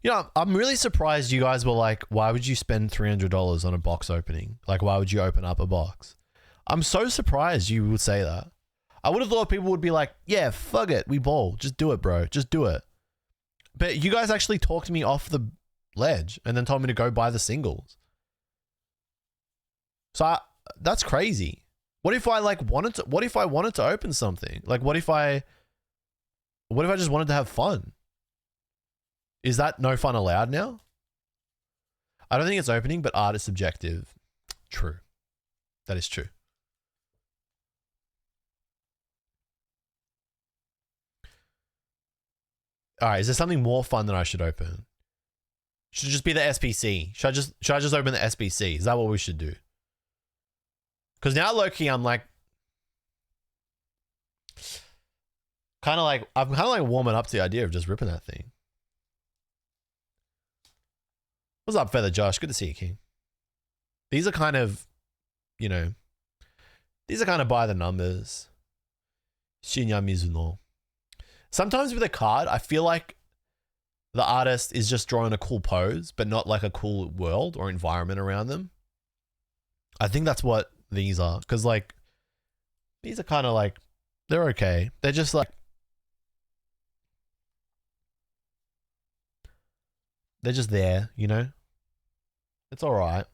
You know, I'm really surprised you guys were like, why would you spend $300 on a box opening? Like, why would you open up a box? I'm so surprised you would say that. I would have thought people would be like, yeah, fuck it. We ball. Just do it, bro. Just do it. But you guys actually talked me off the ledge and then told me to go buy the singles. So that's crazy. What if I like wanted to, what if I wanted to open something? Like, what if I just wanted to have fun? Is that no fun allowed now? I don't think it's opening, but art is subjective. True. That is true. All right, is there something more fun that I should open? Should it just be the SPC? Should I just open the SPC? Is that what we should do? Because now low-key, I'm like, I'm kind of like warming up to the idea of just ripping that thing. What's up, Feather Josh? Good to see you, King. These are kind of, you know, these are kind of by the numbers. Shinya Mizuno. Sometimes with a card, I feel like the artist is just drawing a cool pose, but not like a cool world or environment around them. I think that's what these are. Because like, these are kind of like, they're okay. They're just like, they're just there, you know? It's all right.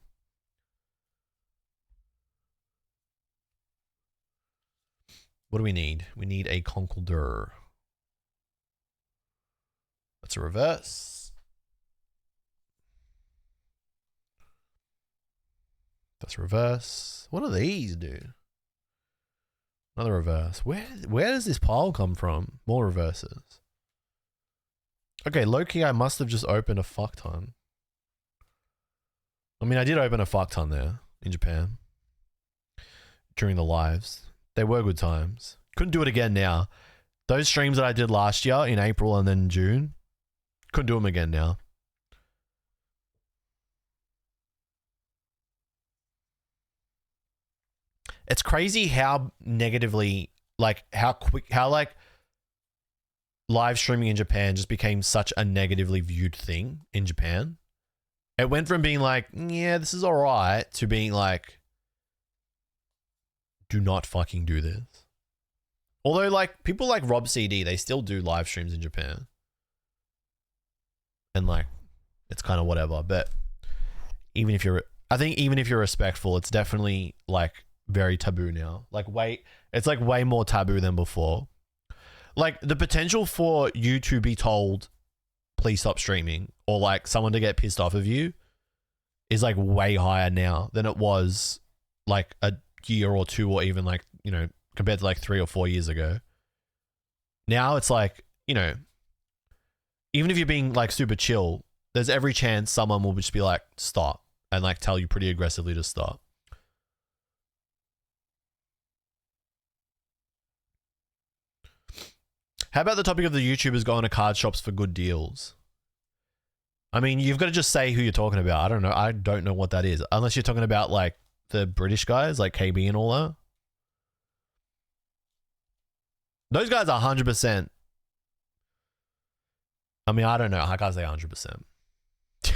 What do we need? We need a Conkeldurr. That's a reverse. That's reverse. What do these do? Another reverse. Where does this pile come from? More reverses. Okay, low-key, I must have just opened a fuck ton. I mean, I did open a fuck ton there in Japan during the lives. They were good times. Couldn't do it again now. Those streams that I did last year in April and then June, couldn't do them again now. It's crazy how negatively, like, how quick, how, like, live streaming in Japan just became such a negatively viewed thing in Japan. It went from being like, yeah, this is all right, to being like, do not fucking do this. Although, like, people like Rob CD, they still do live streams in Japan. And, like, it's kind of whatever. But I think even if you're respectful, it's definitely, like, very taboo now. Like, it's, like, way more taboo than before. Like, the potential for you to be told, please stop streaming, or, like, someone to get pissed off of you is, like, way higher now than it was, like, a year or two, or even, like, you know, compared to like 3 or 4 years ago. Now it's like, you know, even if you're being like super chill, there's every chance someone will just be like, stop, and like tell you pretty aggressively to stop. How about the topic of the YouTubers going to card shops for good deals? I mean, you've got to just say who you're talking about. I don't know. I don't know what that is. Unless you're talking about like the British guys, like KB and all that. Those guys are 100%. I mean, I don't know. I can't say 100%.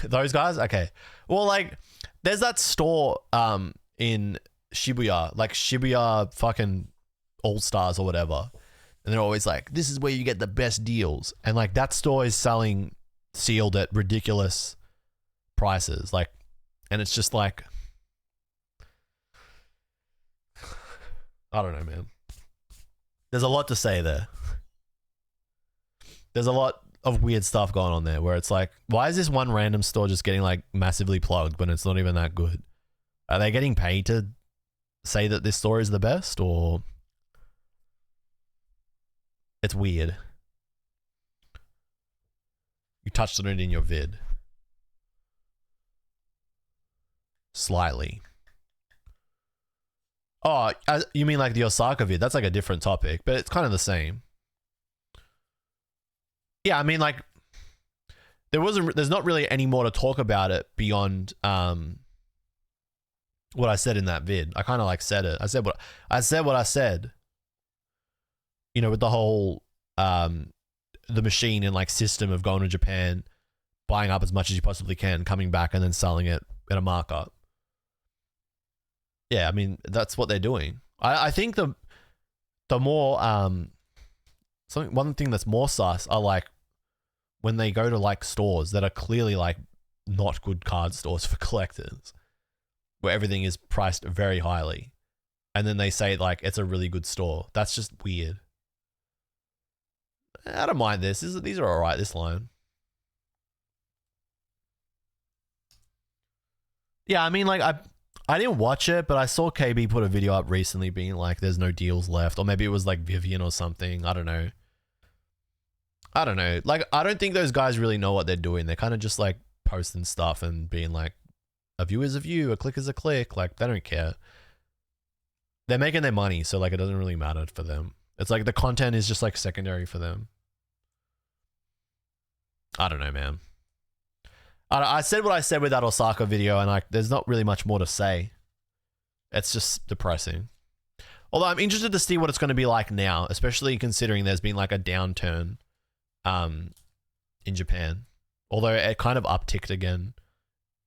Those guys? Okay. Well, like, there's that store in Shibuya, like Shibuya fucking All-Stars or whatever. And they're always like, this is where you get the best deals. And like that store is selling sealed at ridiculous prices. Like, and it's just like, I don't know, man. There's a lot to say there. There's a lot of weird stuff going on there where it's like, why is this one random store just getting like massively plugged when it's not even that good? Are they getting paid to say that this store is the best, or it's weird? You touched on it in your vid. Slightly. Oh, you mean like the Osaka vid? That's like a different topic, but it's kind of the same. Yeah, I mean, like, there's not really any more to talk about it beyond what I said in that vid. I kind of like said it. I said what I said. You know, with the whole the machine and like system of going to Japan, buying up as much as you possibly can, coming back and then selling it at a markup. Yeah, I mean, that's what they're doing. I think the more one thing that's more sus are like when they go to like stores that are clearly like not good card stores for collectors, where everything is priced very highly, and then they say like it's a really good store. That's just weird. I don't mind this. These are all right, this line. Yeah, I mean, like, I didn't watch it, but I saw KB put a video up recently being like, there's no deals left. Or maybe it was like Vivian or something. I don't know. Like, I don't think those guys really know what they're doing. They're kind of just like posting stuff and being like, a view is a view, a click is a click. Like, they don't care. They're making their money, so like it doesn't really matter for them. It's like the content is just like secondary for them. I don't know, man. I said what I said with that Osaka video, and like, there's not really much more to say. It's just depressing. Although I'm interested to see what it's going to be like now, especially considering there's been like a downturn in Japan. Although it kind of upticked again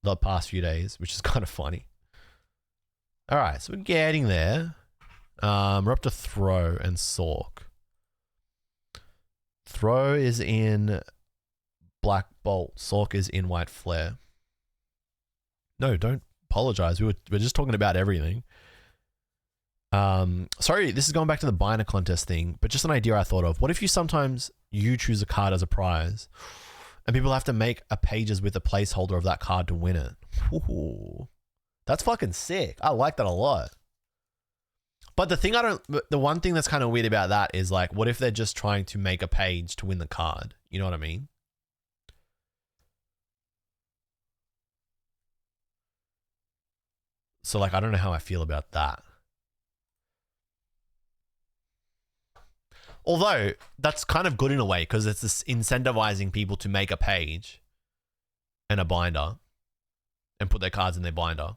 the past few days, which is kind of funny. All right, so we're getting there. We're up to Throw and Sork. Throw is in Black Bolt. Sork is in White Flare. No, don't apologize. We're just talking about everything. Sorry, this is going back to the Binder contest thing, but just an idea I thought of. What if you choose a card as a prize, and people have to make a pages with a placeholder of that card to win it? Ooh, that's fucking sick. I like that a lot. But the one thing that's kind of weird about that is like, what if they're just trying to make a page to win the card? You know what I mean? So like, I don't know how I feel about that. Although that's kind of good in a way, because it's this incentivizing people to make a page and a binder and put their cards in their binder.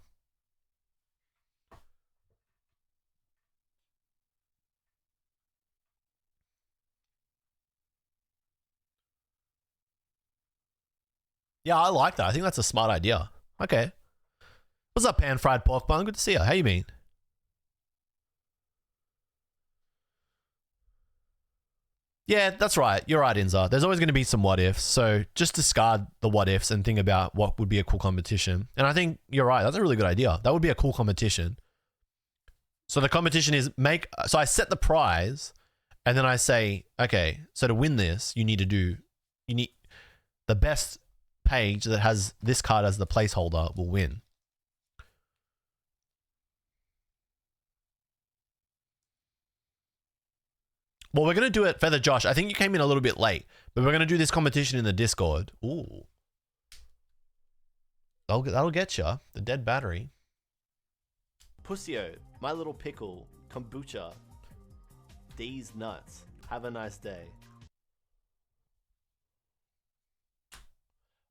Yeah, I like that. I think that's a smart idea. Okay. What's up, pan fried pork bun? Good to see you. How you been? Yeah, that's right. You're right, Inza. There's always going to be some what ifs. So just discard the what ifs and think about what would be a cool competition. And I think you're right. That's a really good idea. That would be a cool competition. So the competition is so I set the prize and then I say, okay, so to win this, you need the best page that has this card as the placeholder will win. Well, we're going to do it, Feather Josh. I think you came in a little bit late, but we're going to do this competition in the Discord. Ooh. That'll get you. The dead battery. Pussyo, my little pickle, kombucha, these nuts. Have a nice day.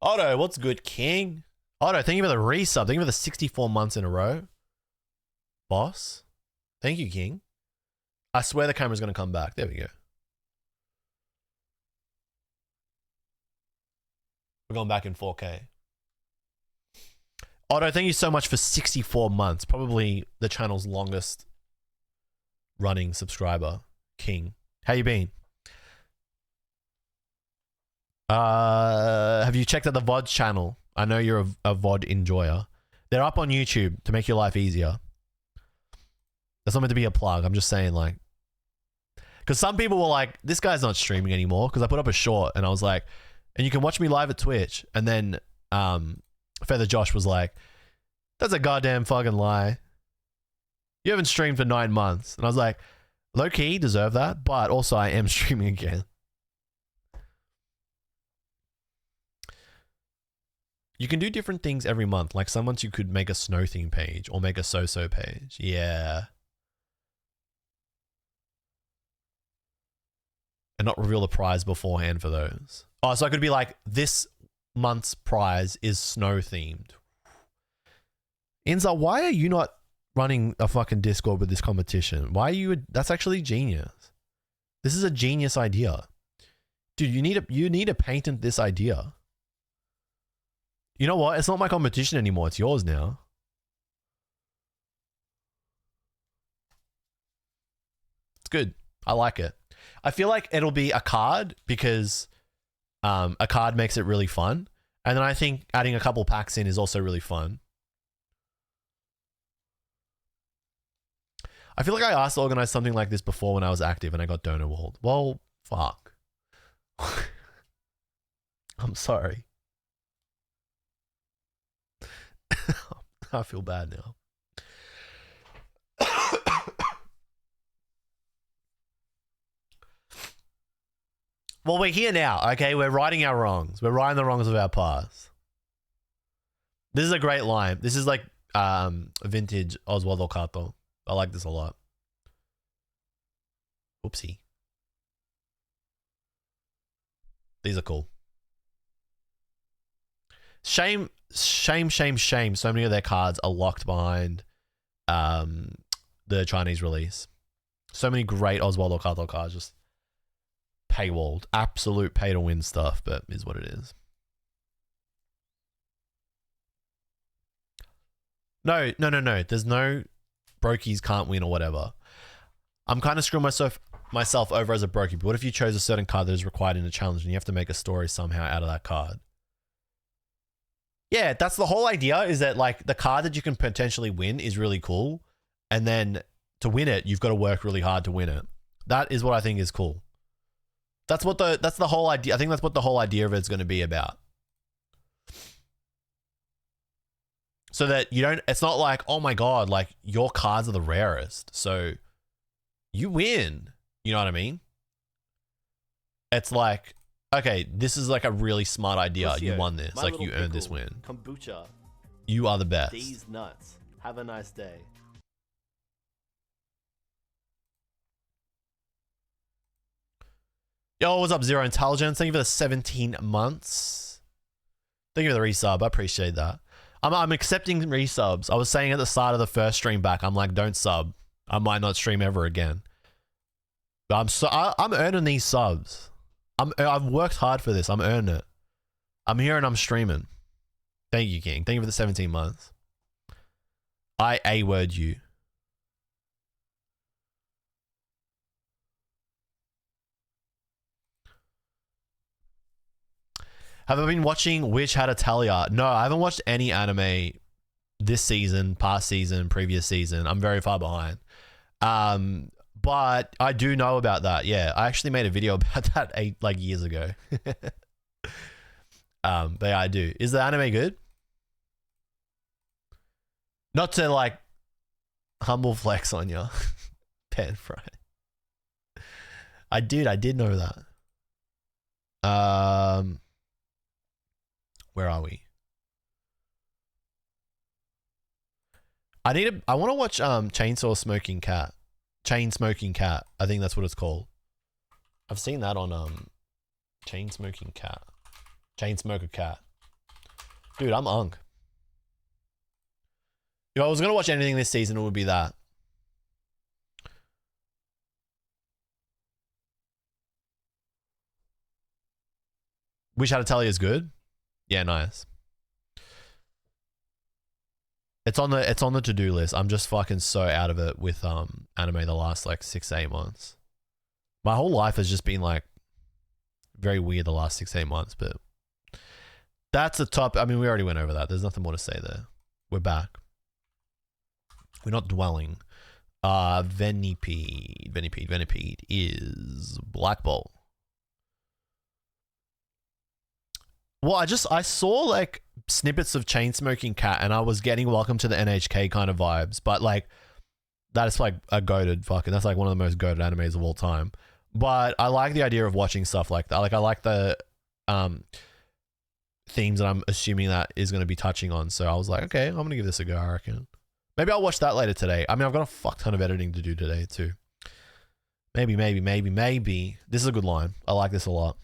Otto, what's good, King? Otto, thank you for the resub. Thank you for the 64 months in a row. Boss. Thank you, King. I swear the camera's going to come back. There we go. We're going back in 4K. Otto, thank you so much for 64 months. Probably the channel's longest running subscriber. King. How you been? Have you checked out the VOD channel? I know you're a VOD enjoyer. They're up on YouTube to make your life easier. That's not meant to be a plug. I'm just saying, like, because some people were like, this guy's not streaming anymore, because I put up a short and I was like, and you can watch me live at Twitch. And then Feather Josh was like, that's a goddamn fucking lie. You haven't streamed for 9 months. And I was like, low key, deserve that. But also I am streaming again. You can do different things every month. Like some months you could make a snow theme page or make a so-so page. Yeah. And not reveal the prize beforehand for those. Oh, so I could be like, this month's prize is snow themed. Inza, why are you not running a fucking Discord with this competition? Why are you? That's actually genius. This is a genius idea. Dude, you need to patent this idea. You know what? It's not my competition anymore. It's yours now. It's good. I like it. I feel like it'll be a card because a card makes it really fun. And then I think adding a couple packs in is also really fun. I feel like I asked to organize something like this before when I was active and I got donor walled. Well, fuck. I'm sorry. I feel bad now. Well, we're here now, okay? We're righting our wrongs. We're righting the wrongs of our past. This is a great line. This is like vintage Oswaldo Cato. I like this a lot. Oopsie. These are cool. Shame. So many of their cards are locked behind the Chinese release. So many great Oswaldo Cato cards just paywalled. Absolute pay to win stuff, but is what it is. No. There's no brokies can't win or whatever. I'm kind of screwing myself over as a brokey, but what if you chose a certain card that is required in a challenge and you have to make a story somehow out of that card? Yeah, that's the whole idea, is that like the card that you can potentially win is really cool. And then to win it, you've got to work really hard to win it. That is what I think is cool. That's the whole idea. I think that's what the whole idea of it's going to be about. So that you don't, it's not like, oh my God, like your cards are the rarest, so you win. You know what I mean? It's like, okay, this is like a really smart idea. You won this. Like you earned this win. Kombucha. You are the best. These nuts. Have a nice day. Yo, what's up, Zero Intelligence? Thank you for the 17 months. Thank you for the resub. I appreciate that. I'm accepting resubs. I was saying at the start of the first stream back, I'm like, don't sub. I might not stream ever again. But I'm earning these subs. I've worked hard for this. I'm earning it. I'm here and I'm streaming. Thank you, King. Thank you for the 17 months. I A-word you. Have I been watching Witch Hat Italia? No, I haven't watched any anime this season, past season, previous season. I'm very far behind. But I do know about that. Yeah, I actually made a video about that years ago. But yeah, I do. Is the anime good? Not to like humble flex on you, Pen Fry. I did know that. Where are we? I want to watch Chain Smoking Cat. I think that's what it's called. I've seen that on Chain Smoker Cat. Dude, I'm unk. If I was gonna watch anything this season, it would be that. Wish How to Tell You is good. Yeah, nice. It's on the to-do list. I'm just fucking so out of it with anime the last like 6 to 8 months. My whole life has just been like very weird the last 6 to 8 months, but that's the top. I mean, we already went over that. There's nothing more to say there. We're back. We're not dwelling. Venipede is Black Bolt. Well, I saw like snippets of Chain Smoking Cat and I was getting Welcome to the NHK kind of vibes, but like that's like a goated fucking, that's like one of the most goated animes of all time. But I like the idea of watching stuff like that. Like I like the themes that I'm assuming that is going to be touching on. So I was like, okay, I'm going to give this a go, I reckon. Maybe I'll watch that later today. I mean, I've got a fuck ton of editing to do today too. Maybe. This is a good line. I like this a lot.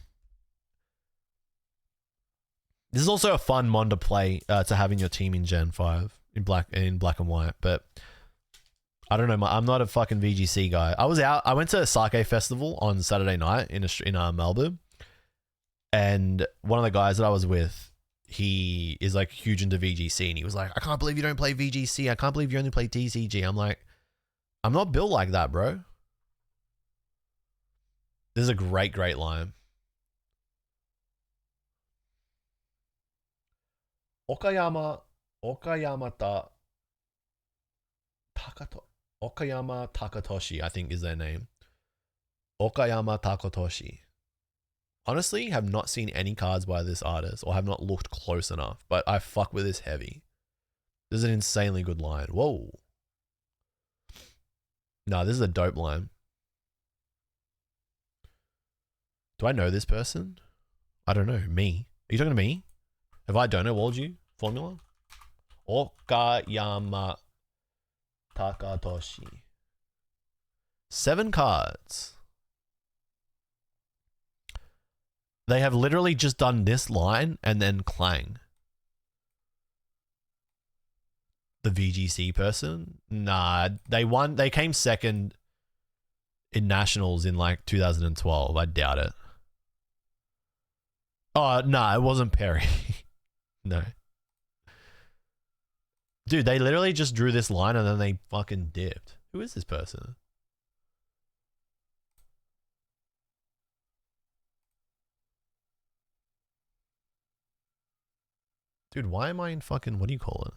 This is also a fun mon to play to have in your team in Gen 5 in black and white, but I don't know. I'm not a fucking VGC guy. I went to a sake festival on Saturday night in Melbourne, and one of the guys that I was with, he is like huge into VGC, and he was like, I can't believe you don't play VGC. I can't believe you only play TCG. I'm like, I'm not built like that, bro. This is a great line. Okayama Takatoshi, I think is their name. Okayama Takatoshi. Honestly, have not seen any cards by this artist or have not looked close enough, but I fuck with this heavy. This is an insanely good line. Whoa. Nah, this is a dope line. Do I know this person? I don't know. Me. Are you talking to me? If I don't know, what would you? Formula? Okayama Takatoshi. 7 cards. They have literally just done this line and then Clang. The VGC person? Nah, they came second in Nationals in like 2012. I doubt it. Oh, nah, it wasn't Perry. No. Dude, they literally just drew this line and then they fucking dipped. Who is this person? Dude, why am I in fucking, what do you call it?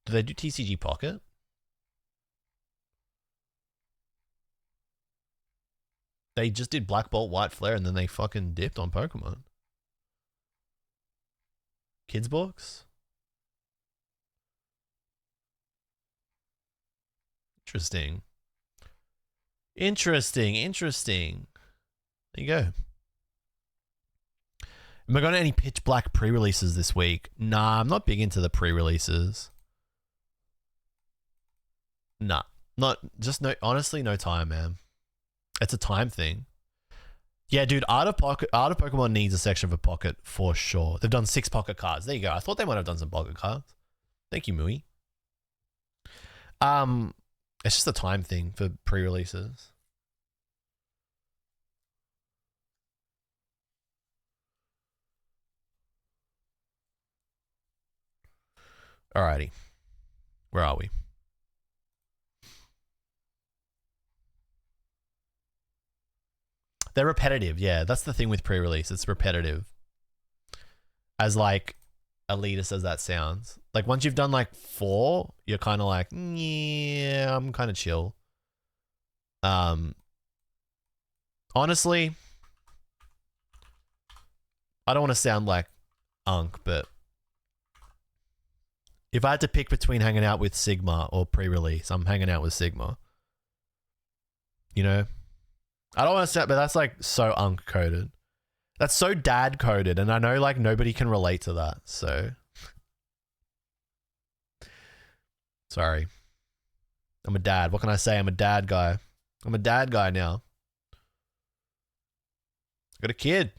Do they do TCG Pocket? They just did Black Bolt, White Flare, and then they fucking dipped on Pokemon. Kids books? Interesting. Interesting. There you go. Am I going to any Pitch Black pre-releases this week? Nah, I'm not big into the pre-releases. Nah, honestly, no time, man. It's a time thing. Yeah, dude, Art of Pokemon needs a section for Pocket for sure. They've done 6 Pocket cards. There you go. I thought they might have done some Pocket cards. Thank you, Mui. It's just a time thing for pre-releases. Alrighty. Where are we? They're repetitive. Yeah, that's the thing with pre-release. It's repetitive. As like elitist as that sounds. Like once you've done like 4, you're kind of like, yeah, I'm kind of chill. Honestly, I don't want to sound like Unk, but if I had to pick between hanging out with Sigma or pre-release, I'm hanging out with Sigma. You know? I don't want to sound, but that's like so Unk coded. That's so dad coded, and I know like nobody can relate to that, so. Sorry. I'm a dad. What can I say? I'm a dad guy. I'm a dad guy now. I got a kid.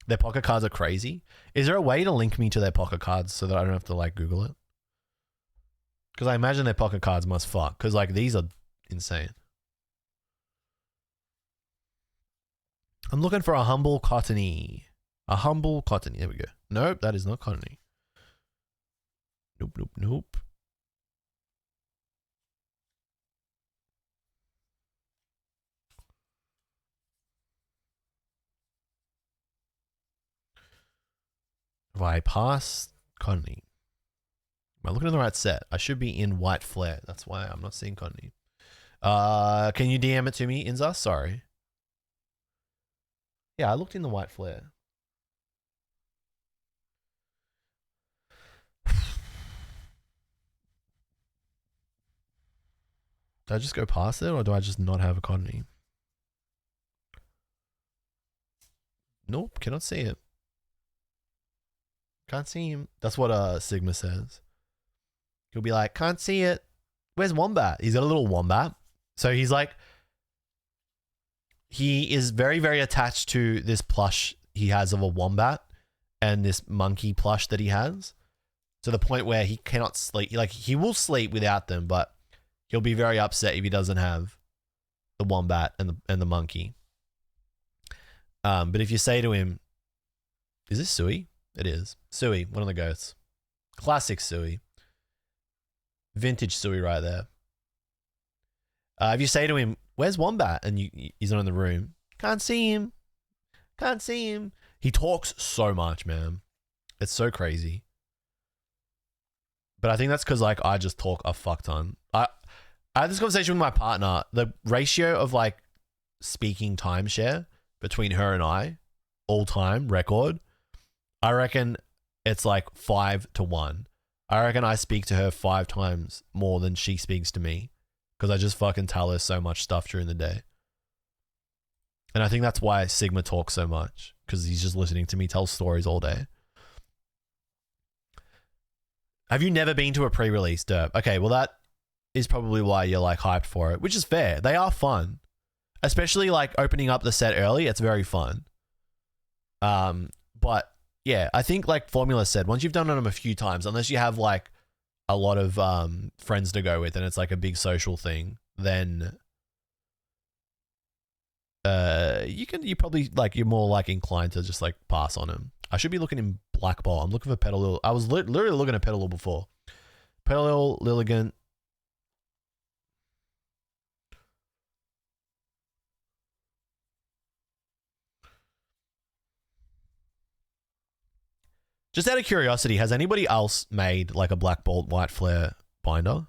Their pocket cards are crazy. Is there a way to link me to their pocket cards so that I don't have to like Google it? Because I imagine their pocket cards must fuck. Because like these are insane. I'm looking for a humble cottony. A humble cottony. There we go. Nope, that is not cottony. Nope, nope, nope. Have I passed cottony? Am I looking at the right set? I should be in white flare. That's why I'm not seeing cottony. Can you DM it to me, Inza? Sorry. Yeah, I looked in the white flare. Do I just go past it or do I just not have a cottony? Nope, cannot see it. Can't see him. That's what Sigma says. He'll be like, can't see it. Where's Wombat? He's got a little Wombat. So he's like, he is very, very attached to this plush he has of a Wombat and this monkey plush that he has, to the point where he cannot sleep. Like, he will sleep without them, but he'll be very upset if he doesn't have the Wombat and the monkey. But if you say to him, is this Sui? It is. Sui, one of the ghosts. Classic Sui. Vintage Sui right there. If you say to him, where's Wombat? And he's not in the room. Can't see him. Can't see him. He talks so much, man. It's so crazy. But I think that's because like I just talk a fuck ton. I had this conversation with my partner. The ratio of like speaking timeshare between her and I, all time record, I reckon it's like 5-1. I reckon I speak to her 5 times more than she speaks to me, because I just fucking tell her so much stuff during the day. And I think that's why Sigma talks so much, because he's just listening to me tell stories all day. Have you never been to a pre-release, Derp? Okay, well that is probably why you're like hyped for it, which is fair. They are fun. Especially like opening up the set early, it's very fun. But yeah, I think like Formula said, once you've done them a few times, unless you have like a lot of friends to go with and it's like a big social thing, then you probably like, you're more like inclined to just like pass on him. I should be looking in Black Ball. I'm looking for Petalil. I was literally looking at Petalil before. Petalil, Lilligant. Just out of curiosity, has anybody else made like a Black Bolt White Flare binder?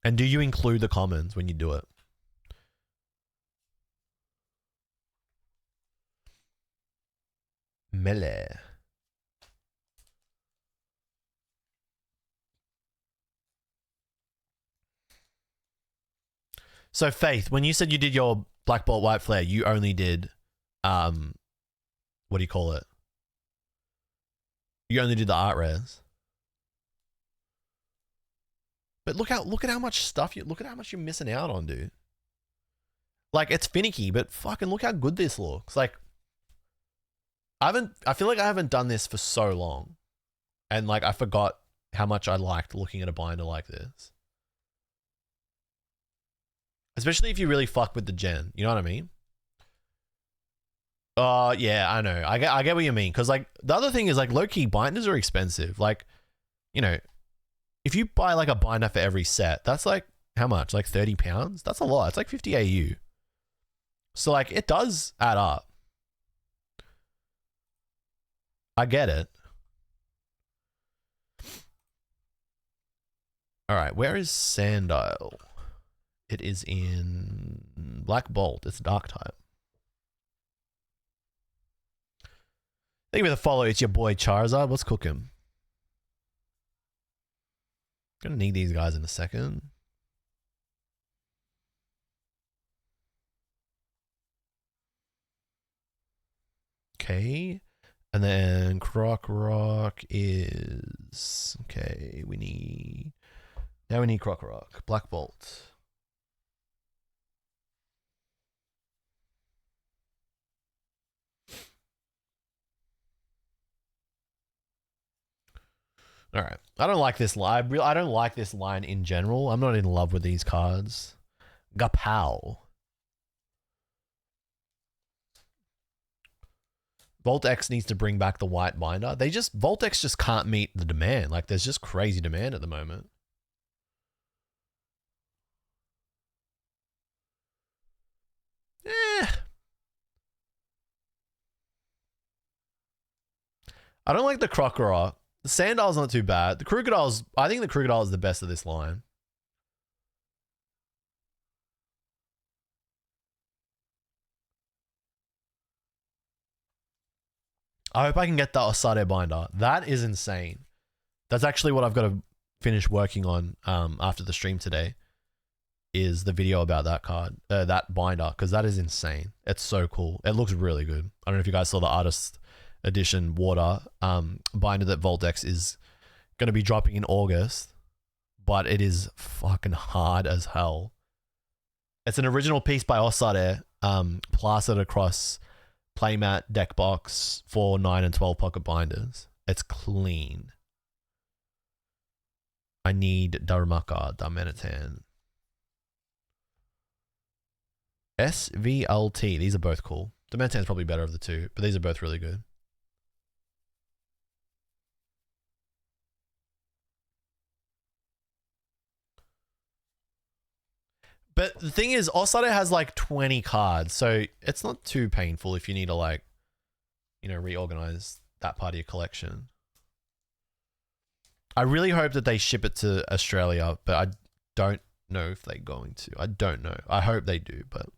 And do you include the commons when you do it? Melee. So Faith, when you said you did your Black Bolt White Flare, you only did, what do you call it? You only did the art rares. But look at how much stuff look at how much you're missing out on, dude. Like, it's finicky, but fucking look how good this looks. Like, I feel like I haven't done this for so long. And like, I forgot how much I liked looking at a binder like this. Especially if you really fuck with the gen, you know what I mean? Yeah, I know. I get what you mean. Cause like the other thing is like low-key binders are expensive. Like, you know, if you buy like a binder for every set, that's like how much? Like £30? That's a lot. It's like 50 AU. So like it does add up. I get it. All right, where is Sandile? It is in Black Bolt. It's dark type. Thank you for the follow. It's your boy Charizard. What's cooking? Gonna need these guys in a second. Okay. And then Croc Rock is... Okay, we need... Now we need Croc Rock. Black Bolt. All right. I don't like this line. I don't like this line in general. I'm not in love with these cards. Gapow. Voltex needs to bring back the white binder. Voltex just can't meet the demand. Like, there's just crazy demand at the moment. I don't like the Crocodile. The Sandile's not too bad. I think the Crocodile is the best of this line. I hope I can get the Osade binder. That is insane. That's actually what I've got to finish working on after the stream today, is the video about that card, that binder, because that is insane. It's so cool. It looks really good. I don't know if you guys saw the artist edition water binder that Voltex is going to be dropping in August, but it is fucking hard as hell. It's an original piece by Osade, plastered across playmat, deck box, 4, 9, and 12 pocket binders. It's clean. I need Darumaka, Darmanitan. SVLT. These are both cool. Darmanitan's probably better of the two, but these are both really good. But the thing is, Osade has like 20 cards, so it's not too painful if you need to like, you know, reorganize that part of your collection. I really hope that they ship it to Australia, but I don't know if they're going to. I don't know. I hope they do, but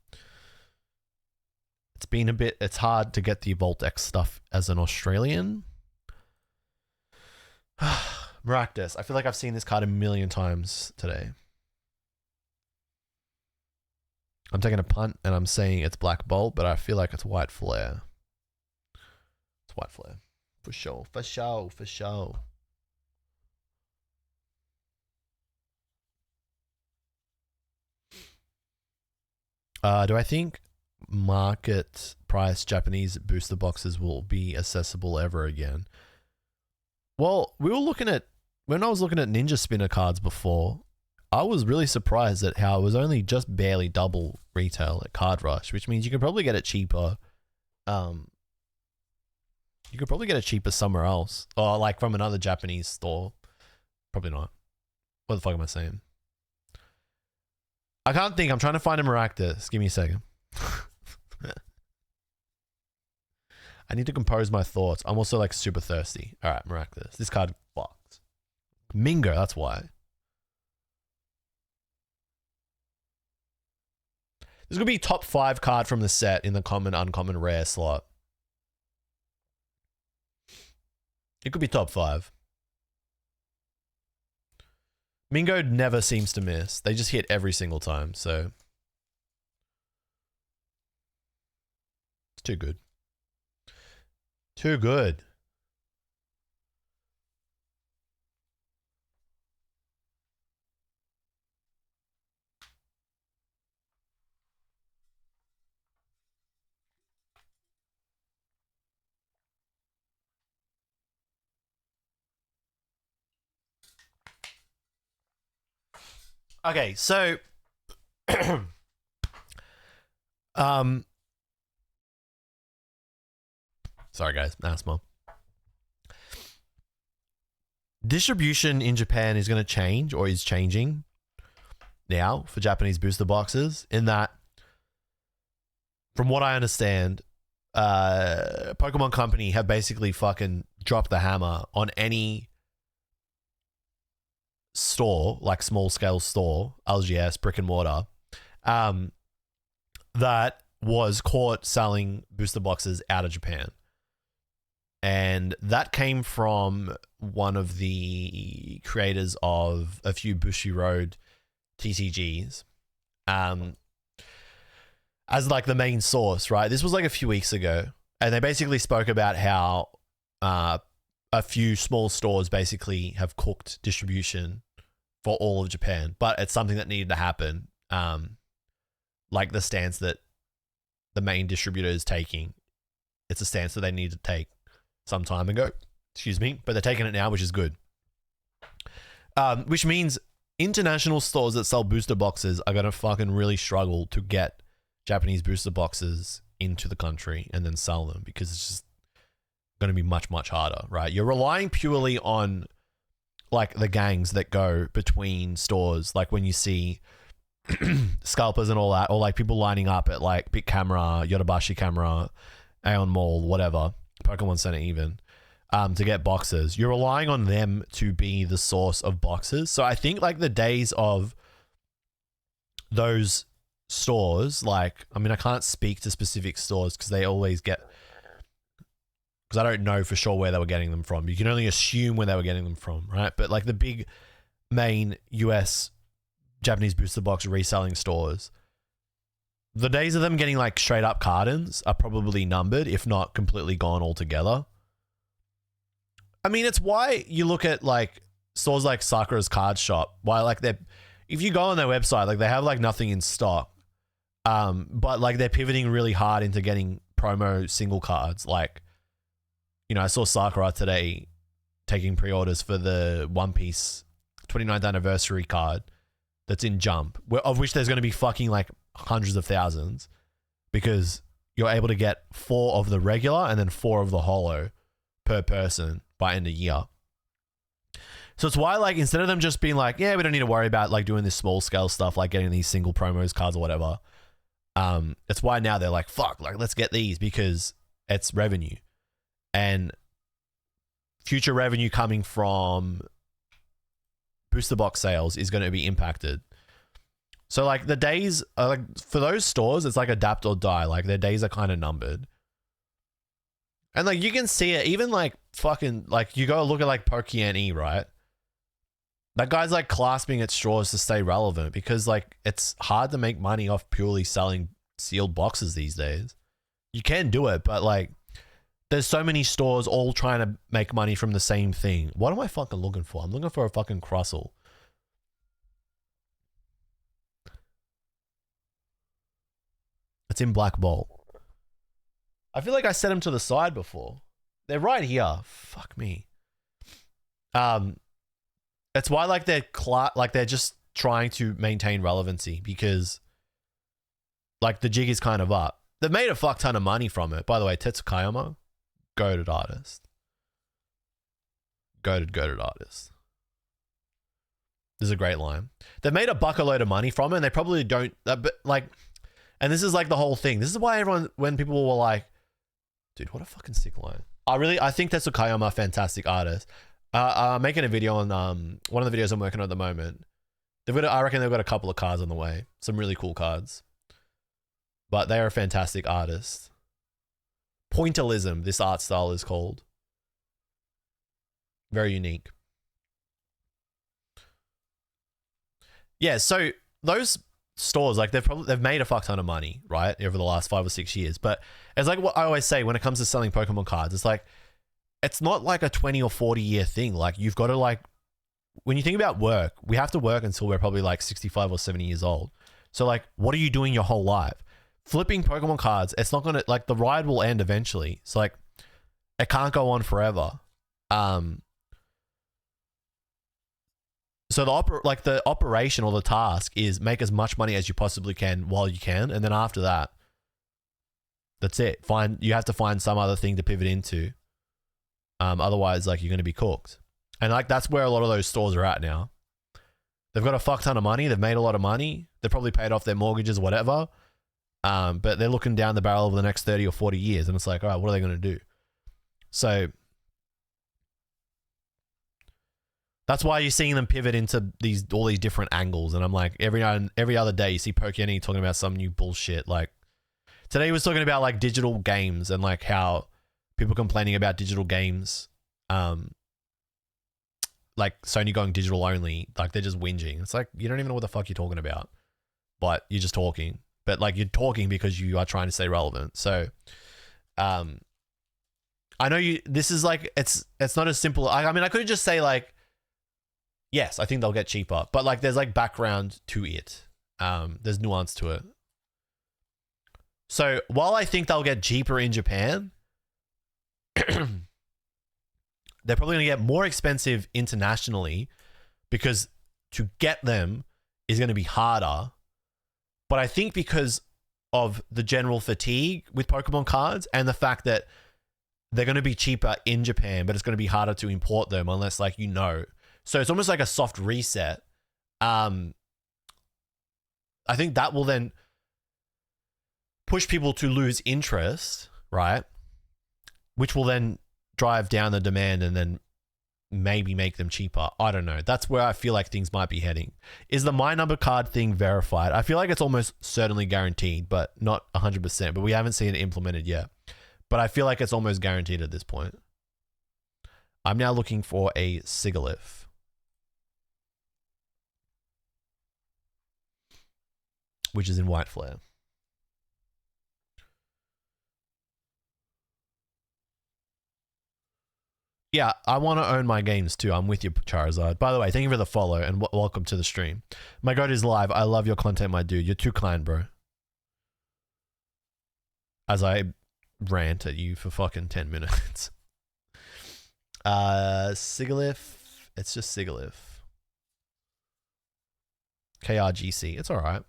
it's hard to get the Voltex stuff as an Australian. Maractus. I feel like I've seen this card a million times today. I'm taking a punt and I'm saying it's Black Bolt, but I feel like it's White Flare. It's White Flare. For sure. For sure. For sure. Do I think market price Japanese booster boxes will be accessible ever again? Well, when I was looking at Ninja Spinner cards before, I was really surprised at how it was only just barely double retail at Card Rush, which means you could probably get it cheaper. You could probably get it cheaper somewhere else, or like from another Japanese store. Probably not. What the fuck am I saying? I can't think. I'm trying to find a Maractus. Give me a second. I need to compose my thoughts. I'm also like super thirsty. All right, Maractus. This card fucks. Mingo, that's why. This is going to be top 5 card from the set in the common, uncommon, rare slot. It could be top 5. Mingo never seems to miss. They just hit every single time, so. It's too good. Too good. Okay, so sorry guys, asthma. Distribution in Japan is going to change, or is changing now for Japanese booster boxes, in that, from what I understand, Pokemon Company have basically fucking dropped the hammer on any store, like small scale store, LGS, brick and mortar, that was caught selling booster boxes out of Japan. And that came from one of the creators of a few Bushi Road TCGs, as like the main source, right? This was like a few weeks ago, and they basically spoke about how a few small stores basically have cooked distribution for all of Japan, but it's something that needed to happen. Like the stance that the main distributor is taking, it's a stance that they need to take some time ago, excuse me, but they're taking it now, which is good. Which means international stores that sell booster boxes are going to fucking really struggle to get Japanese booster boxes into the country and then sell them, because it's just going to be much, much harder, right? You're relying purely on like the gangs that go between stores, like when you see scalpers and all that, or like people lining up at like Big Camera, Yodobashi Camera, Aeon Mall, whatever, Pokemon Center even, to get boxes. You're relying on them to be the source of boxes. So I think like the days of those stores, like, I mean, I can't speak to specific stores because they always get, because I don't know for sure where they were getting them from. You can only assume where they were getting them from, right? But like the big main US Japanese booster box reselling stores, the days of them getting like straight up cartons are probably numbered, if not completely gone altogether. I mean, it's why you look at like stores like Sakura's Card Shop, why like they're, if you go on their website, like they have like nothing in stock, but like they're pivoting really hard into getting promo single cards. Like, you know, I saw Sakura today taking pre-orders for the One Piece 29th anniversary card that's in Jump, of which there's going to be fucking like hundreds of thousands, because you're able to get 4 of the regular and then 4 of the holo per person by end of year. So it's why, like, instead of them just being like, yeah, we don't need to worry about like doing this small scale stuff, like getting these single promos cards or whatever, it's why now they're like, fuck, like let's get these, because it's revenue, and future revenue coming from booster box sales is going to be impacted. So like the days are like, for those stores, it's like adapt or die. Like their days are kind of numbered. And like you can see it, even like fucking, like you go look at like Pokemon, right? That guy's like clasping at straws to stay relevant, because like it's hard to make money off purely selling sealed boxes these days. You can do it, but like there's so many stores all trying to make money from the same thing. What am I fucking looking for? I'm looking for a fucking Crustle. It's in Black Bolt. I feel like I set them to the side before. They're right here. Fuck me. It's why like they're just trying to maintain relevancy, because like the jig is kind of up. They've made a fuck ton of money from it. By the way, Tetsukayama, goated artist. Goated artist. This is a great line. They've made a buckload of money from it, and they probably don't, but like, and this is like the whole thing. This is why everyone, when people were like, dude, what a fucking sick line. I think Tetsukayama, a fantastic artist. I'm making a video on one of the videos I'm working on at the moment. I reckon they've got a couple of cards on the way. Some really cool cards. But they are a fantastic artist. Pointillism, this art style is called. Very unique. Yeah, so those stores, like they've made a fuck ton of money, right, over the last 5 or 6 years. But it's like what I always say when it comes to selling Pokemon cards, it's like, it's not like a 20 or 40 year thing. Like you've got to, like, when you think about work, we have to work until we're probably like 65 or 70 years old. So like, what are you doing your whole life? Flipping Pokemon cards, it's not going to, like, the ride will end eventually. It's like, it can't go on forever. So So the operation or the task is make as much money as you possibly can while you can, and then after that, that's it. You have to find some other thing to pivot into. Otherwise, like, you're going to be cooked. And like, that's where a lot of those stores are at now. They've got a fuck ton of money. They've made a lot of money. They've probably paid off their mortgages, whatever. But they're looking down the barrel over the next 30 or 40 years. And it's like, all right, what are they going to do? So that's why you're seeing them pivot into all these different angles. And I'm like, every other day you see Pokemon talking about some new bullshit. Like today he was talking about like digital games and like how people complaining about digital games, like Sony going digital only, like they're just whinging. It's like, you don't even know what the fuck you're talking about, but you're just talking. But like, you're talking because you are trying to stay relevant. So, I know this is like, it's not as simple. I mean, I could just say like, yes, I think they'll get cheaper, but like, there's like background to it. There's nuance to it. So while I think they'll get cheaper in Japan, they're probably going to get more expensive internationally because to get them is going to be harder. But I think because of the general fatigue with Pokemon cards and the fact that they're going to be cheaper in Japan, but it's going to be harder to import them unless like, so it's almost like a soft reset. I think that will then push people to lose interest, right? Which will then drive down the demand and then maybe make them cheaper. I don't know. That's where I feel like things might be heading. Is the My Number card thing verified? I feel like it's almost certainly guaranteed, but not 100%. But we haven't seen it implemented yet. But I feel like it's almost guaranteed at this point. I'm now looking for a okJLUV. Which is in white flare. Yeah, I want to own my games too. I'm with you, Charizard. By the way, thank you for the follow and welcome to the stream. My God is live. I love your content, my dude. You're too kind, bro. As I rant at you for fucking 10 minutes. okJLUV. It's just okJLUV. KRGC. It's all right.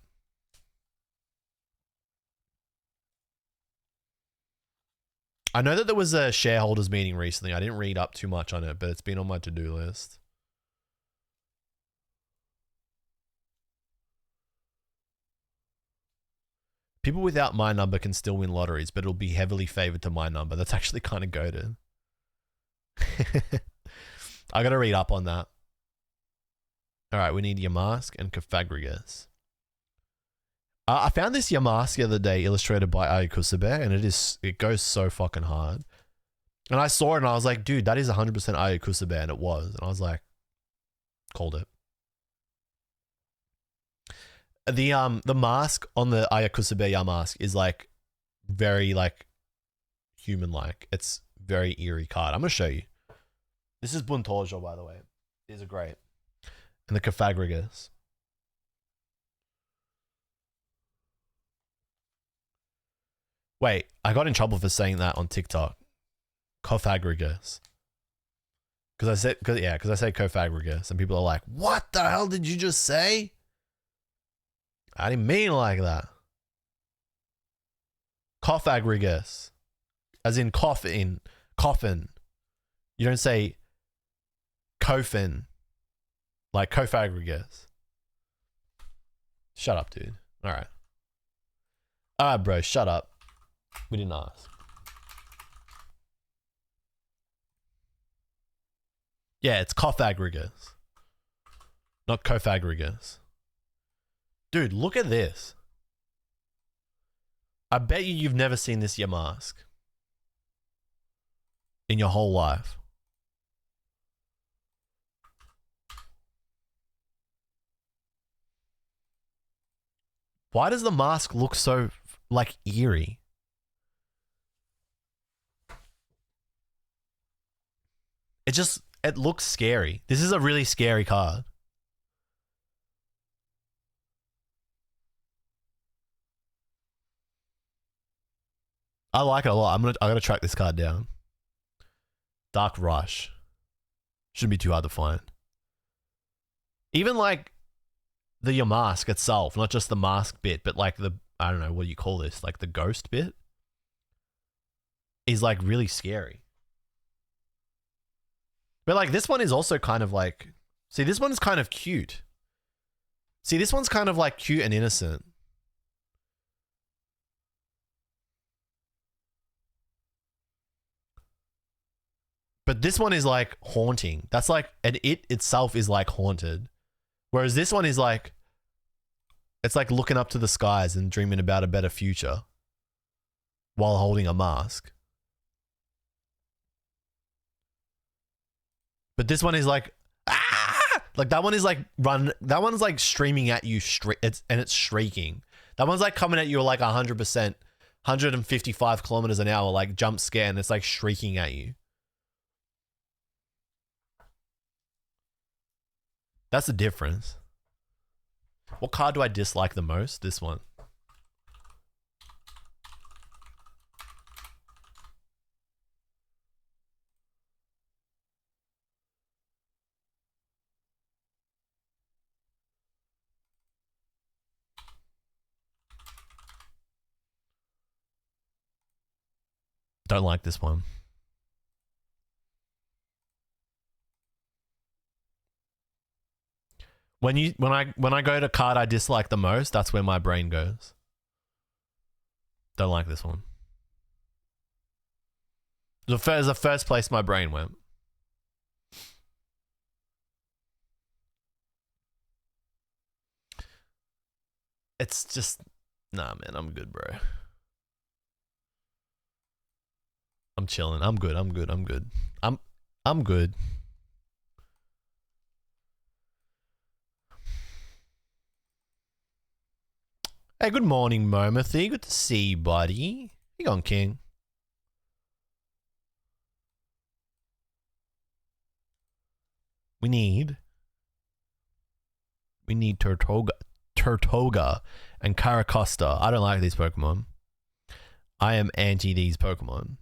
I know that there was a shareholders meeting recently. I didn't read up too much on it, but it's been on my to-do list. People without My Number can still win lotteries, but it'll be heavily favored to My Number. That's actually kind of goated. I got to read up on that. All right, we need Yamask and Cofagrigus. I found this Yamask the other day illustrated by okJLUV, and it goes so fucking hard. And I saw it and I was like, dude, that is 100% okJLUV, and it was. And I was like, called it. The mask on the okJLUV Yamask is like very like human-like. It's very eerie card. I'm gonna show you. This is Buntojo, by the way. These are great. And the Cofagrigus. Wait, I got in trouble for saying that on TikTok. Cofagrigus. Because I said Cofagrigus, and people are like, "What the hell did you just say?" I didn't mean like that. Cofagrigus, as in coffin. You don't say coffin, like Cofagrigus. Shut up, dude. All right, bro, shut up. We didn't ask. Yeah, it's Cofagrigus, not Cofagrigus. Dude, look at this. I bet you've never seen this Yamask in your whole life. Why does the mask look so like eerie? It looks scary. This is a really scary card. I like it a lot. I gotta track this card down. Dark Rush. Shouldn't be too hard to find. Even like your mask itself, not just the mask bit, but like the, I don't know, what do you call this? Like the ghost bit is like really scary. But like this one is also kind of like, see, this one's kind of cute. See, this one's kind of like cute and innocent. But this one is like haunting. That's like, and it itself is like haunted. Whereas this one is like, it's like looking up to the skies and dreaming about a better future while holding a mask. But this one is like, ah! Like that one is like that one's like streaming at you straight, and it's shrieking. That one's like coming at you like 100%, 155 kilometers an hour, like jump scare, and it's like shrieking at you. That's the difference. What card do I dislike the most? This one. Don't like this one. When I go to card I dislike the most, that's where my brain goes. Don't like this one. The first place my brain went. It's just, nah, man, I'm good, bro. I'm chilling. I'm good. I'm good. I'm good. I'm good. Hey, good morning, Momothy. Good to see you, buddy. You going, King? We need Turtoga and Caracosta. I don't like these Pokemon. I am anti these Pokemon.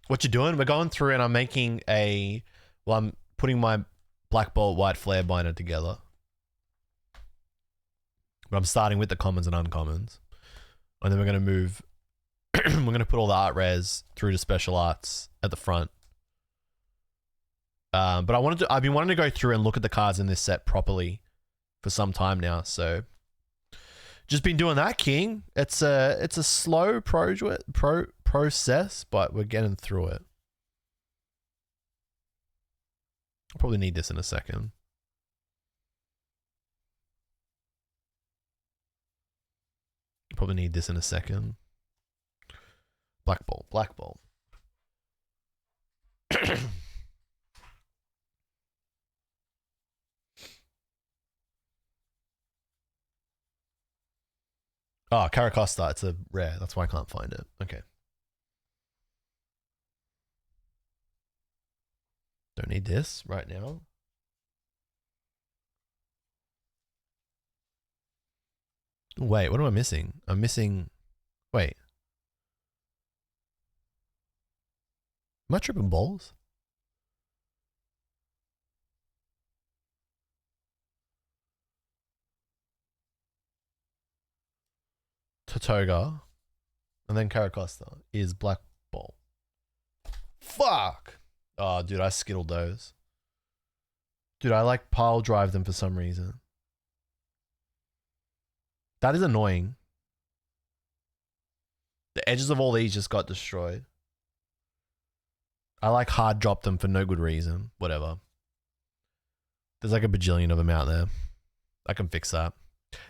What you doing? We're going through and I'm making I'm putting my Black Bolt White Flare binder together. But I'm starting with the commons and uncommons. And then we're going to move, we're going to put all the art rares through to special arts at the front. But I've been wanting to go through and look at the cards in this set properly for some time now. So just been doing that, King. It's a slow process, but we're getting through it. I'll probably need this in a second. Probably need this in a second. Black Bolt. Oh, Caracosta. It's a rare. That's why I can't find it. Okay. Don't need this right now. Wait, what am I missing? I'm missing... Wait. Am I tripping balls? Tatoga. And then Caracosta is Black Bolt. Fuck! Oh, dude, I skittled those. Dude, I like pile drive them for some reason. That is annoying. The edges of all these just got destroyed. I like hard drop them for no good reason. Whatever. There's like a bajillion of them out there. I can fix that.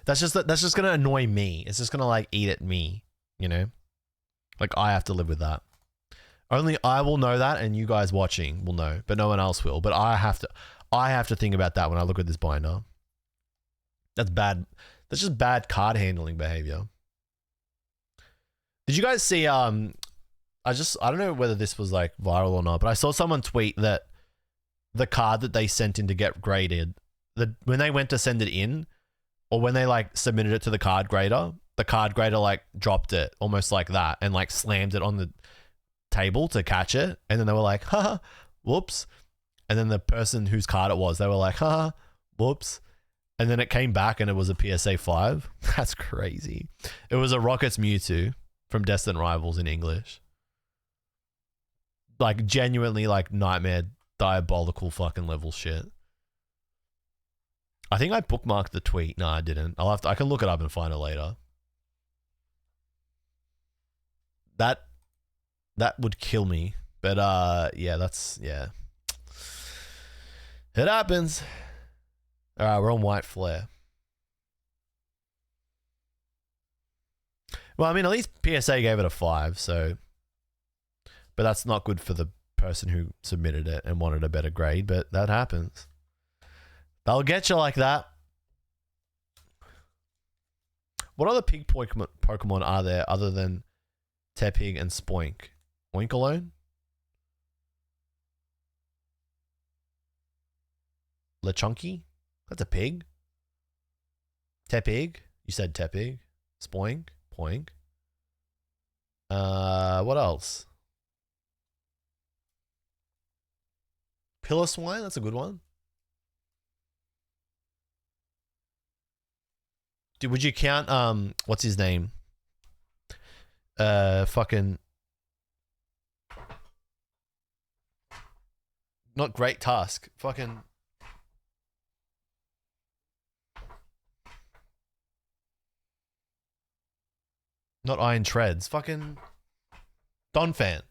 That's just gonna annoy me. It's just gonna like eat at me, you know? Like I have to live with that. Only I will know that and you guys watching will know, but no one else will. But I have to think about that when I look at this binder. That's bad. That's just bad card handling behavior. Did you guys see, I don't know whether this was like viral or not, but I saw someone tweet that the card that they sent in to get graded, when they went to send it in, or when they like submitted it to the card grader like dropped it almost like that and like slammed it on the table to catch it. And then they were like, haha, whoops. And then the person whose card it was, they were like, haha, whoops. And then it came back and it was a PSA 5. That's crazy. It was a Rockets Mewtwo from Destined Rivals in English. Like genuinely like nightmare, diabolical fucking level shit. I think I bookmarked the tweet. No, I didn't. I can look it up and find it later. That would kill me. But yeah, yeah. It happens. All right, we're on White Flare. Well, I mean, at least PSA gave it a 5, so. But that's not good for the person who submitted it and wanted a better grade, but that happens. They'll get you like that. What other pig Pokemon are there other than Tepig and Spoink? Oinkologne? Lechonky? That's a pig. Tepig? You said Tepig. Spoink? Poink? What else? Piloswine? That's a good one. Dude, would you count, what's his name? Fucking... Not Great Tusk. Fucking... Not Iron Treads. Fucking... Donphan.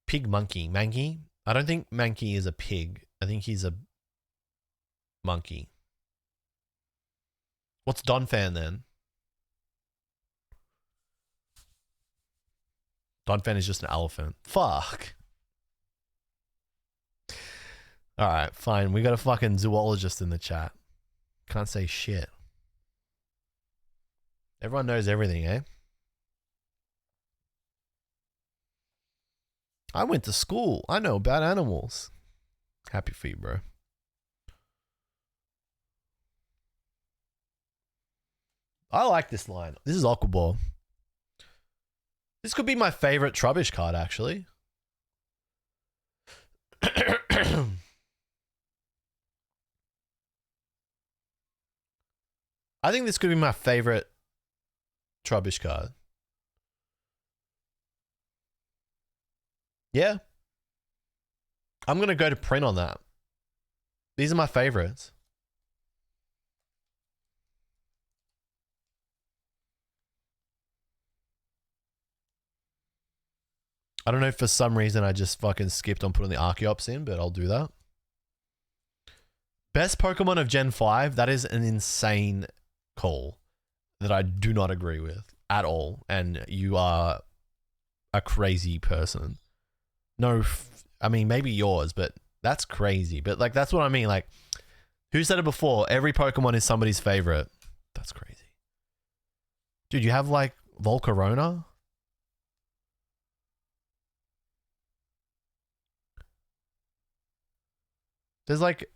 Pig Monkey. Mankey? I don't think Mankey is a pig. I think he's a monkey. What's Donphan then? Donphan is just an elephant. Fuck. Alright, fine. We got a fucking zoologist in the chat. Can't say shit. Everyone knows everything, eh? I went to school. I know about animals. Happy for you, bro. I like this line. This is Aqua Ball. This could be my favorite Trubbish card, actually. I think this could be my favorite Trubbish card. Yeah. I'm going to go to print on that. These are my favorites. I don't know if for some reason I just fucking skipped on putting the Archeops in, but I'll do that. Best Pokemon of Gen 5, that is an insane call that I do not agree with at all. And you are a crazy person. No, I mean, maybe yours, but that's crazy. But like, that's what I mean. Like, who said it before? Every Pokemon is somebody's favorite. That's crazy. Dude, you have like Volcarona? There's like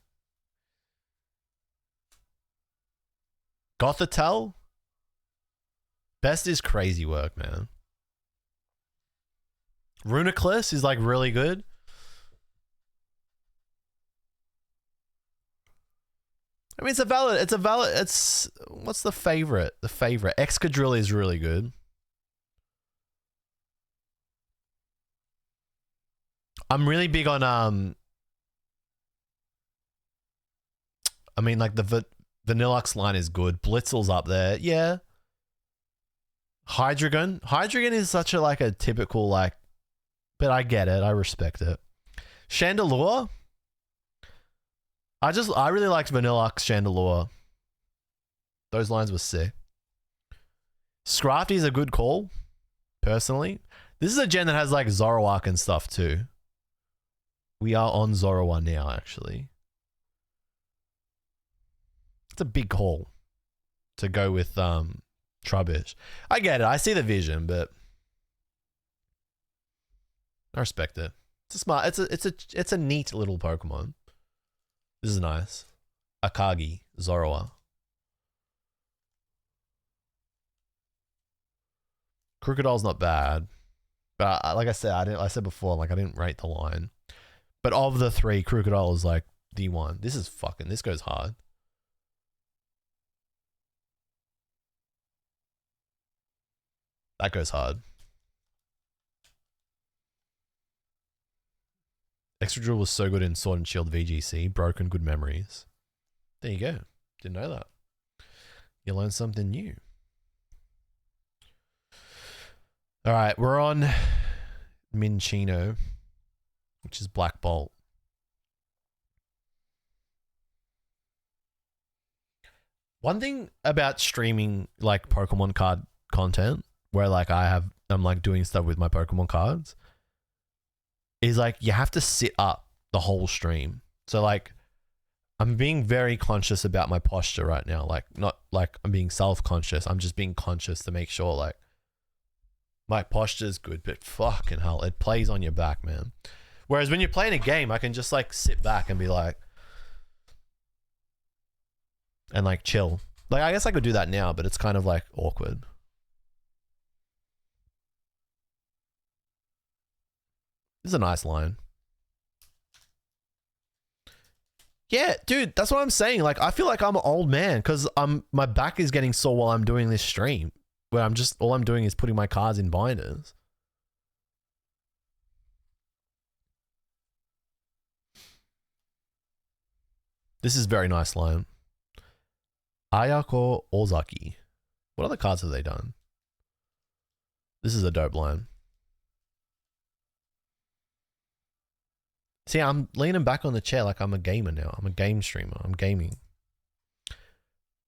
Gothitelle? Best is crazy work, man. Runiclus is like really good. I mean, it's what's the favorite? The favorite. Excadrill is really good. I'm really big on, I mean, like the Vanillux line is good. Blitzel's up there. Yeah. Hydreigon. Hydreigon is such a, like a typical, like, but I get it. I respect it. Chandelure. I really liked Vanillux Chandelure. Those lines were sick. Scrafty is a good call, personally. This is a gen that has like Zoroark and stuff too. We are on Zoroark now, actually. It's a big call to go with Trubbish. I get it. I see the vision, but I respect it. It's a smart. It's a neat little Pokemon. This is nice. Akagi, Zoroark. Crocodile's not bad. But like I said, I said before, like I didn't rate the line. But of the three, Crocodile is like the one. This goes hard. That goes hard. Extra Drill was so good in Sword and Shield VGC. Broken, good memories. There you go. Didn't know that. You learned something new. All right, we're on Minchino, which is Black Bolt. One thing about streaming like Pokemon card content, where like I'm like doing stuff with my Pokemon cards, is like you have to sit up the whole stream. So like I'm being very conscious about my posture right now. Like not like I'm being self-conscious. I'm just being conscious to make sure like my posture is good, but fucking hell, it plays on your back, man. Whereas when you're playing a game, I can just like sit back and be like, and like chill. Like I guess I could do that now, but it's kind of like awkward. This is a nice line. Yeah, dude, that's what I'm saying. Like, I feel like I'm an old man because my back is getting sore while I'm doing this stream, where all I'm doing is putting my cards in binders. This is a very nice line. Ayako Ozaki. What other cards have they done? This is a dope line. See, I'm leaning back on the chair like I'm a gamer now. I'm a game streamer. I'm gaming.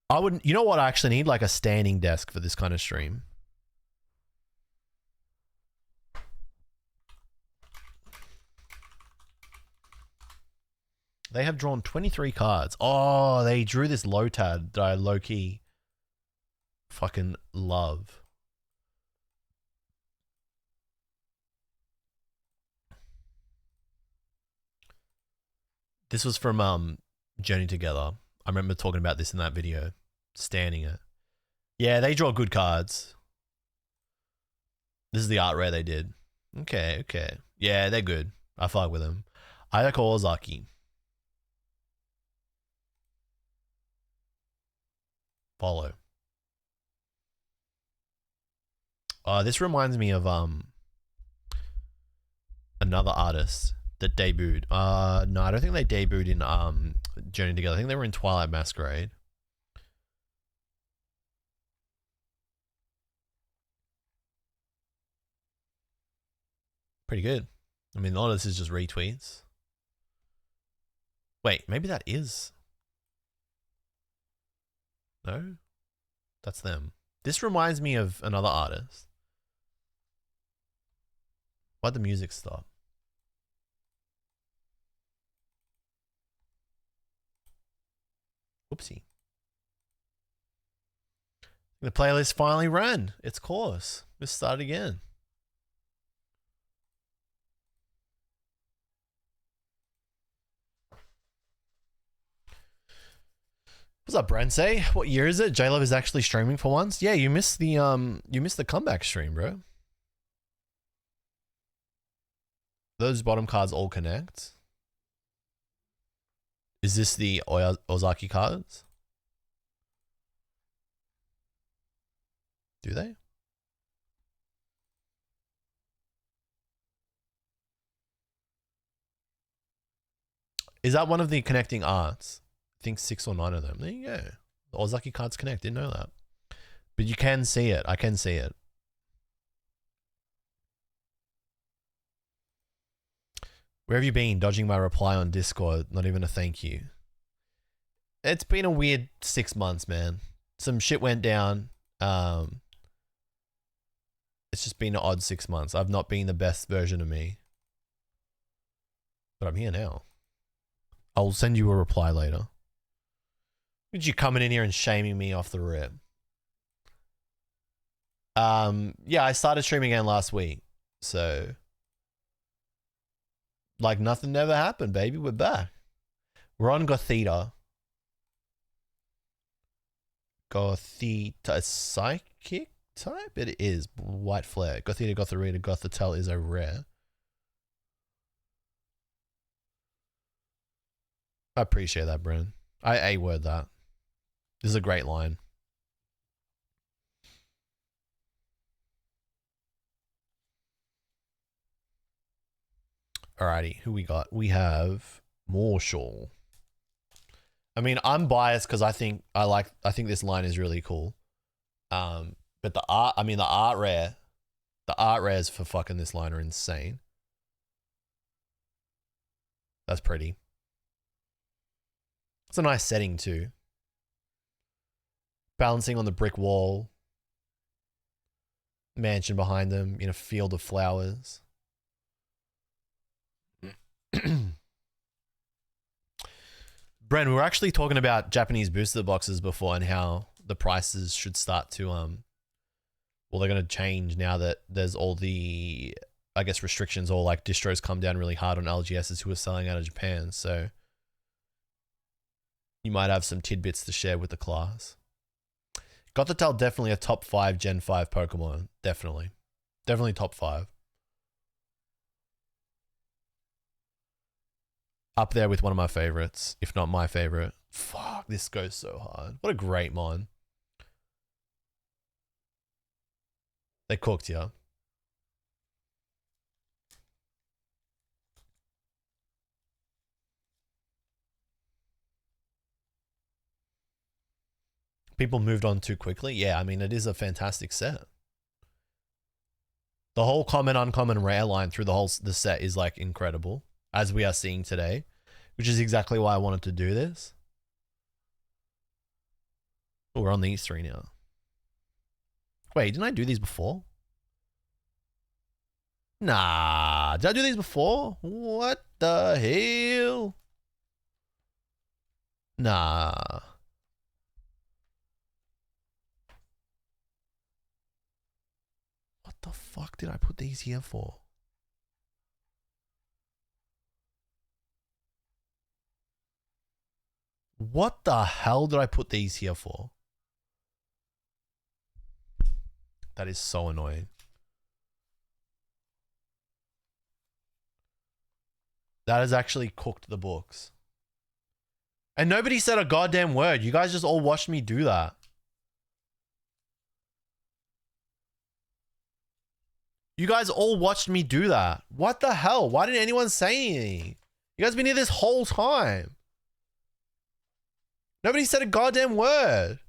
You know what? I actually need like a standing desk for this kind of stream. They have drawn 23 cards. Oh, they drew this Lotad that I low-key fucking love. This was from Journey Together. I remember talking about this in that video. Standing it. Yeah, they draw good cards. This is the art rare they did. Okay, okay. Yeah, they're good. I fuck with them. Ayako Ozaki. Follow. This reminds me of another artist that debuted. No, I don't think they debuted in Journey Together. I think they were in Twilight Masquerade. Pretty good. I mean, a lot of this is just retweets. Wait, maybe that is. No? That's them. This reminds me of another artist. Why'd the music stop? Oopsie. The playlist finally ran its course. Let's start again. What's up, Brensay? What year is it? JLUV is actually streaming for once. Yeah, you missed the comeback stream, bro. Those bottom cards all connect. Is this the Ozaki cards? Do they? Is that one of the connecting arts? I think 6 or 9 of them. There you go. The Ozaki cards connect. Didn't know that. But you can see it. I can see it. Where have you been? Dodging my reply on Discord. Not even a thank you. It's been a weird 6 months, man. Some shit went down. It's just been an odd 6 months. I've not been the best version of me. But I'm here now. I'll send you a reply later. Would you coming in here and shaming me off the rip? Yeah, I started streaming again last week. So like nothing never happened, baby. We're back. We're on Gothita. Gothita Psychic? type? It is. White Flare. Gothita, Gotharita, Gothitelle is a rare. I appreciate that, Bren. I A-word that. This is a great line. Alrighty, who we got? We have Marshall. I mean, I'm biased because I think this line is really cool. But the art rares for fucking this line are insane. That's pretty. It's a nice setting too. Balancing on the brick wall. Mansion behind them in a field of flowers. Bren, we were actually talking about Japanese booster boxes before and how the prices should start to well, they're going to change now that there's all the, I guess, restrictions, or like distros come down really hard on LGSs who are selling out of Japan. So you might have some tidbits to share with the class. Gothitelle, definitely a top 5 Gen 5 Pokemon. Definitely top 5. Up there with one of my favorites, if not my favorite. Fuck, this goes so hard. What a great mon. They cooked ya. People moved on too quickly. Yeah, I mean, it is a fantastic set. The whole common, uncommon, rare line through the set is like incredible, as we are seeing today, which is exactly why I wanted to do this. Oh, we're on these 3 now. Wait, didn't I do these before? Nah, did I do these before? What the hell? Nah. What the fuck did I put these here for? What the hell did I put these here for? That is so annoying. That has actually cooked the books. And nobody said a goddamn word. You guys just all watched me do that. You guys all watched me do that. What the hell? Why didn't anyone say anything? You guys been here this whole time. Nobody said a goddamn word.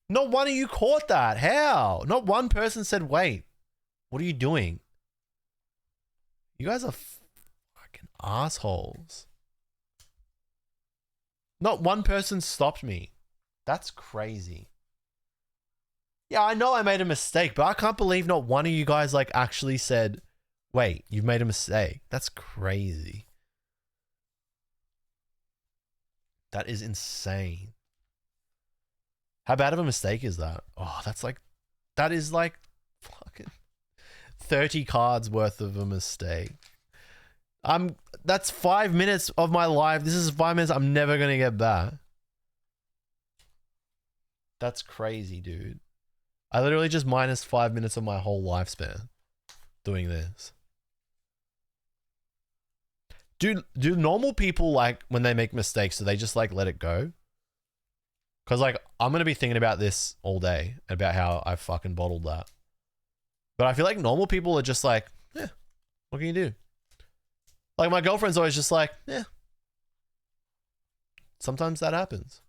Not one of you caught that. How? Not one person said, wait, what are you doing? You guys are fucking assholes. Not one person stopped me. That's crazy. Yeah, I know I made a mistake, but I can't believe not one of you guys like actually said, wait, you've made a mistake. That's crazy. That is insane. How bad of a mistake is that? Oh, that is like fucking 30 cards worth of a mistake. That's 5 minutes of my life. This is 5 minutes I'm never going to get back. That's crazy, dude. I literally just minus 5 minutes of my whole lifespan doing this. Do normal people, like, when they make mistakes, do they just like let it go? Because like I'm gonna be thinking about this all day, about how I fucking bottled that. But I feel like normal people are just like, yeah, what can you do? Like my girlfriend's always just like, yeah. Sometimes that happens.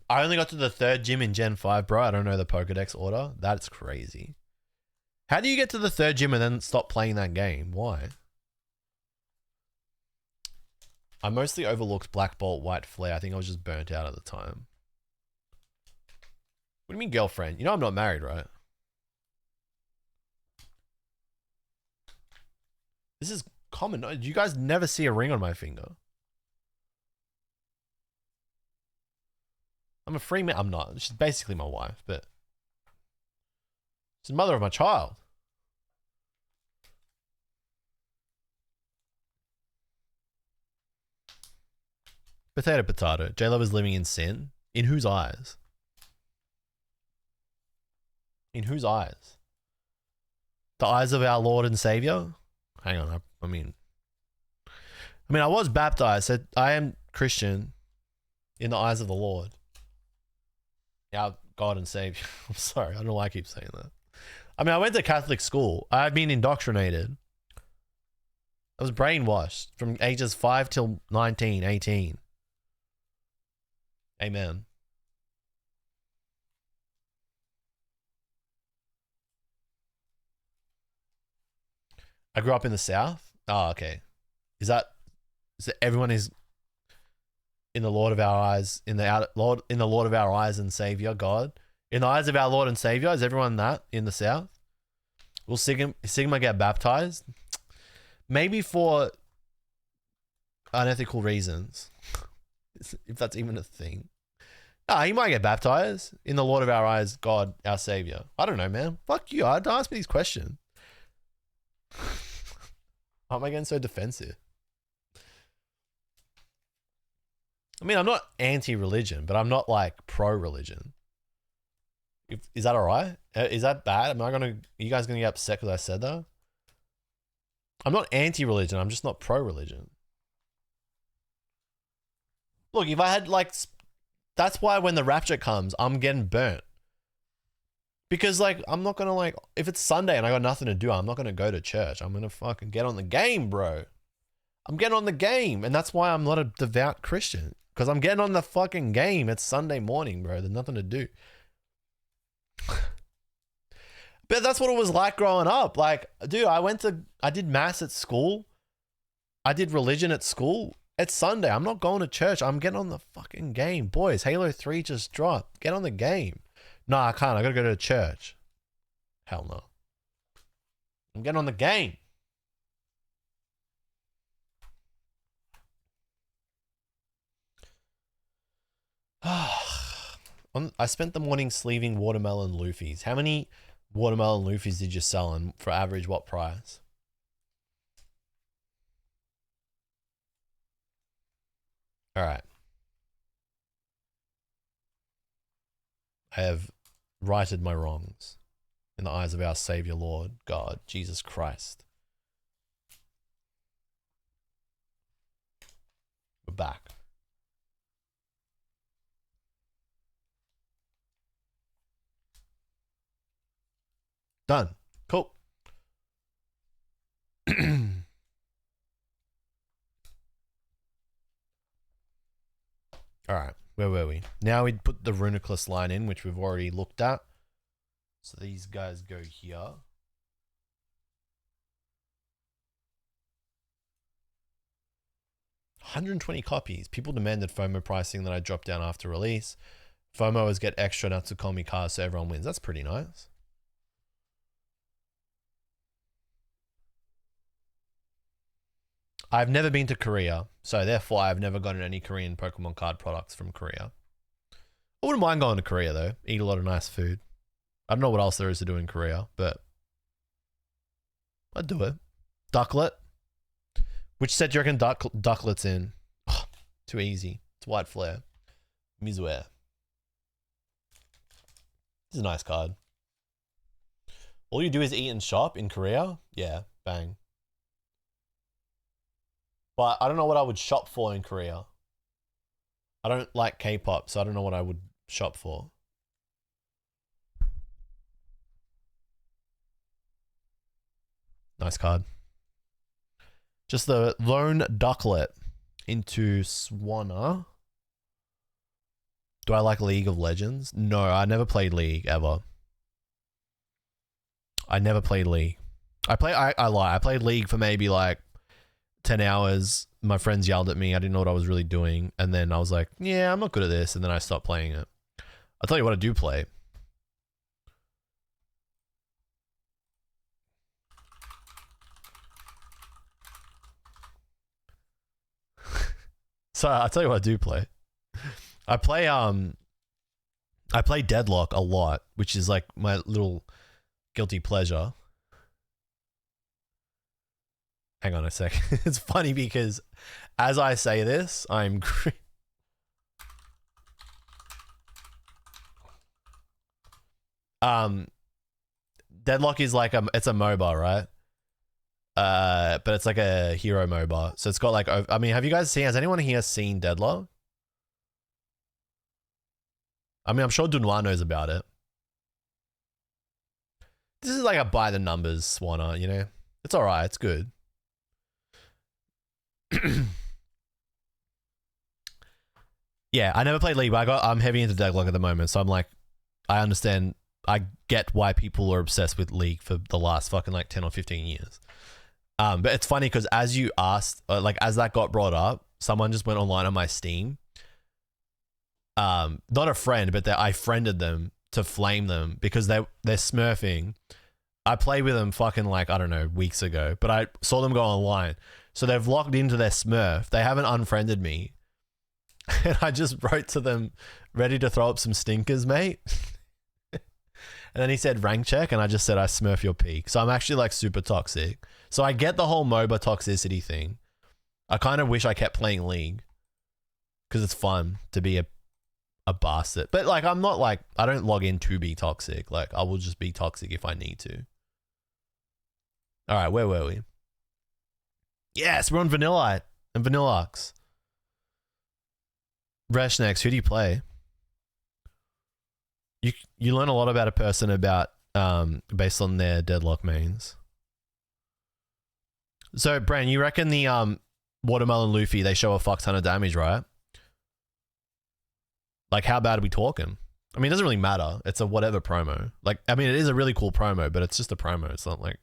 I only got to the 3rd gym in Gen 5, bro. I don't know the Pokedex order. That's crazy. How do you get to the 3rd gym and then stop playing that game? Why? I mostly overlooked Black Bolt, White Flare. I think I was just burnt out at the time. What do you mean girlfriend? You know I'm not married, right? This is common. You guys never see a ring on my finger. I'm a free man. I'm not. She's basically my wife, but she's the mother of my child. Potato, potato. JLUV is living in sin. In whose eyes? In whose eyes? The eyes of our Lord and Savior? Hang on. I mean, I was baptized. So I am Christian in the eyes of the Lord. Our God and Savior. I'm sorry. I don't know why I keep saying that. I mean, I went to Catholic school. I've been indoctrinated. I was brainwashed from ages 5 till 19, 18. Amen. I grew up in the South. Oh, okay. Is that everyone is in the Lord of our eyes, in the Lord of our eyes and Savior, God? In the eyes of our Lord and Savior, is everyone that in the South? Will Sigma get baptized? Maybe for unethical reasons. If that's even a thing. He might get baptized in the Lord of our eyes, God, our Savior. I don't know, man. Fuck you. Don't ask me these questions. Why am I getting so defensive? I mean, I'm not anti-religion, but I'm not like pro-religion. Is that all right? Is that bad? Are you guys gonna get upset because I said that? I'm not anti-religion. I'm just not pro-religion. Look, if I had like, that's why when the rapture comes, I'm getting burnt. Because like, I'm not gonna like, if it's Sunday and I got nothing to do, I'm not gonna go to church. I'm gonna fucking get on the game, bro. I'm getting on the game. And that's why I'm not a devout Christian. Because I'm getting on the fucking game. It's Sunday morning, bro. There's nothing to do. But that's what it was like growing up. Like, dude, I did mass at school. I did religion at school. It's Sunday. I'm not going to church. I'm getting on the fucking game. Boys, Halo 3 just dropped. Get on the game. No, I can't. I gotta go to church. Hell no. I'm getting on the game. I spent the morning sleeving watermelon loofies. How many watermelon loofies did you sell and for average what price? All right. I have righted my wrongs in the eyes of our Savior, Lord, God, Jesus Christ. We're back. Done. Cool. All right. Where were we? Now we put the runiclus line in, which we've already looked at. So these guys go here. 120 copies. People demanded FOMO pricing that I dropped down after release. FOMO is get extra Natsukomi cars so everyone wins. That's pretty nice. I've never been to Korea, so therefore I've never gotten any Korean Pokemon card products from Korea. I wouldn't mind going to Korea though. Eat a lot of nice food. I don't know what else there is to do in Korea, but I'd do it. Ducklet. Which set do you reckon Ducklet's in? Oh, too easy. It's White Flare. Mizue. This is a nice card. All you do is eat and shop in Korea? Yeah, bang. But I don't know what I would shop for in Korea. I don't like K-pop, so I don't know what I would shop for. Nice card. Just the lone Ducklet into Swanna. Do I like League of Legends? No, I never played League ever. I never played League. I lie. I played League for maybe like 10 hours. My friends yelled at me. I didn't know what I was really doing. And then I was like, yeah, I'm not good at this. And then I stopped playing it. I'll tell you what I do play. So I'll tell you what I do play. I play Deadlock a lot, which is like my little guilty pleasure. Hang on a sec. It's funny because as I say this, I'm Deadlock is like it's a MOBA, right? But it's like a hero MOBA. So it's got like, I mean, have you guys seen, has anyone here seen Deadlock? I mean, I'm sure Dunois knows about it. This is like a by the numbers Swanner, you know? It's alright, it's good. Yeah, I never played League, but I'm heavy into Deadlock at the moment, so I'm like, I understand, I get why people are obsessed with League for the last fucking like 10 or 15 years. But it's funny because as you asked, like as that got brought up, someone just went online on my Steam. Not a friend, but I friended them to flame them because they're smurfing. I played with them fucking like, I don't know, weeks ago, but I saw them go online. So they've logged into their smurf. They haven't unfriended me. And I just wrote to them, ready to throw up some stinkers, mate. And then he said rank check, and I just said I smurf your peak. So I'm actually like super toxic. So I get the whole MOBA toxicity thing. I kind of wish I kept playing League because it's fun to be a bastard. But like, I'm not like, I don't log in to be toxic. Like, I will just be toxic if I need to. All right, where were we? Yes, we're on Vanillite and Vanillux. Resh next, who do you play? You learn a lot about a person about based on their Deadlock mains. So, Bran, you reckon the Watermelon Luffy, they show a fuck ton of damage, right? Like, how bad are we talking? I mean, it doesn't really matter. It's a whatever promo. Like, I mean, it is a really cool promo, but it's just a promo. It's not like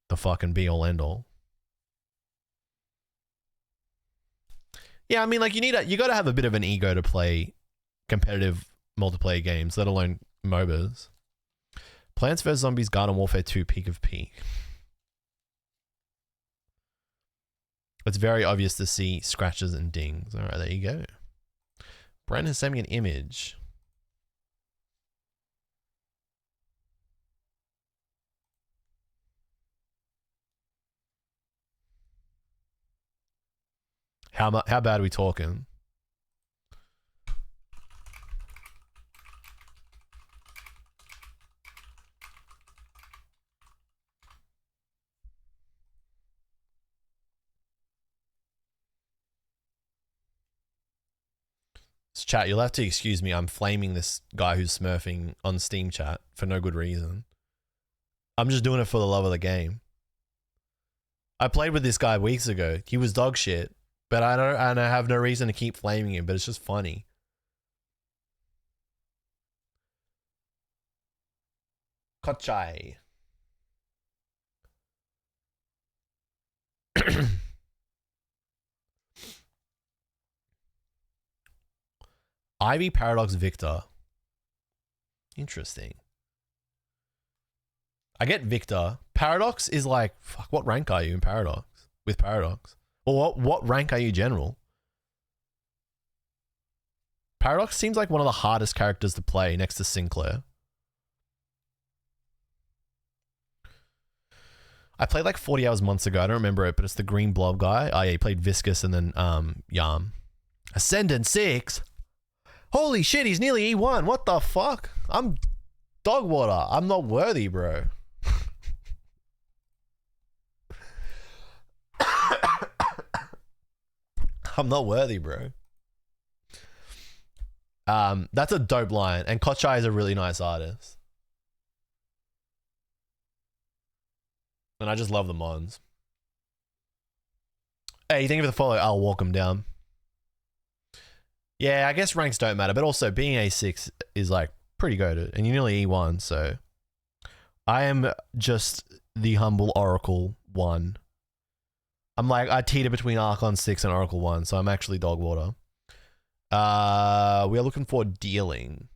the fucking be all end all. Yeah, I mean, like, you got to have a bit of an ego to play competitive multiplayer games, let alone MOBAs. Plants vs Zombies Garden Warfare 2 Peak of Peak. It's very obvious to see scratches and dings. All right, there you go. Brandon sent me an image. How bad are we talking? Chat, you'll have to excuse me. I'm flaming this guy who's smurfing on Steam chat for no good reason. I'm just doing it for the love of the game. I played with this guy weeks ago. He was dog shit, but I have no reason to keep flaming him, but it's just funny. Kochai. Ivy Paradox Victor. Interesting. I get Victor. Paradox is like, fuck, what rank are you in Paradox? With Paradox? Well, what rank are you general? Paradox seems like one of the hardest characters to play next to Sinclair. I played like 40 hours months ago. I don't remember it, but it's the green blob guy. Oh yeah, he played Viscous and then Yarm. Ascendant 6? Holy shit, he's nearly E1. What the fuck? I'm dog water. I'm not worthy, bro. I'm not worthy, bro. That's a dope line. And Kochai is a really nice artist. And I just love the mons. Hey, thank you for the follow. I'll walk him down. Yeah, I guess ranks don't matter, but also being A6 is like pretty good. And you're nearly E1, so I am just the humble Oracle 1. I'm like, I teeter between Archon 6 and Oracle 1, so I'm actually dog water. We are looking for dealing.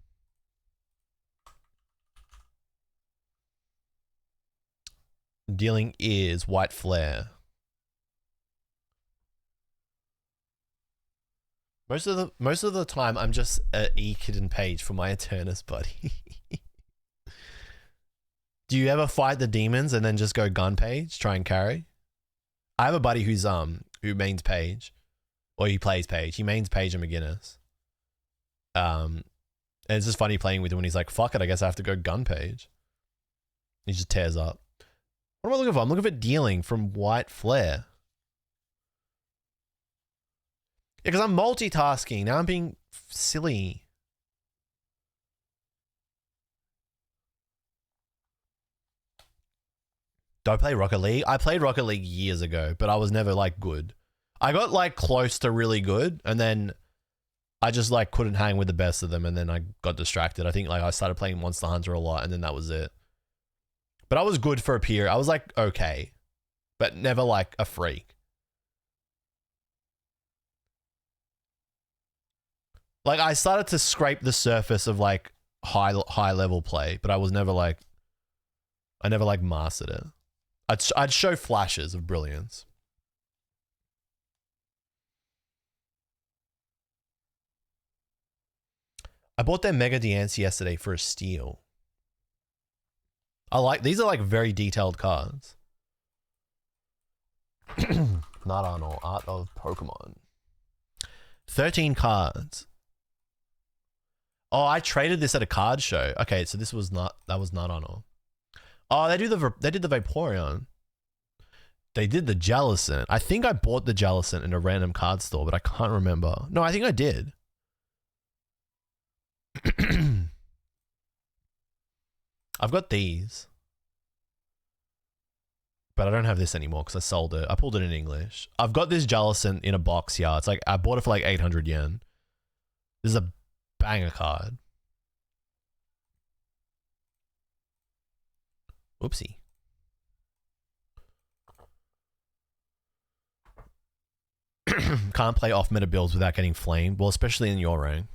Dealing is White Flare. Most of the time, I'm just a E-Kitten page for my Eternus buddy. Do you ever fight the demons and then just go gun page, try and carry? I have a buddy who's who mains page, or he plays page. He mains page and McGinnis. And And it's just funny playing with him when he's like, fuck it, I guess I have to go gun page. He just tears up. What am I looking for? I'm looking for dealing from White Flare. Yeah, because I'm multitasking. Now I'm being silly. Do I play Rocket League? I played Rocket League years ago, but I was never like good. I got like close to really good, and then I just like couldn't hang with the best of them, and then I got distracted. I think like I started playing Monster Hunter a lot, and then that was it. But I was good for a period. I was like okay, but never like a freak. Like I started to scrape the surface of like high level play, but I was never like, I never like mastered it. I'd show flashes of brilliance. I bought their Mega Deance yesterday for a steal. I like, these are like very detailed cards. Not Arnold, Art of Pokemon. 13 cards. Oh, I traded this at a card show. Okay, so this was not, that was not Arnold. Oh, they did the Vaporeon. They did the Jellicent. I think I bought the Jellicent in a random card store, but I can't remember. No, I think I did. I've got these. But I don't have this anymore because I sold it. I pulled it in English. I've got this Jellicent in a box here. It's like, I bought it for like 800 yen. This is a banger card. Oopsie. Can't play off meta builds without getting flamed. Well, especially in your rank.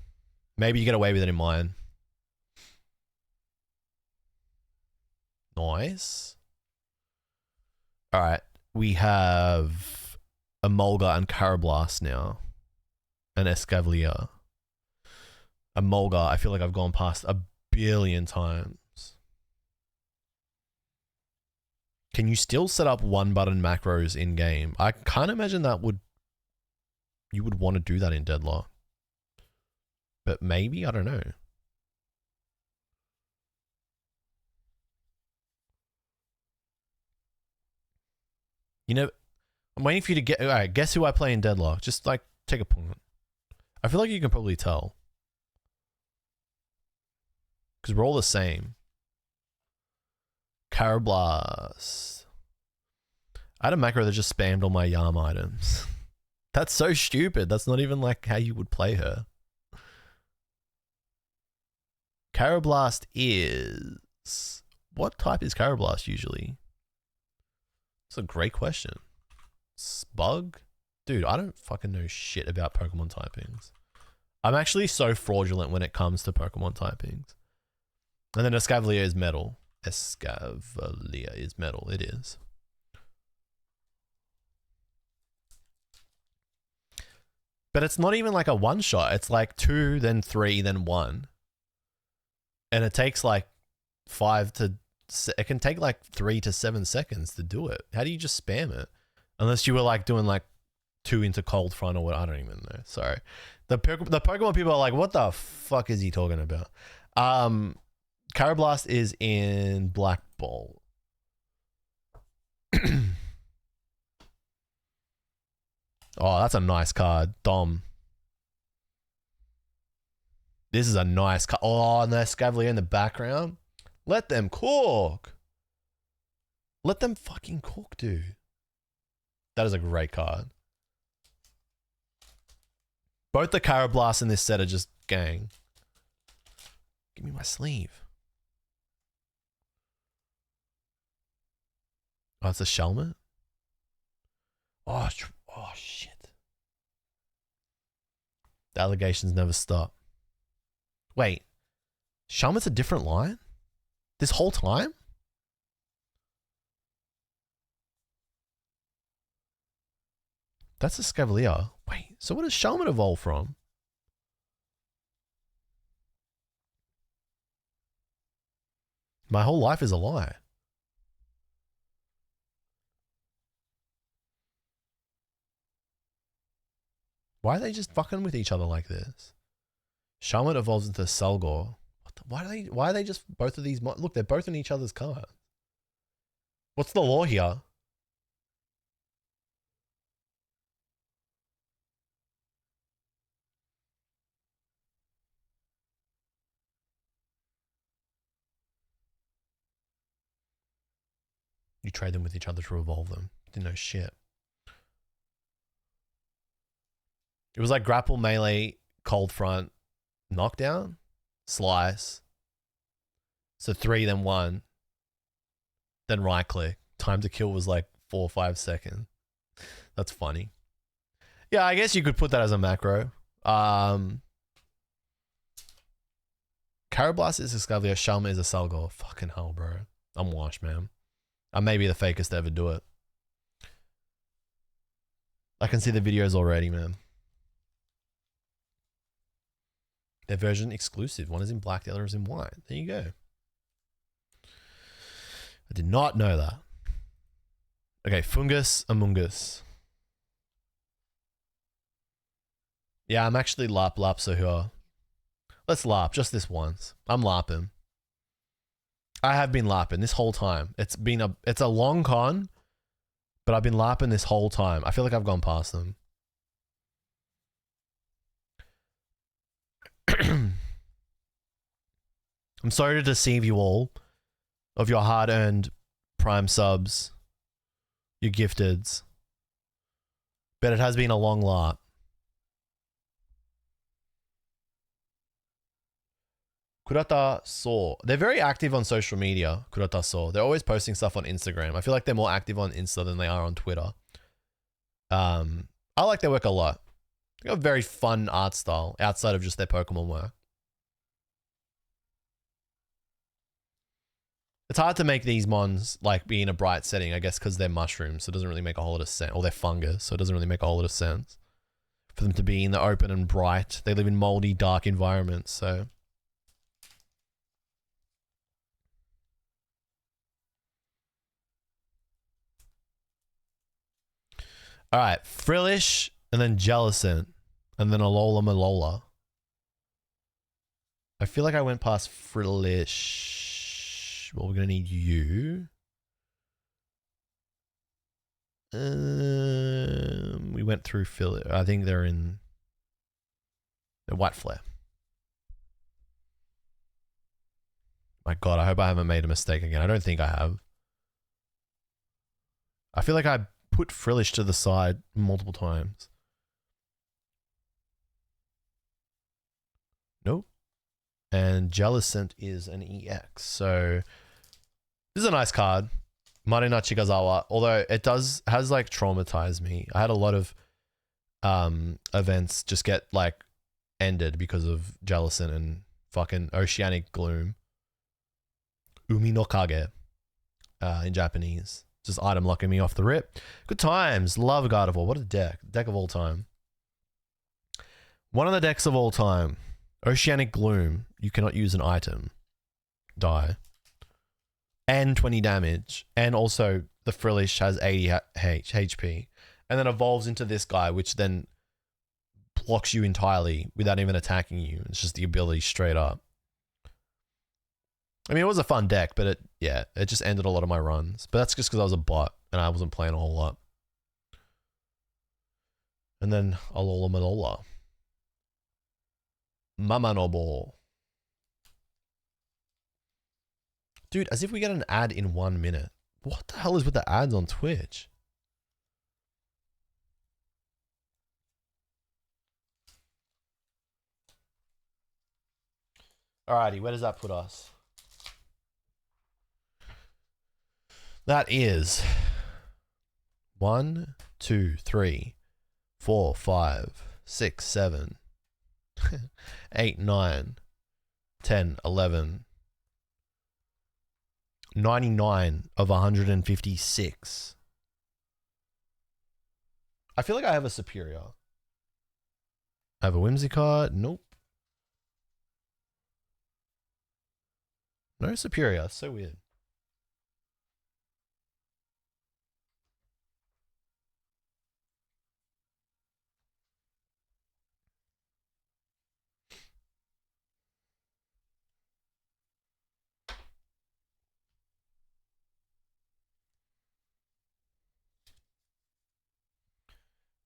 Maybe you get away with it in mine. Nice. Alright. We have a Mulga and Carablast now. An Escavalier. A Mulga, I feel like I've gone past a billion times. Can you still set up one button macros in game? I can't imagine that you would want to do that in Deadlock. But maybe, I don't know. You know, I'm waiting for you to get, all right, guess who I play in Deadlock? Just like take a point. I feel like you can probably tell. Because we're all the same. Carablast. I had a macro that just spammed all my Yarm items. That's so stupid. That's not even like how you would play her. Carablast is... What type is Carablast usually? That's a great question. Bug? Dude, I don't fucking know shit about Pokemon typings. I'm actually so fraudulent when it comes to Pokemon typings. And then Escavalier is metal. Escavalier is metal. It is. But it's not even like a one shot. It's like 2, then 3, then 1. And it takes like 5 to... It can take like 3 to 7 seconds to do it. How do you just spam it? Unless you were like doing like 2 into cold front or what? I don't even know. Sorry. The Pokemon people are like, what the fuck is he talking about? Carablast is in Black Ball. Oh, that's a nice card. Dom. This is a nice card. Oh, and there's Escavalier in the background. Let them cook. Let them fucking cook, dude. That is a great card. Both the Carablast in this set are just gang. Give me my sleeve. Oh, it's a Shelmet? Oh, shit. The allegations never stop. Wait. Shelmet's a different line? This whole time? That's a Scavalier. Wait, so what does Shelmet evolve from? My whole life is a lie. Why are they just fucking with each other like this? Charlotte evolves into Selgor. Why are they just both of these? Look, they're both in each other's card. What's the law here? You trade them with each other to evolve them. Didn't know shit. It was like grapple, melee, cold front, knockdown, slice. So 3, then 1. Then right click. Time to kill was like 4 or 5 seconds. That's funny. Yeah, I guess you could put that as a macro. Carablast is Excavia, Shalma is a Salgor. Fucking hell, bro. I'm washed, man. I may be the fakest to ever do it. I can see the videos already, man. Their version exclusive. One is in black, the other is in white. There you go. I did not know that. Okay, Fungus Among Us. Yeah, I'm actually lap so here. Let's lap just this once. I'm lapping. I have been lapping this whole time. It's a long con, but I've been lapping this whole time. I feel like I've gone past them. I'm sorry to deceive you all of your hard-earned Prime subs, your gifteds, but it has been a long lap. Kurata Saw. They're very active on social media, Kurata Saw. They're always posting stuff on Instagram. I feel like they're more active on Insta than they are on Twitter. I like their work a lot. They got a very fun art style outside of just their Pokemon work. It's hard to make these mons like be in a bright setting, I guess, because they're mushrooms, so it doesn't really make a whole lot of sense. Or they're fungus, so it doesn't really make a whole lot of sense for them to be in the open and bright. They live in moldy, dark environments, so. All right, Frillish, and then Jellicent, and then Alola Malola. I feel like I went past Frillish. Well, we're gonna need you. We went through Frillish. I think they're in the White Flare. My God, I hope I haven't made a mistake again. I don't think I have. I feel like I put Frillish to the side multiple times. Nope. And Jellicent is an EX. So this is a nice card. Marina Chigazawa, although it has like traumatized me. I had a lot of events just get like ended because of Jellicent and fucking Oceanic Gloom. Umi no Kage in Japanese. Just item locking me off the rip. Good times. Love Gardevoir. What a deck. Deck of all time. One of the decks of all time. Oceanic Gloom. You cannot use an item. Die. And 20 damage. And also the Frillish has 80 HP. And then evolves into this guy, which then blocks you entirely without even attacking you. It's just the ability straight up. I mean, it was a fun deck, but it just ended a lot of my runs. But that's just because I was a bot and I wasn't playing a whole lot. And then Alola Malola. Mamanobo. Dude, as if we get an ad in 1 minute. What the hell is with the ads on Twitch? Alrighty, where does that put us? That is 1, 2, 3, 4, 5, 6, 7, 8, 9, 10, 11, 99 of 156. I feel like I have a superior. I have a Whimsicott. Nope. No superior. So weird.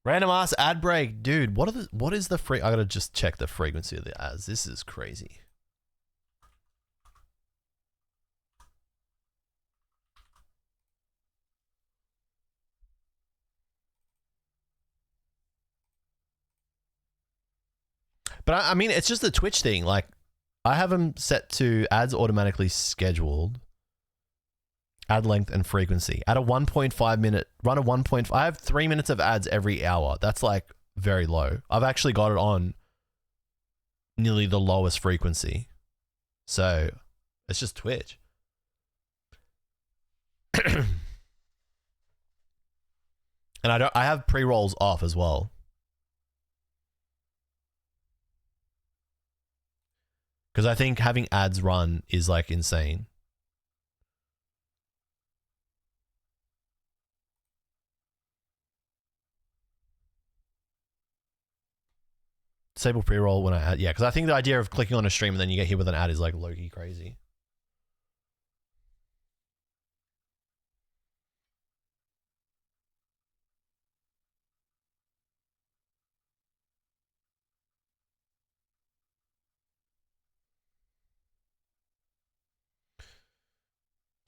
Random ass ad break, dude. What is the I gotta just check the frequency of the ads. This is crazy. But I mean, it's just a Twitch thing. Like, I have them set to ads automatically scheduled, ad length and frequency at a 1.5 minute run of 1.5. I have 3 minutes of ads every hour. That's like very low. I've actually got it on nearly the lowest frequency. So it's just Twitch. And I have pre-rolls off as well. Because I think having ads run is like insane. Disable pre-roll when I add. Yeah, because I think the idea of clicking on a stream and then you get hit with an ad is like low-key crazy.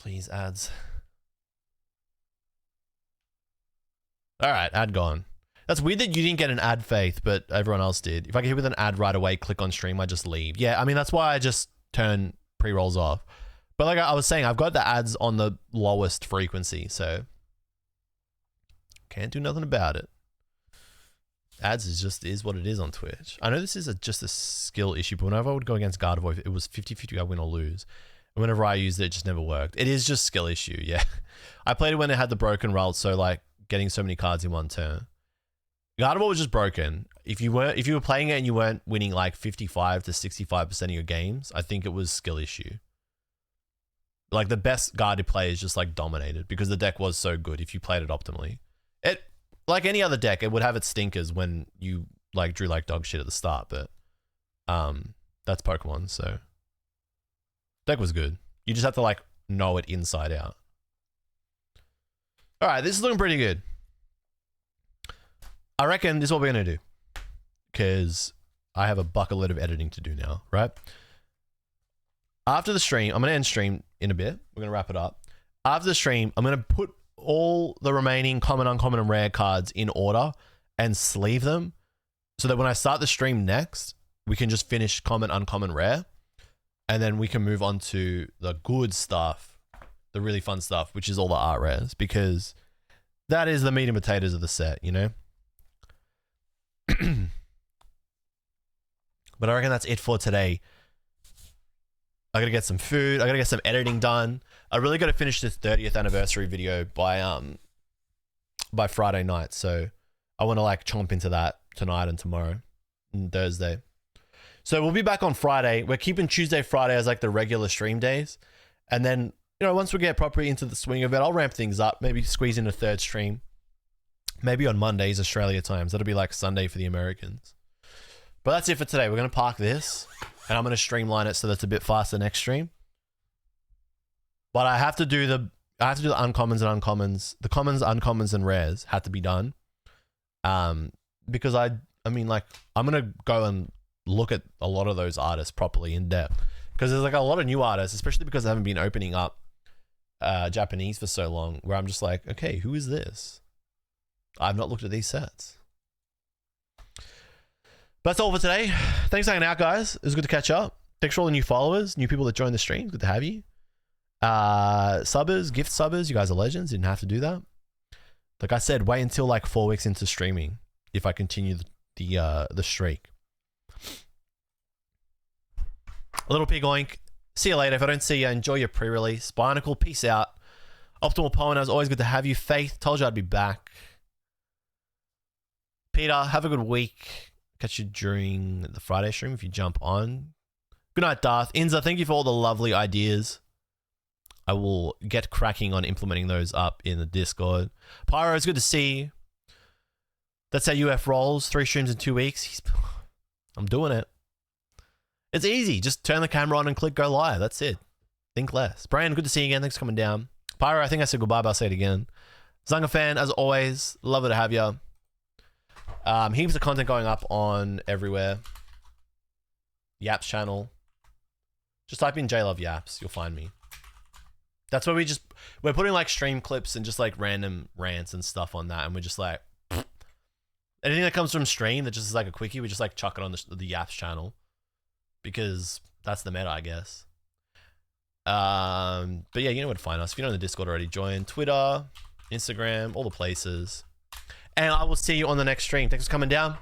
Please, ads. All right, ad gone. That's weird that you didn't get an ad, Faith, but everyone else did. If I get hit with an ad right away, click on stream, I just leave. Yeah, I mean, that's why I just turn pre-rolls off. But like I was saying, I've got the ads on the lowest frequency, so can't do nothing about it. Ads is what it is on Twitch. I know this is just a skill issue, but whenever I would go against Gardevoir, it was 50-50, I win or lose. And whenever I used it, it just never worked. It is just skill issue, yeah. I played it when it had the broken route, so like getting so many cards in one turn. Gardevoir was just broken. If you were playing it and you weren't winning like 55 to 65% of your games, I think it was skill issue. Like the best guarded players just like dominated because the deck was so good if you played it optimally. It, like any other deck, it would have its stinkers when you like drew like dog shit at the start, but that's Pokemon, so deck was good. You just have to like know it inside out. All right, this is looking pretty good. I reckon this is what we're going to do because I have a bucket load of editing to do now, right? After the stream, I'm going to end stream in a bit. We're going to wrap it up. After the stream, I'm going to put all the remaining common, uncommon, and rare cards in order and sleeve them so that when I start the stream next, we can just finish common, uncommon, rare, and then we can move on to the good stuff, the really fun stuff, which is all the art rares, because that is the meat and potatoes of the set, you know? But I reckon that's it for today. I gotta get some food. I gotta get some editing done. I really gotta finish this 30th anniversary video by Friday night. So I want to like chomp into that tonight and tomorrow and Thursday. So we'll be back on Friday. We're keeping Tuesday, Friday as like the regular stream days. And then, you know, once we get properly into the swing of it, I'll ramp things up. Maybe squeeze in a third stream. Maybe on Mondays, Australia times. That'll be like Sunday for the Americans. But that's it for today. We're going to park this. And I'm going to streamline it so that's a bit faster next stream. But I have to do the uncommons and uncommons. The commons, uncommons, and rares have to be done. Because I mean, like, I'm going to go and look at a lot of those artists properly in depth. Because there's like a lot of new artists, especially because I haven't been opening up Japanese for so long, where I'm just like, okay, who is this? I've not looked at these sets. But that's all for today. Thanks for hanging out, guys. It was good to catch up. Thanks for all the new followers, new people that joined the stream. Good to have you. Subbers, gift subbers, you guys are legends. Didn't have to do that. Like I said, wait until like 4 weeks into streaming if I continue the streak. A little pig oink. See you later. If I don't see you, enjoy your pre-release. Bionicle, peace out. Optimal Poem, it was always good to have you. Faith, told you I'd be back. Peter, have a good week. Catch you during the Friday stream if you jump on. Good night, Darth. Inza, thank you for all the lovely ideas. I will get cracking on implementing those up in the Discord. Pyro, it's good to see you. That's how UF rolls. 3 streams in 2 weeks. I'm doing it. It's easy. Just turn the camera on and click go live. That's it. Think less. Brian, good to see you again. Thanks for coming down. Pyro, I think I said goodbye, but I'll say it again. Zunga fan, as always, love it to have you. Heaps of content going up on everywhere. Yaps channel. Just type in JLUV Yaps, you'll find me. That's where we're putting like stream clips and just like random rants and stuff on that, and we're just like, anything that comes from stream that just is like a quickie, we just like chuck it on the Yaps channel, because that's the meta, I guess. But yeah, you know where to find us. If you're not in the Discord already, join Twitter, Instagram, all the places. And I will see you on the next stream. Thanks for coming down.